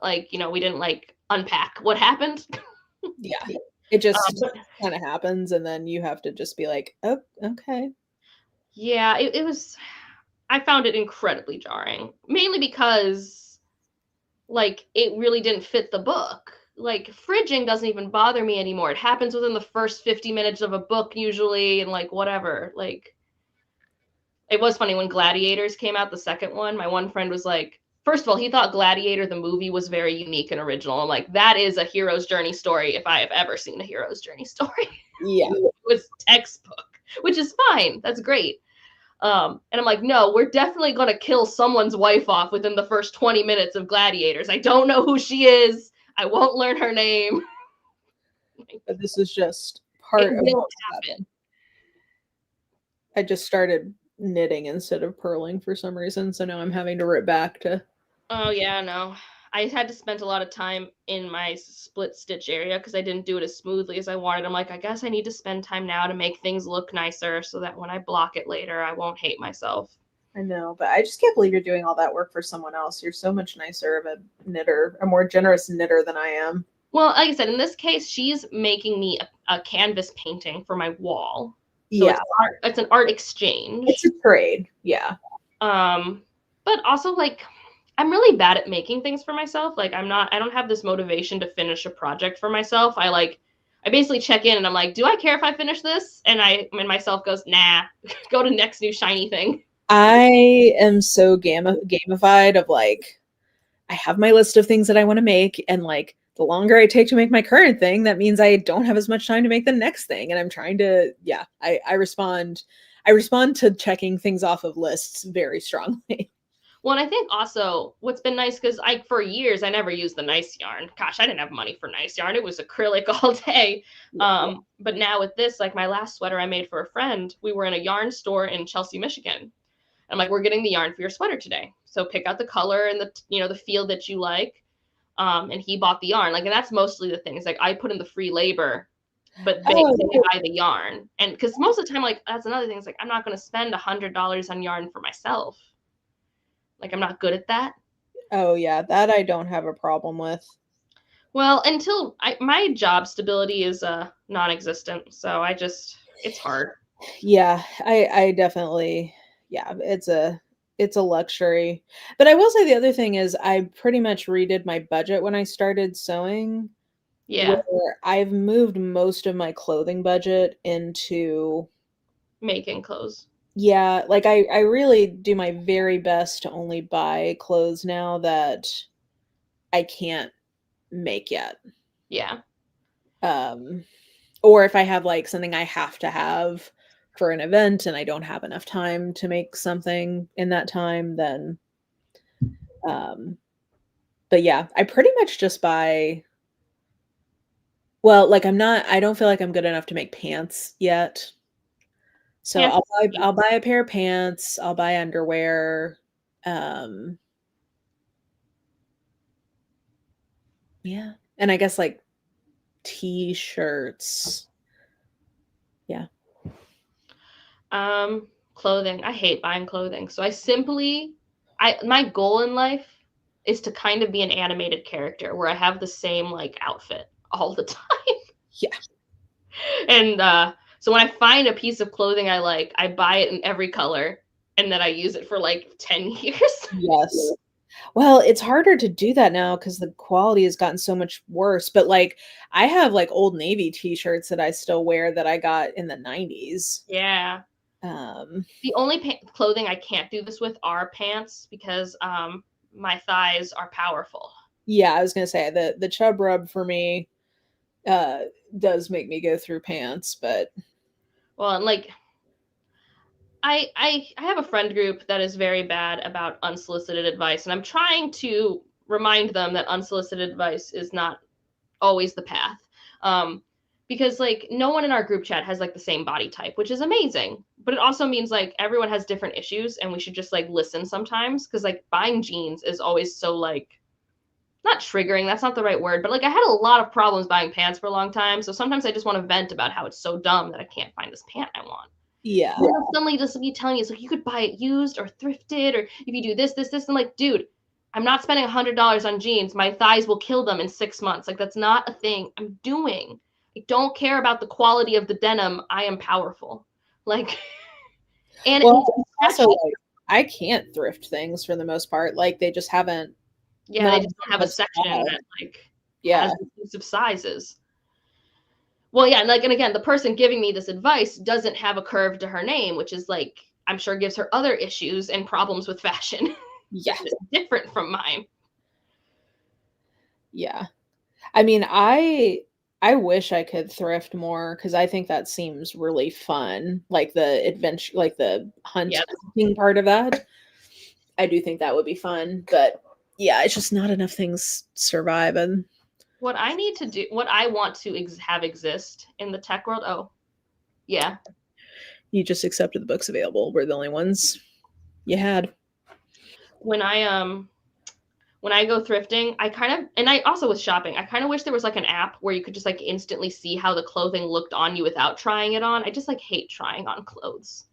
Like, you know, we didn't like unpack what happened. Yeah. It just kind of happens, and then you have to just be like, oh, okay. Yeah, it was, I found it incredibly jarring, mainly because like it really didn't fit the book. Like fridging doesn't even bother me anymore. It happens within the first 50 minutes of a book usually, and like whatever. Like it was funny when Gladiators came out, the second one, my one friend was like, first of all, he thought Gladiator the movie was very unique and original. I'm like, that is a hero's journey story if I have ever seen a hero's journey story. Yeah. It was textbook, which is fine. That's great. And I'm like, no, we're definitely going to kill someone's wife off within the first 20 minutes of Gladiators. I don't know who she is. I won't learn her name. But this is just part of what's happened. I just started knitting instead of purling for some reason, so now I'm having to rip back to. Oh yeah, no. I had to spend a lot of time in my split stitch area because I didn't do it as smoothly as I wanted. I'm like, I guess I need to spend time now to make things look nicer so that when I block it later, I won't hate myself. I know, but I just can't believe you're doing all that work for someone else. You're so much nicer of a knitter, a more generous knitter than I am. Well, like I said, in this case, she's making me a canvas painting for my wall. So yeah, it's an art exchange. It's a trade, yeah. But also like I'm really bad at making things for myself. Like I don't have this motivation to finish a project for myself. I basically check in and I'm like, do I care if I finish this? And myself goes, nah, go to next new shiny thing. I am so gamified of like, I have my list of things that I want to make, and like the longer I take to make my current thing, that means I don't have as much time to make the next thing. And I'm trying to, yeah, I respond to checking things off of lists very strongly. Well, and I think also what's been nice, because for years I never used the nice yarn. Gosh, I didn't have money for nice yarn. It was acrylic all day. Yeah. But now with this, like my last sweater I made for a friend, we were in a yarn store in Chelsea, Michigan. I'm like, we're getting the yarn for your sweater today. So pick out the color and the feel that you like. And he bought the yarn. Like, and that's mostly the things. Like I put in the free labor, but they buy the yarn. And because most of the time, like that's another thing. It's like I'm not going to spend $100 on yarn for myself. Like I'm not good at that. Oh yeah, that I don't have a problem with. Well, until my job stability is non-existent, so it's hard. Yeah, I definitely, yeah, it's a luxury. But I will say the other thing is I pretty much redid my budget when I started sewing. Yeah. I've moved most of my clothing budget into making clothes. Yeah, like I really do my very best to only buy clothes now that I can't make yet. Yeah. Or if I have like something I have to have for an event and I don't have enough time to make something in that time, then but yeah, I pretty much just buy, well, like I don't feel like I'm good enough to make pants yet. So I'll buy a pair of pants, I'll buy underwear. Yeah. And I guess like t-shirts. Yeah. Clothing. I hate buying clothing. So my goal in life is to kind of be an animated character where I have the same like outfit all the time. Yeah. And so when I find a piece of clothing I like, I buy it in every color and then I use it for like 10 years. Yes. Well, it's harder to do that now because the quality has gotten so much worse. But like I have like Old Navy t-shirts that I still wear that I got in the 90s. Yeah. The only clothing I can't do this with are pants because my thighs are powerful. Yeah, I was gonna say the chub rub for me uh does make me go through pants, but Well, and like I have a friend group that is very bad about unsolicited advice, and I'm trying to remind them that unsolicited advice is not always the path. Um, because like no one in our group chat has like the same body type, which is amazing. But it also means like everyone has different issues, and we should just like listen sometimes. Because like buying jeans is always so like not triggering. That's not the right word, but like I had a lot of problems buying pants for a long time. So sometimes I just want to vent about how it's so dumb that I can't find this pant I want. yeah. And then suddenly just be telling you, it's like you could buy it used or thrifted, or if you do this, this, this. I'm like, dude, I'm not spending $100 on jeans. My thighs will kill them in 6 months. Like that's not a thing I'm doing. I don't care about the quality of the denim. I am powerful. Like, and Well, also like I can't thrift things for the most part. Like they just haven't yeah, they not just don't have a section that like yeah. has inclusive sizes. Well, yeah, and like, and again, the person giving me this advice doesn't have a curve to her name, which is like, I'm sure gives her other issues and problems with fashion Yeah. that is different from mine. Yeah. I mean, I wish I could thrift more because I think that seems really fun. Like the adventure, like the Yeah. hunting part of that. I do think that would be fun, but yeah, it's just not enough things survive. And What I need to do, what I want to have exist in the tech world. Oh, yeah. you just accepted the books available. We're the only ones you had. When I go thrifting, I kind of, and I also was shopping, I kind of wish there was like an app where you could just like instantly see how the clothing looked on you without trying it on. I just like hate trying on clothes.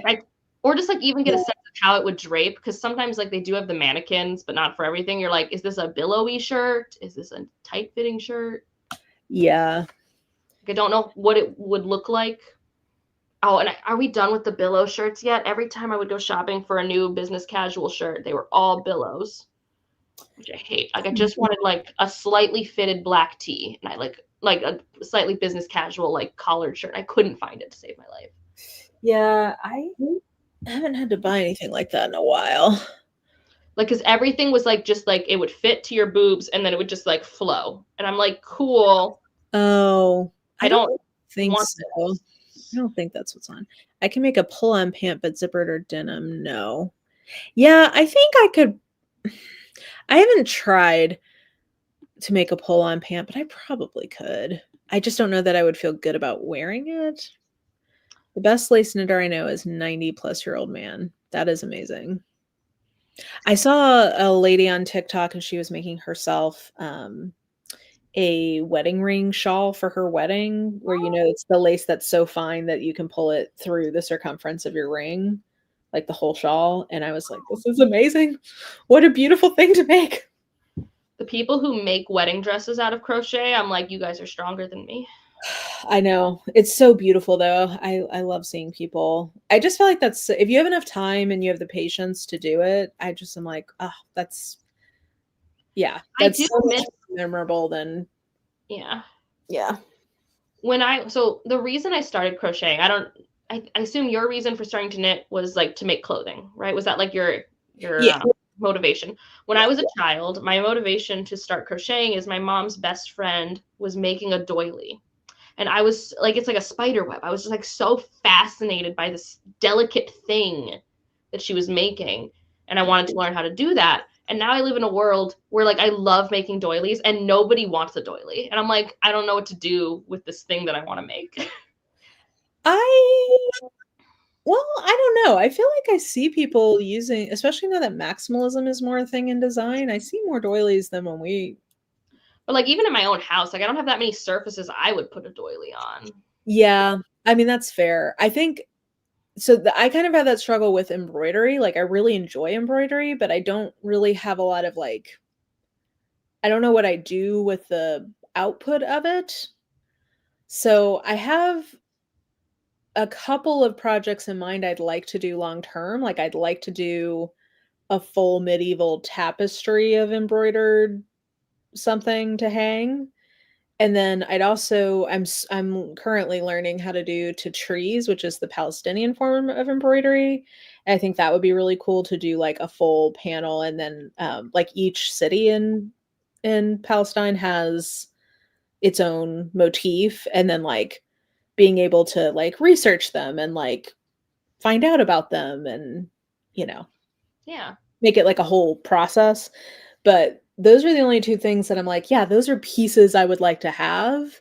Like, or just like even get a sense of how it would drape, because sometimes like they do have the mannequins, but not for everything. You're like, is this a billowy shirt? Is this a tight fitting shirt? Yeah. Like, I don't know what it would look like. Oh, and are we done with the billow shirts yet? Every time I would go shopping for a new business casual shirt, they were all billows, which I hate. Like I just wanted like a slightly fitted black tee, and I like a slightly business casual like collared shirt. I couldn't find it to save my life. Yeah, I haven't had to buy anything like that in a while. Like, because everything was like just like it would fit to your boobs, and then it would just like flow. And I'm like, cool. Oh, I I don't don't think want so. I this. don't think that's what's on. I can make a pull-on pant, but zippered or denim, no. Yeah, I think I could. I haven't tried to make a pull-on pant, but I probably could. I just don't know that I would feel good about wearing it. The best lace knitter I know is 90-plus-year-old man. That is amazing. I saw a lady on TikTok and she was making herself a wedding ring shawl for her wedding, where it's the lace that's so fine that you can pull it through the circumference of your ring, like the whole shawl. And I was like, this is amazing. What a beautiful thing to make. The people who make wedding dresses out of crochet, I'm like, you guys are stronger than me. I know. It's so beautiful though. I love seeing people. I just feel like that's if you have enough time and you have the patience to do it, I just am like, oh, that's yeah, I that's do so much miss, more memorable than yeah. yeah. So the reason I started crocheting, I assume your reason for starting to knit was like to make clothing, right? Was that like your Yeah. motivation? When Yeah. I was a child, my motivation to start crocheting is my mom's best friend was making a doily. And I was like, it's like a spider web. I was just like so fascinated by this delicate thing that she was making. And I wanted to learn how to do that. And now I live in a world where like I love making doilies and nobody wants a doily. And I'm like, I don't know what to do with this thing that I want to make. I Well, I don't know. I feel like I see people using, especially now that maximalism is more a thing in design. I see more doilies than when we. But like even in my own house, like I don't have that many surfaces I would put a doily on. Yeah, I mean that's fair. I think so. I kind of have that struggle with embroidery. Like I really enjoy embroidery, but I don't really have a lot of like. I don't know what I do with the output of it. So I have a couple of projects in mind I'd like to do long term. Like I'd like to do a full medieval tapestry of embroidered something to hang. And then I'm currently learning how to do to trees, which is the Palestinian form of embroidery. And I think that would be really cool to do like a full panel, and then like each city in Palestine has its own motif, and then like being able to like research them and like find out about them, and you know, Yeah. make it like a whole process. But those are the only two things that I'm like, yeah, those are pieces I would like to have,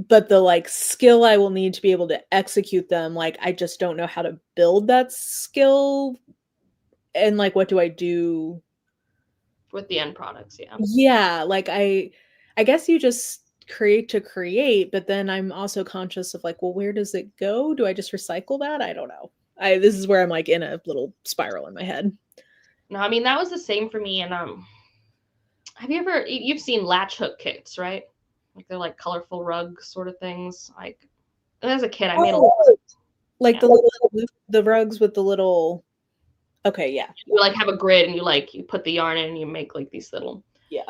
but the like skill I will need to be able to execute them, like I just don't know how to build that skill, and like what do I do With the end products, yeah. yeah, like I guess you just create to create, but then I'm also conscious of like, well, where does it go? Do I just recycle that? I don't know. I This is where I'm like in a little spiral in my head. No, I mean that was the same for me. And have you ever, you've seen latch hook kits, right? Like they're like colorful rug sort of things. Like as a kid, I made a lot. Oh, like Yeah. the rugs with the little okay, yeah. You like have a grid and you put the yarn in and you make like these little. Yeah.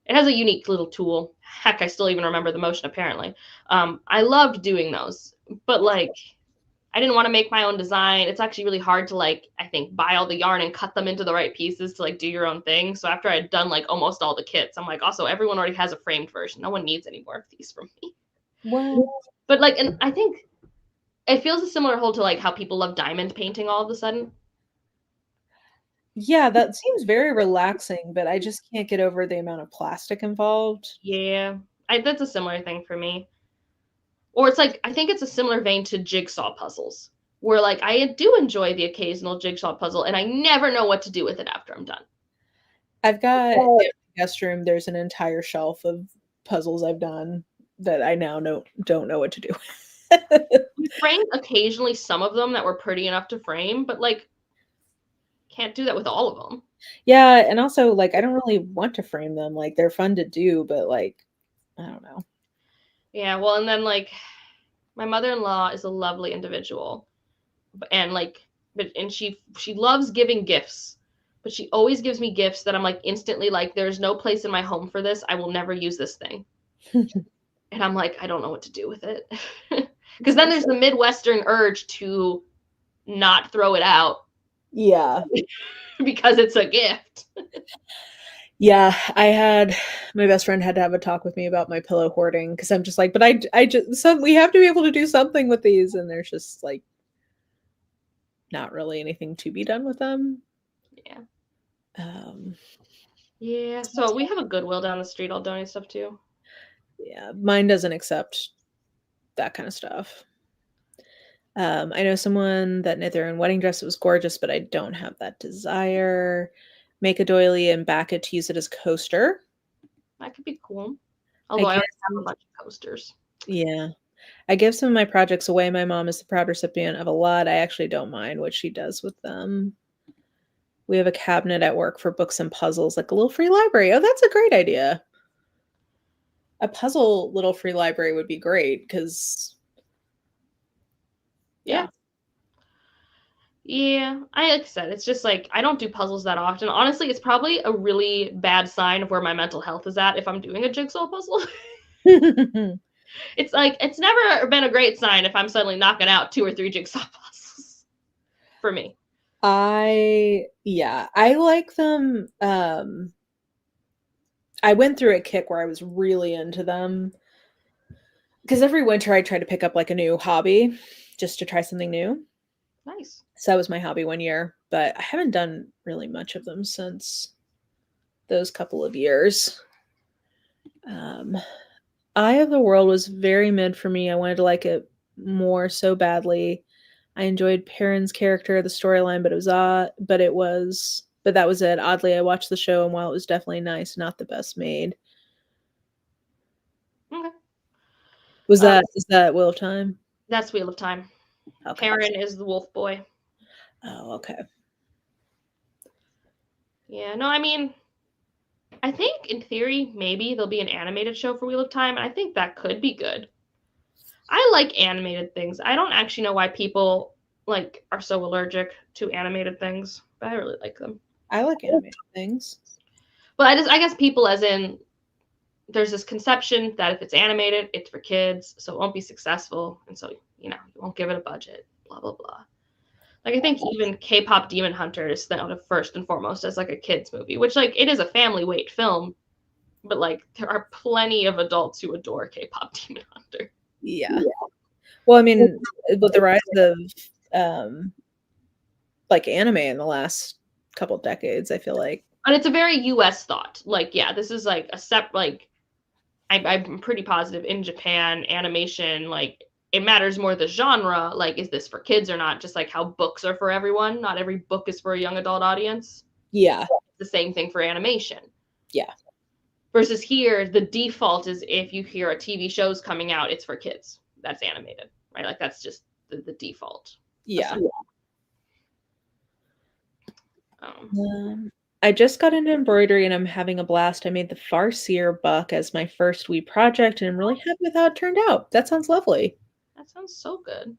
It has a unique little tool. Heck, I still even remember the motion apparently. I loved doing those, but like I didn't want to make my own design. It's actually really hard to like, I think, buy all the yarn and cut them into the right pieces to like do your own thing. So after I had done like almost all the kits, I'm like, also everyone already has a framed version. No one needs any more of these from me. Well, But like, and I think it feels a similar hold to like how people love diamond painting all of a sudden. yeah, that seems very relaxing, but I just can't get over the amount of plastic involved. Yeah, that's a similar thing for me. Or it's like, I think it's a similar vein to jigsaw puzzles, where like I do enjoy the occasional jigsaw puzzle and I never know what to do with it after I'm done. I've got in the guest room, there's an entire shelf of puzzles I've done that I now don't know what to do. We framed occasionally some of them that were pretty enough to frame, but like can't do that with all of them. Yeah, and also like I don't really want to frame them. Like they're fun to do, but like I don't know. Yeah, well, and then like my mother-in-law is a lovely individual, and like, and she loves giving gifts, but she always gives me gifts that I'm like instantly like, there's no place in my home for this. I will never use this thing, and I'm like, I don't know what to do with it, because then there's the Midwestern urge to not throw it out Yeah. because it's a gift. Yeah, my best friend had to have a talk with me about my pillow hoarding because I'm just like, but I just we have to be able to do something with these, and there's just like not really anything to be done with them. Yeah. Um, Yeah. So we have a Goodwill down the street. I'll donate stuff to. yeah, mine doesn't accept that kind of stuff. I know someone that knit their own wedding dress. It was gorgeous, but I don't have that desire. Make a doily and back it to use it as coaster. That could be cool. I Although I guess, already have a bunch of coasters. yeah. I give some of my projects away. My mom is the proud recipient of a lot. I actually don't mind what she does with them. We have a cabinet at work for books and puzzles, like a little free library. Oh, that's a great idea. A puzzle little free library would be great because, Yeah. yeah. Yeah. Like I said, it's just like I don't do puzzles that often. Honestly, it's probably a really bad sign of where my mental health is at if I'm doing a jigsaw puzzle. It's like it's never been a great sign if I'm suddenly knocking out 2 or 3 jigsaw puzzles for me. Yeah, I like them. I went through a kick where I was really into them because every winter I try to pick up like a new hobby just to try something new. Nice. So that was my hobby one year, but I haven't done really much of them since those couple of years. Um, Eye of the World was very mid for me. I wanted to like it more so badly. I enjoyed Perrin's character, the storyline, but that was it. Oddly, I watched the show, and while it was definitely nice, not the best made. Okay. Is that Wheel of Time? That's Wheel of Time. Okay. Perrin is the wolf boy. Oh, okay. Yeah, no, I mean, I think in theory, maybe there'll be an animated show for Wheel of Time, and I think that could be good. I like animated things. I don't actually know why people like are so allergic to animated things, but I really like them. I like animated things. But I guess people as in there's this conception that if it's animated, it's for kids, so it won't be successful, and so you won't give it a budget, blah blah blah. Like I think even K-pop Demon Hunter is thought of first and foremost as like a kids movie, which like it is a family weight film, but like there are plenty of adults who adore K-pop Demon Hunter. Yeah. Well, I mean, with the rise of like anime in the last couple decades, I feel like. And it's a very US thought. Like, yeah, this is like I'm pretty positive in Japan, animation, like it matters more the genre, like is this for kids or not? Just like how books are for everyone. Not every book is for a young adult audience. Yeah. It's the same thing for animation. Yeah. Versus here, the default is if you hear a TV show's coming out, it's for kids. That's animated, right? Like that's just the default. Yeah. Um, I just got into embroidery and I'm having a blast. I made the Farseer buck as my first wee project and I'm really happy with how it turned out. That sounds lovely. That sounds so good.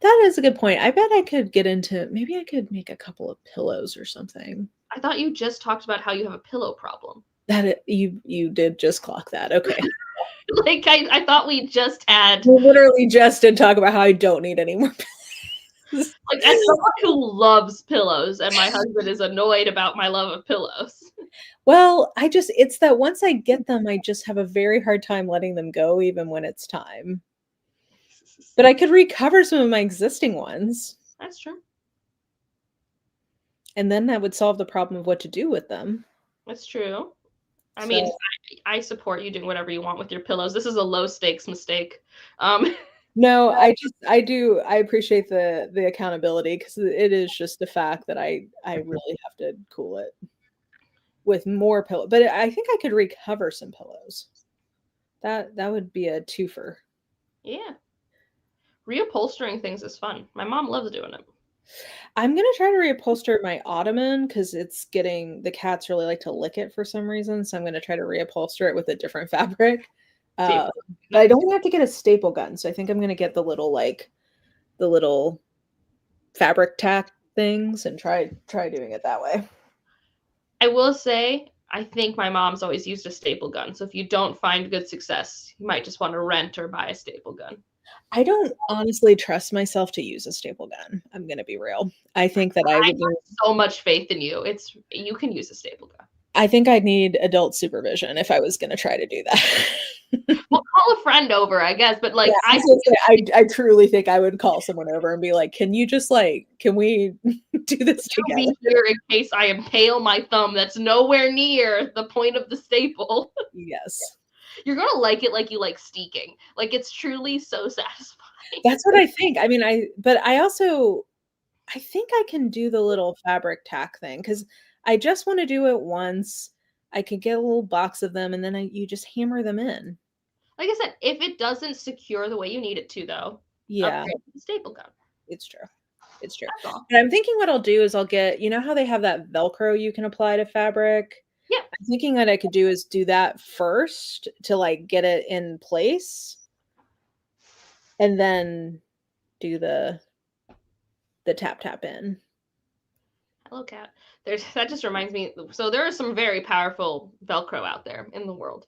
That is a good point. I bet I could get into, maybe I could make a couple of pillows or something. I thought you just talked about how you have a pillow problem. You did just clock that. Okay. Like I thought we just had. We literally just did talk about how I don't need any more pillows. Like as someone who loves pillows and my husband is annoyed about my love of pillows. Well, it's that once I get them, I just have a very hard time letting them go even when it's time. But I could recover some of my existing ones. That's true. And then that would solve the problem of what to do with them. That's true. I mean, I support you doing whatever you want with your pillows. This is a low stakes mistake. No, I appreciate the accountability because it is just the fact that I really have to cool it with more pillow. But I think I could recover some pillows. That would be a twofer. Yeah. Reupholstering things is fun. My mom loves doing it. I'm gonna try to reupholster my ottoman because the cats really like to lick it for some reason. So I'm gonna try to reupholster it with a different fabric. But I don't have to get a staple gun, so I think I'm gonna get the little fabric tack things and try doing it that way. I will say, I think my mom's always used a staple gun. So if you don't find good success, you might just want to rent or buy a staple gun. I don't honestly trust myself to use a staple gun. I'm gonna be real. I think that I would have so much faith in you. You can use a staple gun. I think I'd need adult supervision if I was gonna try to do that. Well, call a friend over, I guess. But like, yeah, I truly think I would call someone over and be like, "Can you just can we do this together?" Be here in case I impale my thumb. That's nowhere near the point of the staple. Yes. You're gonna like it like you like steaking. Like it's truly so satisfying. That's what I think. I mean, I think I can do the little fabric tack thing because I just want to do it once. I could get a little box of them and then you just hammer them in. Like I said, if it doesn't secure the way you need it to, though, yeah, the staple gun. It's true. It's true. But I'm thinking what I'll do is I'll get, how they have that Velcro you can apply to fabric? Yeah. I'm thinking what I could do is do that first to get it in place and then do the tap in. Hello, cat. That just reminds me. So there are some very powerful Velcro out there in the world.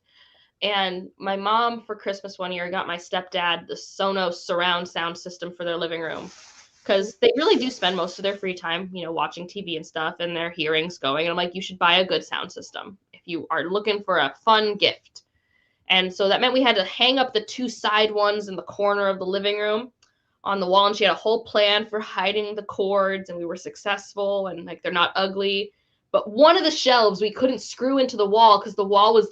And my mom for Christmas one year got my stepdad the Sonos surround sound system for their living room because they really do spend most of their free time, watching TV and stuff and their hearing's going. And I'm like, you should buy a good sound system if you are looking for a fun gift. And so that meant we had to hang up the two side ones in the corner of the living room on the wall. And she had a whole plan for hiding the cords and we were successful and they're not ugly. But one of the shelves we couldn't screw into the wall because the wall was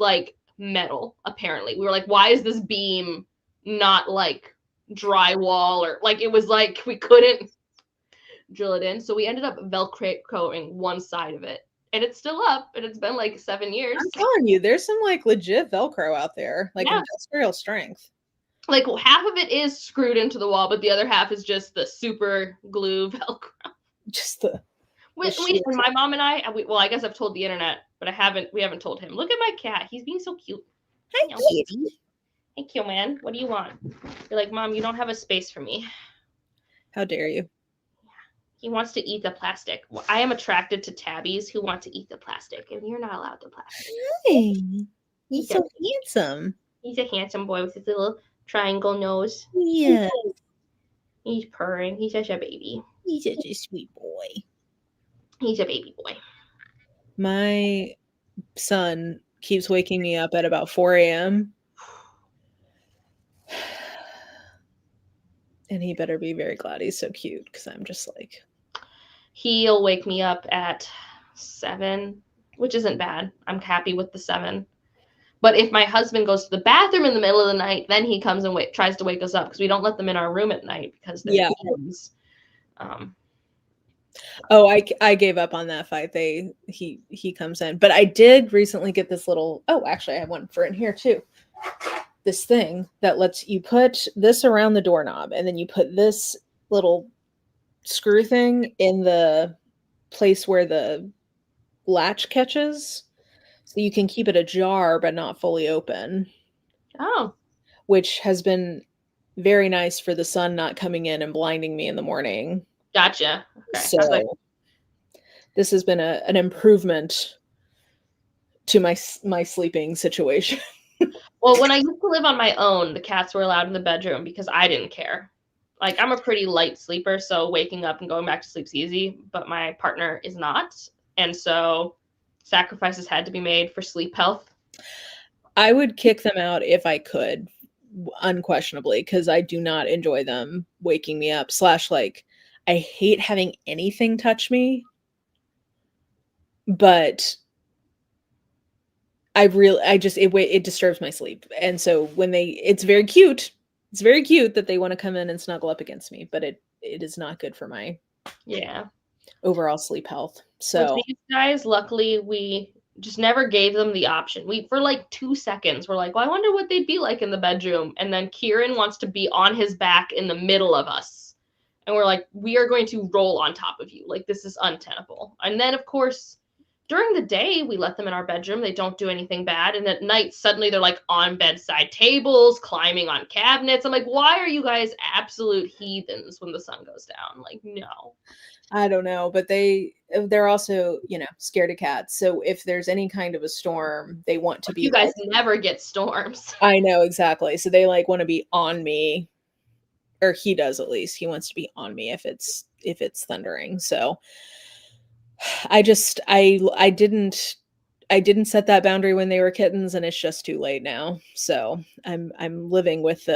metal, apparently. We were like, why is this beam not drywall or it was we couldn't drill it in. So we ended up Velcroing one side of it. And it's still up and it's been 7 years. I'm telling you, there's some legit Velcro out there, industrial strength. Half of it is screwed into the wall, but the other half is just the super glue Velcro. Just the my mom and I guess I've told the internet, but we haven't told him. Look at my cat. He's being so cute. Hi, kitty. Hey, cute man. What do you want? You're like, Mom, you don't have a space for me. How dare you? He wants to eat the plastic. Well, I am attracted to tabbies who want to eat the plastic, and you're not allowed the plastic. Hey. He's so handsome. He's a handsome boy with his little triangle nose. Yeah. He's purring. He's such a baby. He's such a sweet boy. He's a baby boy. My son keeps waking me up at about 4 a.m. And he better be very glad he's so cute, because I'm just like... He'll wake me up at 7, which isn't bad. I'm happy with the 7. But if my husband goes to the bathroom in the middle of the night, then he comes and tries to wake us up, because we don't let them in our room at night because they're kids. Oh, I gave up on that fight. He comes in, but I did recently get this little... Oh, actually, I have one for in here too. This thing that lets you put this around the doorknob, and then you put this little screw thing in the place where the latch catches, so you can keep it ajar but not fully open. Oh, which has been very nice for the sun not coming in and blinding me in the morning. Gotcha. Okay. So this has been an improvement to my sleeping situation. Well, when I used to live on my own, the cats were allowed in the bedroom because I didn't care. Like, I'm a pretty light sleeper, so waking up and going back to sleep's easy, but my partner is not. And so sacrifices had to be made for sleep health. I would kick them out if I could, unquestionably, because I do not enjoy them waking me up. / like, I hate having anything touch me, but it disturbs my sleep. And so when it's very cute that they want to come in and snuggle up against me, but it is not good for my overall sleep health. So with these guys, luckily, we just never gave them the option. For like 2 seconds, we're like, well, I wonder what they'd be like in the bedroom. And then Kieran wants to be on his back in the middle of us. And we're like, we are going to roll on top of you. Like, this is untenable. And then, of course, during the day, we let them in our bedroom. They don't do anything bad. And at night, suddenly they're like on bedside tables, climbing on cabinets. I'm like, why are you guys absolute heathens when the sun goes down? Like, no. I don't know, but they're also, scared of cats. So if there's any kind of a storm, they want to be... You guys never get storms. I know, exactly. So they like want to be on me, or he does at least. He wants to be on me if it's thundering. So I didn't set that boundary when they were kittens, and it's just too late now. So I'm living with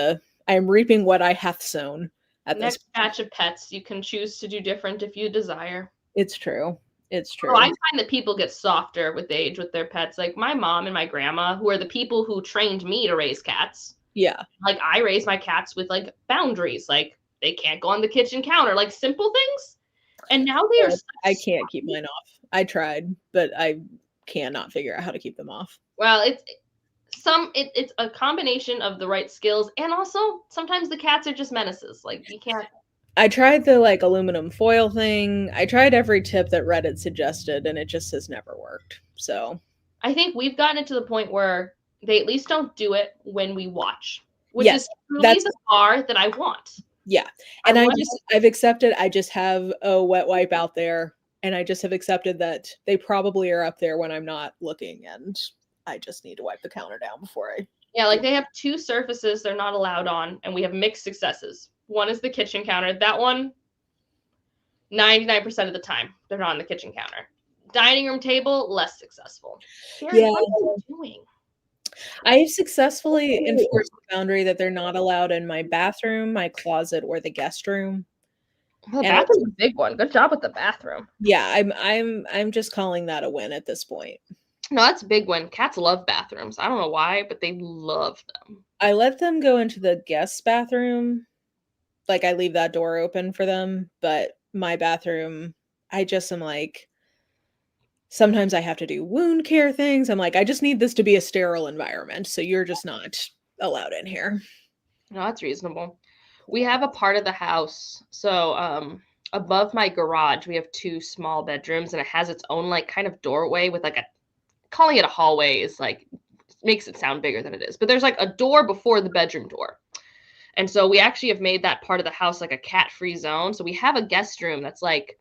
I'm reaping what I hath sown. At next batch of pets, you can choose to do different if you desire. It's true. It's true. Oh, I find that people get softer with age with their pets. Like my mom and my grandma, who are the people who trained me to raise cats. Yeah. Like I raise my cats with like boundaries. Like they can't go on the kitchen counter, like simple things. And now they are... I can't keep mine off. I tried, but I cannot figure out how to keep them off. Well, it's a combination of the right skills, and also sometimes the cats are just menaces. Like you can't... I tried the like aluminum foil thing. I tried every tip that Reddit suggested, and it just has never worked. So I think we've gotten it to the point where they at least don't do it when we watch, which is truly the bar that I want. Yeah. And I've accepted, I just have a wet wipe out there, and I just have accepted that they probably are up there when I'm not looking, and I just need to wipe the counter down before I... Yeah, like they have 2 surfaces they're not allowed on, and we have mixed successes. One is the kitchen counter. That one, 99% of the time, they're not on the kitchen counter. Dining room table, less successful. What are you doing? I've successfully enforced the boundary that they're not allowed in my bathroom, my closet, or the guest room. Well, the bathroom's a big one. Good job with the bathroom. Yeah, I'm just calling that a win at this point. No, that's a big one. Cats love bathrooms. I don't know why, but they love them. I let them go into the guest bathroom. Like I leave that door open for them, but my bathroom, I just am like, sometimes I have to do wound care things. I'm like, I just need this to be a sterile environment. So you're just not allowed in here. No, that's reasonable. We have a part of the house. So above my garage, we have 2 small bedrooms, and it has its own like kind of doorway with like calling it a hallway is like, makes it sound bigger than it is. But there's like a door before the bedroom door. And so we actually have made that part of the house like a cat-free zone. So we have a guest room that's like,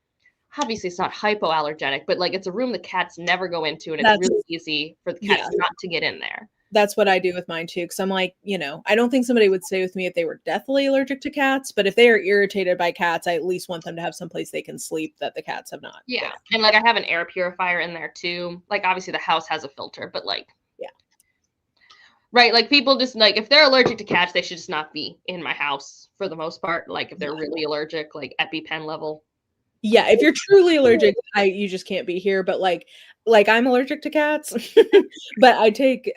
obviously it's not hypoallergenic, but like it's a room the cats never go into, and it's really easy for the cats not to get in there. That's what I do with mine too, because I'm like, I don't think somebody would stay with me if they were deathly allergic to cats, but if they are irritated by cats, I at least want them to have some place they can sleep that the cats have not Yeah. been. And like I have an air purifier in there too. Like obviously the house has a filter, but like Yeah. Right, like people just like if they're allergic to cats, they should just not be in my house for the most part. Like if they're really allergic, like EpiPen level. Yeah, if you're truly allergic, you just can't be here. But like I'm allergic to cats, but I take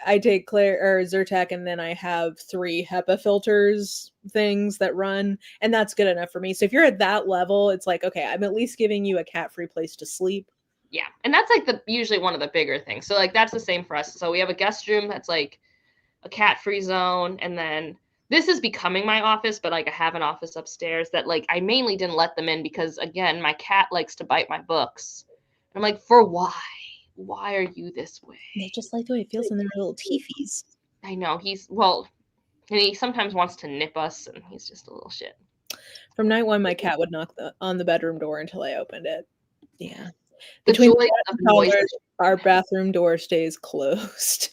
Claire or Zyrtec, and then I have 3 HEPA filters things that run, and that's good enough for me. So if you're at that level, it's like, okay, I'm at least giving you a cat-free place to sleep. Yeah, and that's like usually one of the bigger things. So like that's the same for us. So we have a guest room that's like a cat-free zone, and then this is becoming my office, but like I have an office upstairs that like I mainly didn't let them in because again, my cat likes to bite my books. I'm like, for why? Why are you this way? They just like the way it feels in their little teefies. I know and he sometimes wants to nip us, and he's just a little shit. From night 1, my cat would knock on the bedroom door until I opened it. Yeah. The Between joy of noise. our bathroom door stays closed.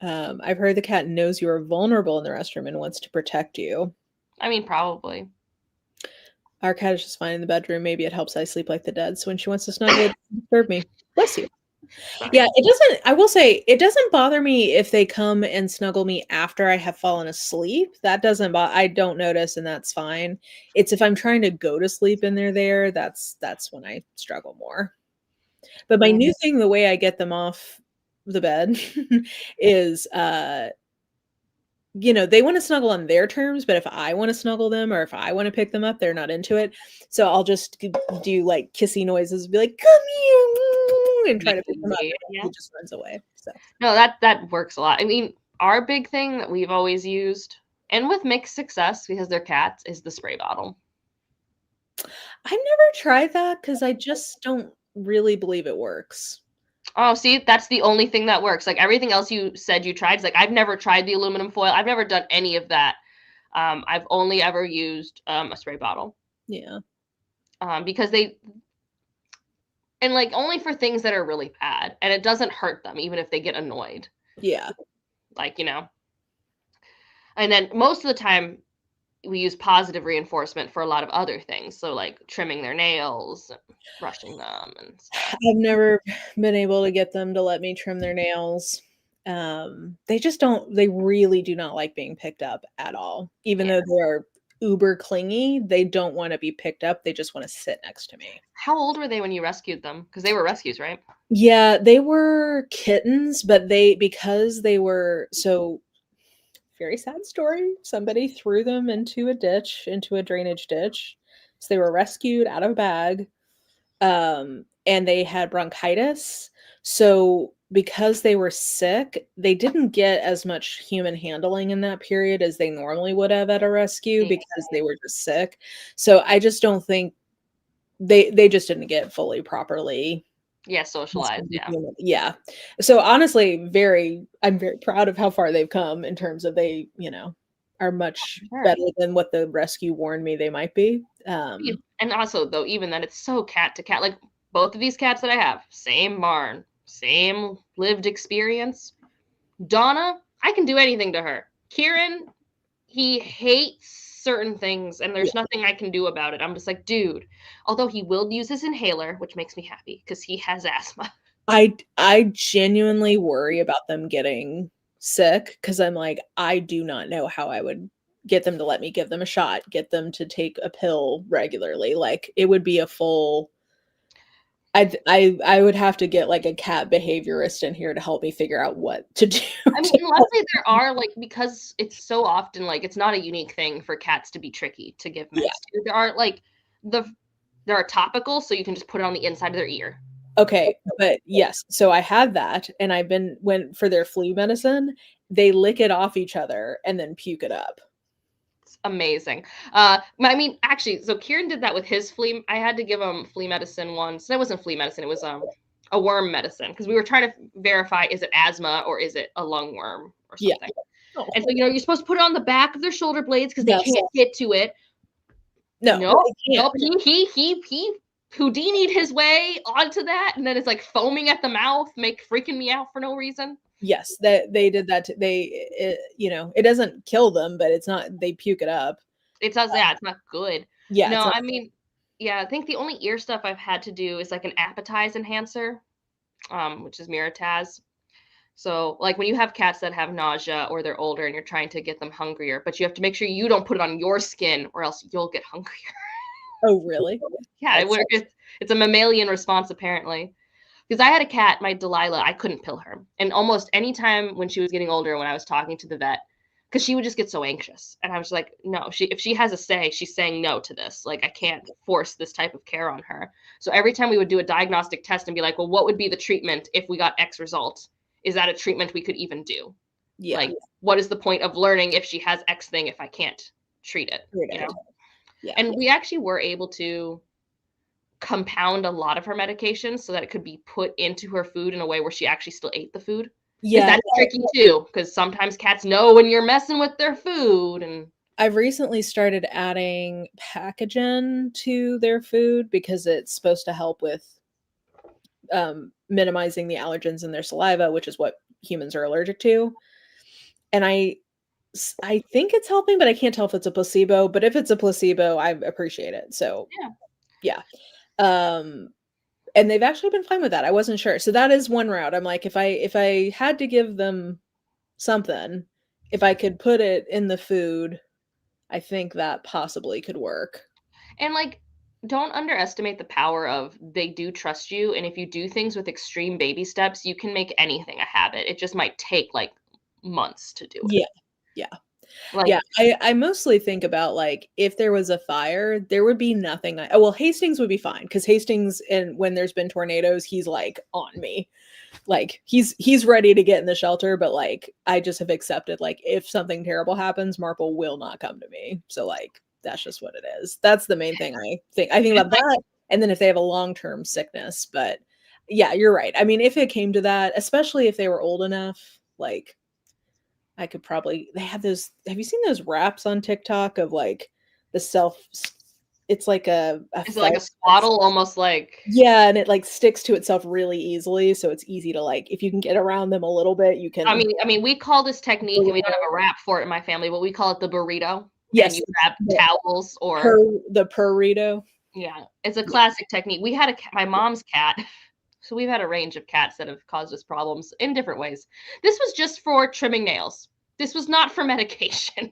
I've heard the cat knows you are vulnerable in the restroom and wants to protect you. I mean, probably. Our cat is just fine in the bedroom. Maybe it helps I sleep like the dead. So when she wants to snuggle, it doesn't disturb me. Bless you. Sorry. Yeah, it doesn't. I will say it doesn't bother me if they come and snuggle me after I have fallen asleep. That doesn't bother. I don't notice, and that's fine. It's if I'm trying to go to sleep and they're there. That's when I struggle more. But my new thing, the way I get them off the bed, is they want to snuggle on their terms, but if I want to snuggle them or if I want to pick them up, they're not into it. So I'll just do like kissy noises, be like, "Come here," and try to pick them up. Yeah. He just runs away. So no, that works a lot. I mean, our big thing that we've always used, and with mixed success because they're cats, is the spray bottle. I've never tried that because I just don't really believe it works. Oh, see, that's the only thing that works. Like everything else you said you tried, it's like I've never tried the aluminum foil. I've never done any of that. I've only ever used a spray bottle. Yeah. Because and like only for things that are really bad, and it doesn't hurt them even if they get annoyed. Yeah. Like, and then most of the time we use positive reinforcement for a lot of other things. So like trimming their nails, brushing them and stuff. I've never been able to get them to let me trim their nails. They really do not like being picked up at all. Even though they are uber clingy, they don't want to be picked up. They just want to sit next to me. How old were they when you rescued them? Because they were rescues, right? Yeah, they were kittens, but because they were so very sad story. Somebody threw them into a drainage ditch. So they were rescued out of a bag. And they had bronchitis. So because they were sick, they didn't get as much human handling in that period as they normally would have at a rescue because they were just sick. So I just don't think they just didn't get fully properly socialized. Yeah. So honestly, I'm very proud of how far they've come in terms of they, are much better than what the rescue warned me they might be. And also though, even then it's so cat to cat, like both of these cats that I have, same barn, same lived experience. Donna, I can do anything to her. Kieran, he hates certain things and there's nothing I can do about it. I'm just like, dude, although he will use his inhaler, which makes me happy because he has asthma. I genuinely worry about them getting sick because I'm like, I do not know how I would get them to let me give them a shot, get them to take a pill regularly. Like it would be a full I would have to get like a cat behaviorist in here to help me figure out what to do. I mean, luckily there are like, because it's so often like it's not a unique thing for cats to be tricky to give meds to. There are like there are topicals, so you can just put it on the inside of their ear. Okay, but yes, so I had that, and when for their flu medicine, they lick it off each other and then puke it up. Amazing. I mean, actually, so Kieran did that with his flea. I had to give him flea medicine once. That wasn't flea medicine. It was a worm medicine because we were trying to verify, is it asthma or is it a lung worm or something? Yeah. And so, you're supposed to put it on the back of their shoulder blades because they can't get to it. No, he Houdini'd his way onto that, and then it's like foaming at the mouth, freaking me out for no reason. Yes, they did that. It doesn't kill them, but it's not. They puke it up. It does, yeah, it's not good. Yeah, it's No, not. I mean, yeah, I think the only ear stuff I've had to do is like an appetite enhancer, which is Mirataz. So, like when you have cats that have nausea or they're older and you're trying to get them hungrier, but you have to make sure you don't put it on your skin or else you'll get hungrier. Oh, really? Yeah, it's a mammalian response apparently. Because I had a cat, my Delilah, I couldn't pill her. And almost any time when she was getting older, when I was talking to the vet, because she would just get so anxious. And I was like, no, if she has a say, she's saying no to this. Like, I can't force this type of care on her. So every time we would do a diagnostic test and be like, well, what would be the treatment if we got X result? Is that a treatment we could even do? Yeah. Like, what is the point of learning if she has X thing if I can't treat it? You know? Yeah. And we actually were able to compound a lot of her medications so that it could be put into her food in a way where she actually still ate the food. Because that's tricky too, because sometimes cats know when you're messing with their food. And I've recently started adding Pacogen to their food because it's supposed to help with minimizing the allergens in their saliva, which is what humans are allergic to. And I think it's helping, but I can't tell if it's a placebo. But if it's a placebo, I appreciate it. So yeah. And they've actually been fine with that. I wasn't sure. So that is one route. I'm like, if I had to give them something, if I could put it in the food, I think that possibly could work. And like, don't underestimate the power of they do trust you. And if you do things with extreme baby steps, you can make anything a habit. It just might take like months to do it. Yeah. Yeah. Like, Yeah, I mostly think about, like, if there was a fire, there would be nothing well, Hastings would be fine because Hastings, and when there's been tornadoes, he's, like, on me. Like, he's ready to get in the shelter, but, like, I just have accepted, like, if something terrible happens, Marple will not come to me. So, like, that's just what it is. That's the main thing I think. I think about that, and then if they have a long-term sickness, but yeah, you're right. I mean, if it came to that, especially if they were old enough, like, I could probably they have those have you seen those wraps on TikTok of, like, it's like a is it like a felt swaddle, almost like? Yeah, and it, like, sticks to itself really easily, so it's easy to, like, if you can get around them a little bit, you can I mean, we call this technique, and we don't have a wrap for it in my family, but we call it the burrito. And Yes, you grab towels or the burrito. yeah, it's a classic technique. We had my mom's cat. So we've had a range of cats that have caused us problems in different ways. This was just for trimming nails. This was not for medication.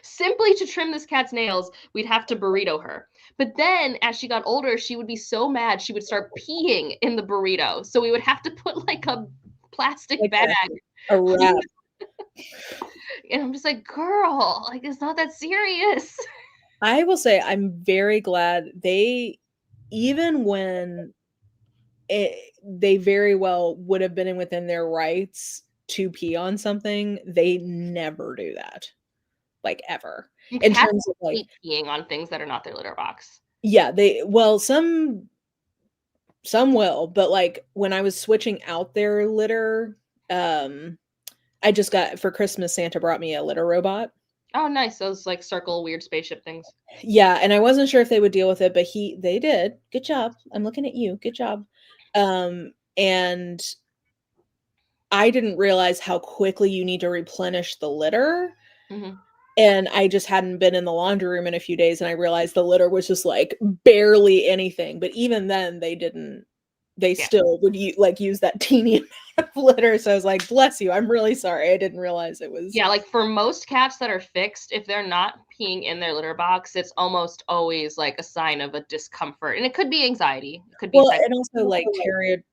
Simply to trim this cat's nails, we'd have to burrito her. But then as she got older, she would be so mad she would start peeing in the burrito. So we would have to put like a plastic bag. A wrap. And I'm just like, girl, like it's not that serious. I will say I'm very glad even when they very well would have been within their rights to pee on something, they never do that. Like, ever. In Cats terms of, like, peeing on things that are not their litter box. Yeah, some will, but, like, when I was switching out their litter, I just got for Christmas, Santa brought me a litter robot. Oh, nice. Those like circle weird spaceship things. Yeah, and I wasn't sure if they would deal with it, but they did. Good job. I'm looking at you. Good job. And I didn't realize how quickly you need to replenish the litter. Mhm. And I just hadn't been in the laundry room in a few days, and I realized the litter was just, like, barely anything, but even then, they still would use that teeny amount of litter, so I was like, "Bless you, I'm really sorry, I didn't realize it was." Yeah, like, for most cats that are fixed, if they're not peeing in their litter box, it's almost always, like, a sign of a discomfort, and it could be anxiety, it could be Well, and also, like,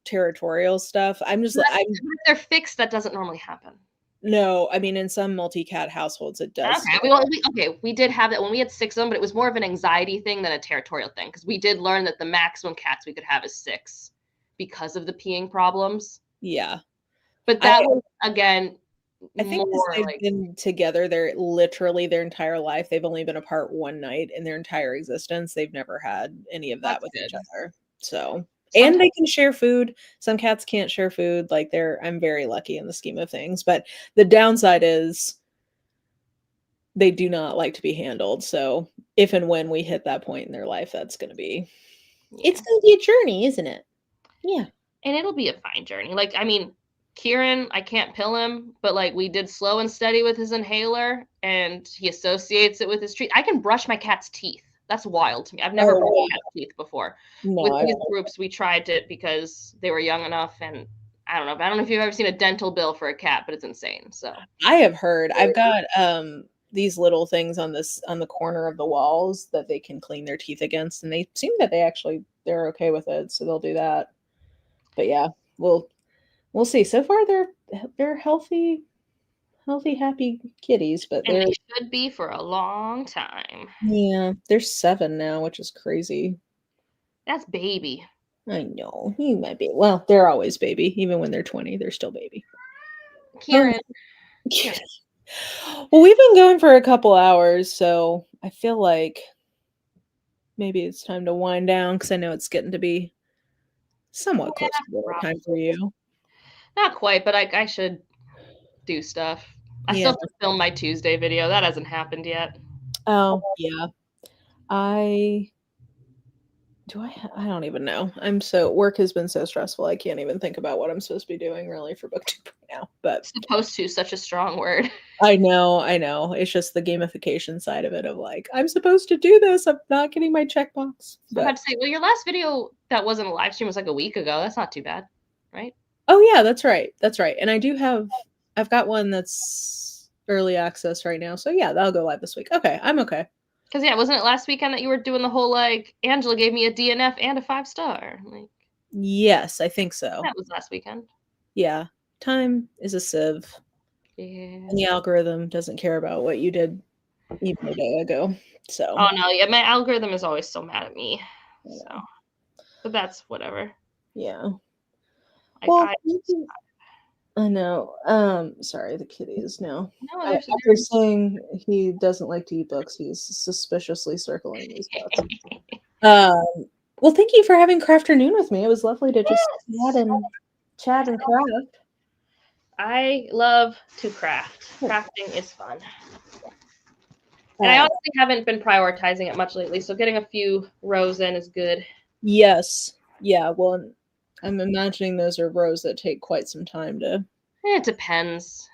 territorial stuff, I'm just if they're fixed, that doesn't normally happen. No, I mean, in some multi-cat households, it does. Okay, we did have that when we had 6 of them, but it was more of an anxiety thing than a territorial thing, because we did learn that the maximum cats we could have is 6 because of the peeing problems. Yeah. But that was, again, I think they've been together literally their entire life. They've only been apart one night in their entire existence. They've never had any of that with each other. So, and they can share food. Some cats can't share food. Like, I'm very lucky in the scheme of things. But the downside is they do not like to be handled. So if and when we hit that point in their life, it's going to be a journey, isn't it? Yeah. And it'll be a fine journey. Like, I mean, Kieran, I can't pill him, but like we did slow and steady with his inhaler, and he associates it with his treat. I can brush my cat's teeth. That's wild to me. I've never brushed cat's teeth before. With No, these groups, we tried it because they were young enough, and I don't know. I don't know if you've ever seen a dental bill for a cat, but it's insane. So I have heard. I've got these little things on the corner of the walls that they can clean their teeth against, and they seem that they're okay with it, so they'll do that. But yeah, we'll see. So far they're healthy, happy kitties, but and they should be for a long time. they're 7 now, which is crazy. That's baby. I know. He might be. Well, they're always baby. Even when they're 20, they're still baby. Kieran. Well, we've been going for a couple hours, so I feel like maybe it's time to wind down because I know it's getting to be somewhat close to dinner time for you. Not quite, but I should do stuff. I still have to film my Tuesday video. That hasn't happened yet. Oh, yeah. I don't even know. Work has been so stressful. I can't even think about what I'm supposed to be doing really for BookTube right now. But supposed to, such a strong word. I know. It's just the gamification side of it of like, I'm supposed to do this. I'm not getting my checkbox. I have to say, well, your last video that wasn't a live stream was like a week ago. That's not too bad, right? Oh yeah, that's right. That's right. And I've got one that's early access right now. So yeah, that'll go live this week. Okay, I'm okay. Because yeah, wasn't it last weekend that you were doing the whole like Angela gave me a DNF and a 5-star? Like, yes, I think so. That was last weekend. Yeah, time is a sieve. Yeah. And the algorithm doesn't care about what you did even a day ago. So. Oh no, yeah, my algorithm is always so mad at me. So, but that's whatever. Yeah. Well, I know. Sorry, the kitties. No. After saying he doesn't like to eat books, he's suspiciously circling these books. Well, thank you for having Crafternoon with me. It was lovely to just chat and craft. I love to craft. Crafting is fun. And I honestly haven't been prioritizing it much lately, so getting a few rows in is good. Yes. Yeah, well, I'm imagining those are rows that take quite some time to... It depends.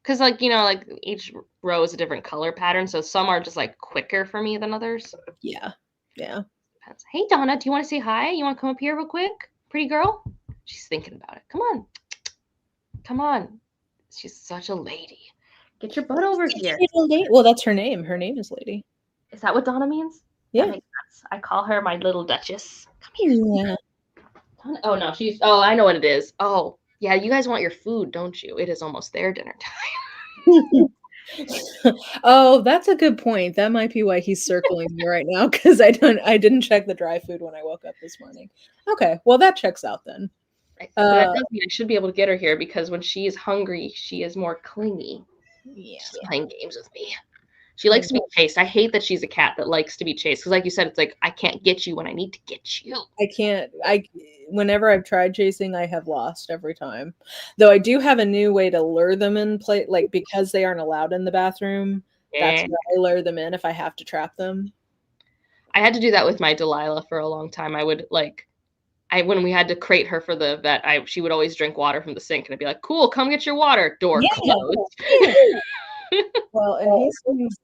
Because, like, like each row is a different color pattern, so some are just, like, quicker for me than others. Yeah. Yeah. Depends. Hey, Donna, do you want to say hi? You want to come up here real quick? Pretty girl? She's thinking about it. Come on. Come on. She's such a lady. Get your butt over here. Well, that's her name. Her name is Lady. Is that what Donna means? Yeah. That makes sense. I call her my little Duchess. Come here. Yeah. Oh, no. I know what it is. Oh, yeah. You guys want your food, don't you? It is almost their dinner time. Oh, that's a good point. That might be why he's circling me right now, because I didn't check the dry food when I woke up this morning. Okay. Well, that checks out then. But that does mean I should be able to get her here because when she is hungry, she is more clingy. Yeah. She's playing games with me. She likes to be chased. I hate that she's a cat that likes to be chased. Because like you said, it's like, I can't get you when I need to get you. I can't. Whenever I've tried chasing, I have lost every time. Though I do have a new way to lure them in play, like because they aren't allowed in the bathroom. Yeah. That's where I lure them in if I have to trap them. I had to do that with my Delilah for a long time. I would when we had to crate her for the vet, she would always drink water from the sink, and I'd be like, "Cool, come get your water." Door closed. Well, and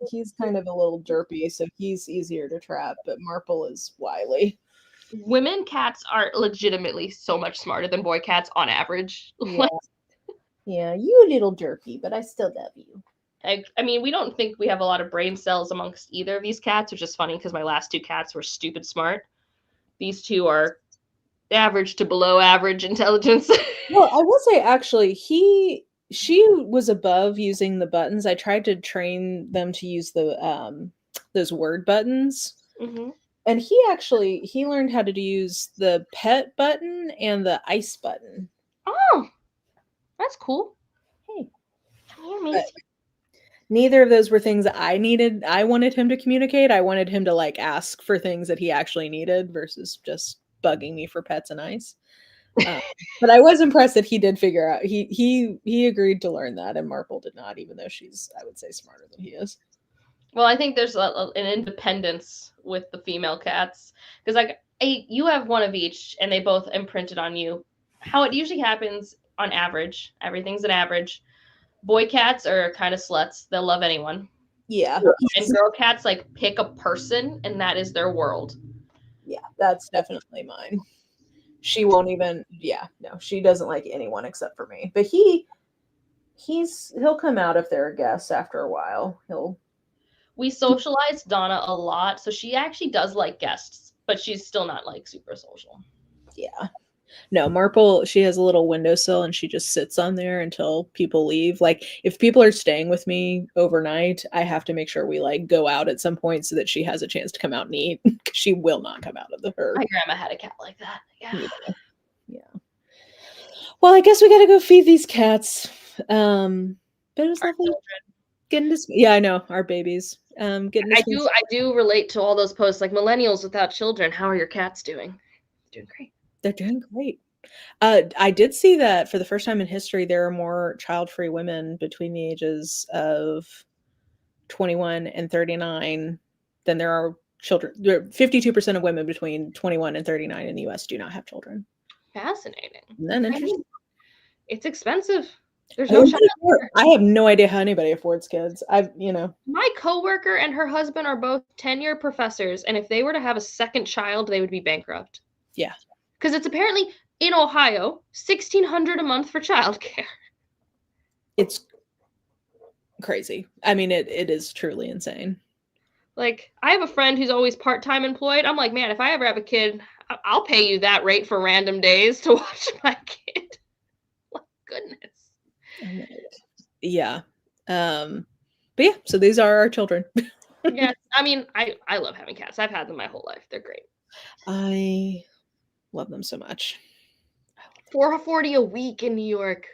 he's kind of a little derpy, so he's easier to trap. But Marple is wily. Women cats are legitimately so much smarter than boy cats on average. Yeah, yeah, you a little derpy, but I still love you. I mean, we don't think we have a lot of brain cells amongst either of these cats, which is funny because my last 2 cats were stupid smart. These 2 are average to below average intelligence. Well, I will say actually she was above using the buttons. I tried to train them to use the those word buttons. Mm-hmm. And he learned how to use the pet button and the ice button. Oh, that's cool. Hey. Neither of those were things I wanted him to communicate. I wanted him to like ask for things that he actually needed versus just bugging me for pets and ice. But I was impressed that he did figure out he agreed to learn that, and Marple did not, even though she's, I would say, smarter than he is. Well, I think there's an independence with the female cats because like you have one of each and they both imprinted on you. How it usually happens on average. Everything's an average. Boy cats are kind of sluts. They'll love anyone. Yeah. And girl cats like pick a person and that is their world. Yeah, that's definitely mine. She won't even, yeah, no, she doesn't like anyone except for me. But he'll come out if they're a guest after a while. We socialize Donna a lot, so she actually does like guests, but she's still not like super social. Yeah. No, Marple, she has a little windowsill and she just sits on there until people leave. Like if people are staying with me overnight, I have to make sure we like go out at some point so that she has a chance to come out and eat. She will not come out of her. My grandma had a cat like that. Yeah. Yeah. Well, I guess we gotta go feed these cats. But it was lovely getting to. Yeah, I know our babies. Getting. I do relate to all those posts like millennials without children. How are your cats doing? Doing great. They're doing great. I did see that for the first time in history, there are more child-free women between the ages of 21 and 39 than there are children. 52% of women between 21 and 39 in the U.S. do not have children. Fascinating. Isn't that interesting? It's expensive. There's no I have no idea how anybody affords kids. My coworker and her husband are both tenure professors, and if they were to have a second child, they would be bankrupt. Yeah. Because it's apparently in Ohio, $1,600 a month for childcare. It's crazy. I mean, it is truly insane. Like, I have a friend who's always part-time employed. I'm like, man, if I ever have a kid, I'll pay you that rate for random days to watch my kid. My goodness. Yeah. But yeah, so these are our children. Yes, I mean, I love having cats. I've had them my whole life. They're great. I love them so much. $440 a week in New York.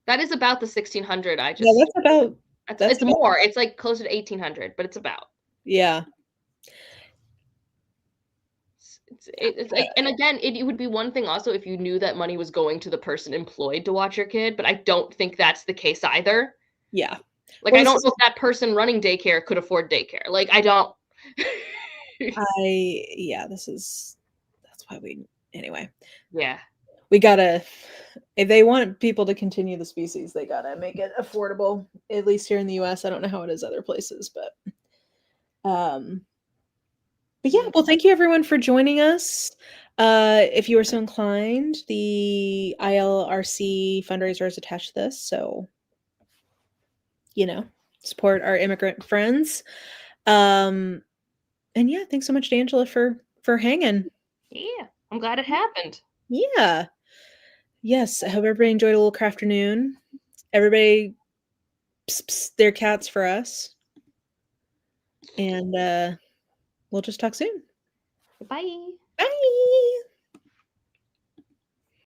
That is about the 1,600. Yeah, that's about. It's more. It's like closer to 1,800, but it's about. Yeah. It's like, and again, it would be one thing also if you knew that money was going to the person employed to watch your kid, but I don't think that's the case either. Yeah. Like, I don't know if that person running daycare could afford daycare. Like, I don't. That's why anyway. Yeah. We gotta, if they want people to continue the species, they gotta make it affordable, at least here in the US. I don't know how it is other places, but yeah, well, thank you everyone for joining us. If you are so inclined, the ILRC fundraiser is attached to this, so support our immigrant friends. And yeah, thanks so much to Angela for hanging. Yeah, I'm glad it happened. Yeah. Yes, I hope everybody enjoyed a little Crafternoon. Everybody, their cats for us. And we'll just talk soon. Bye. Bye.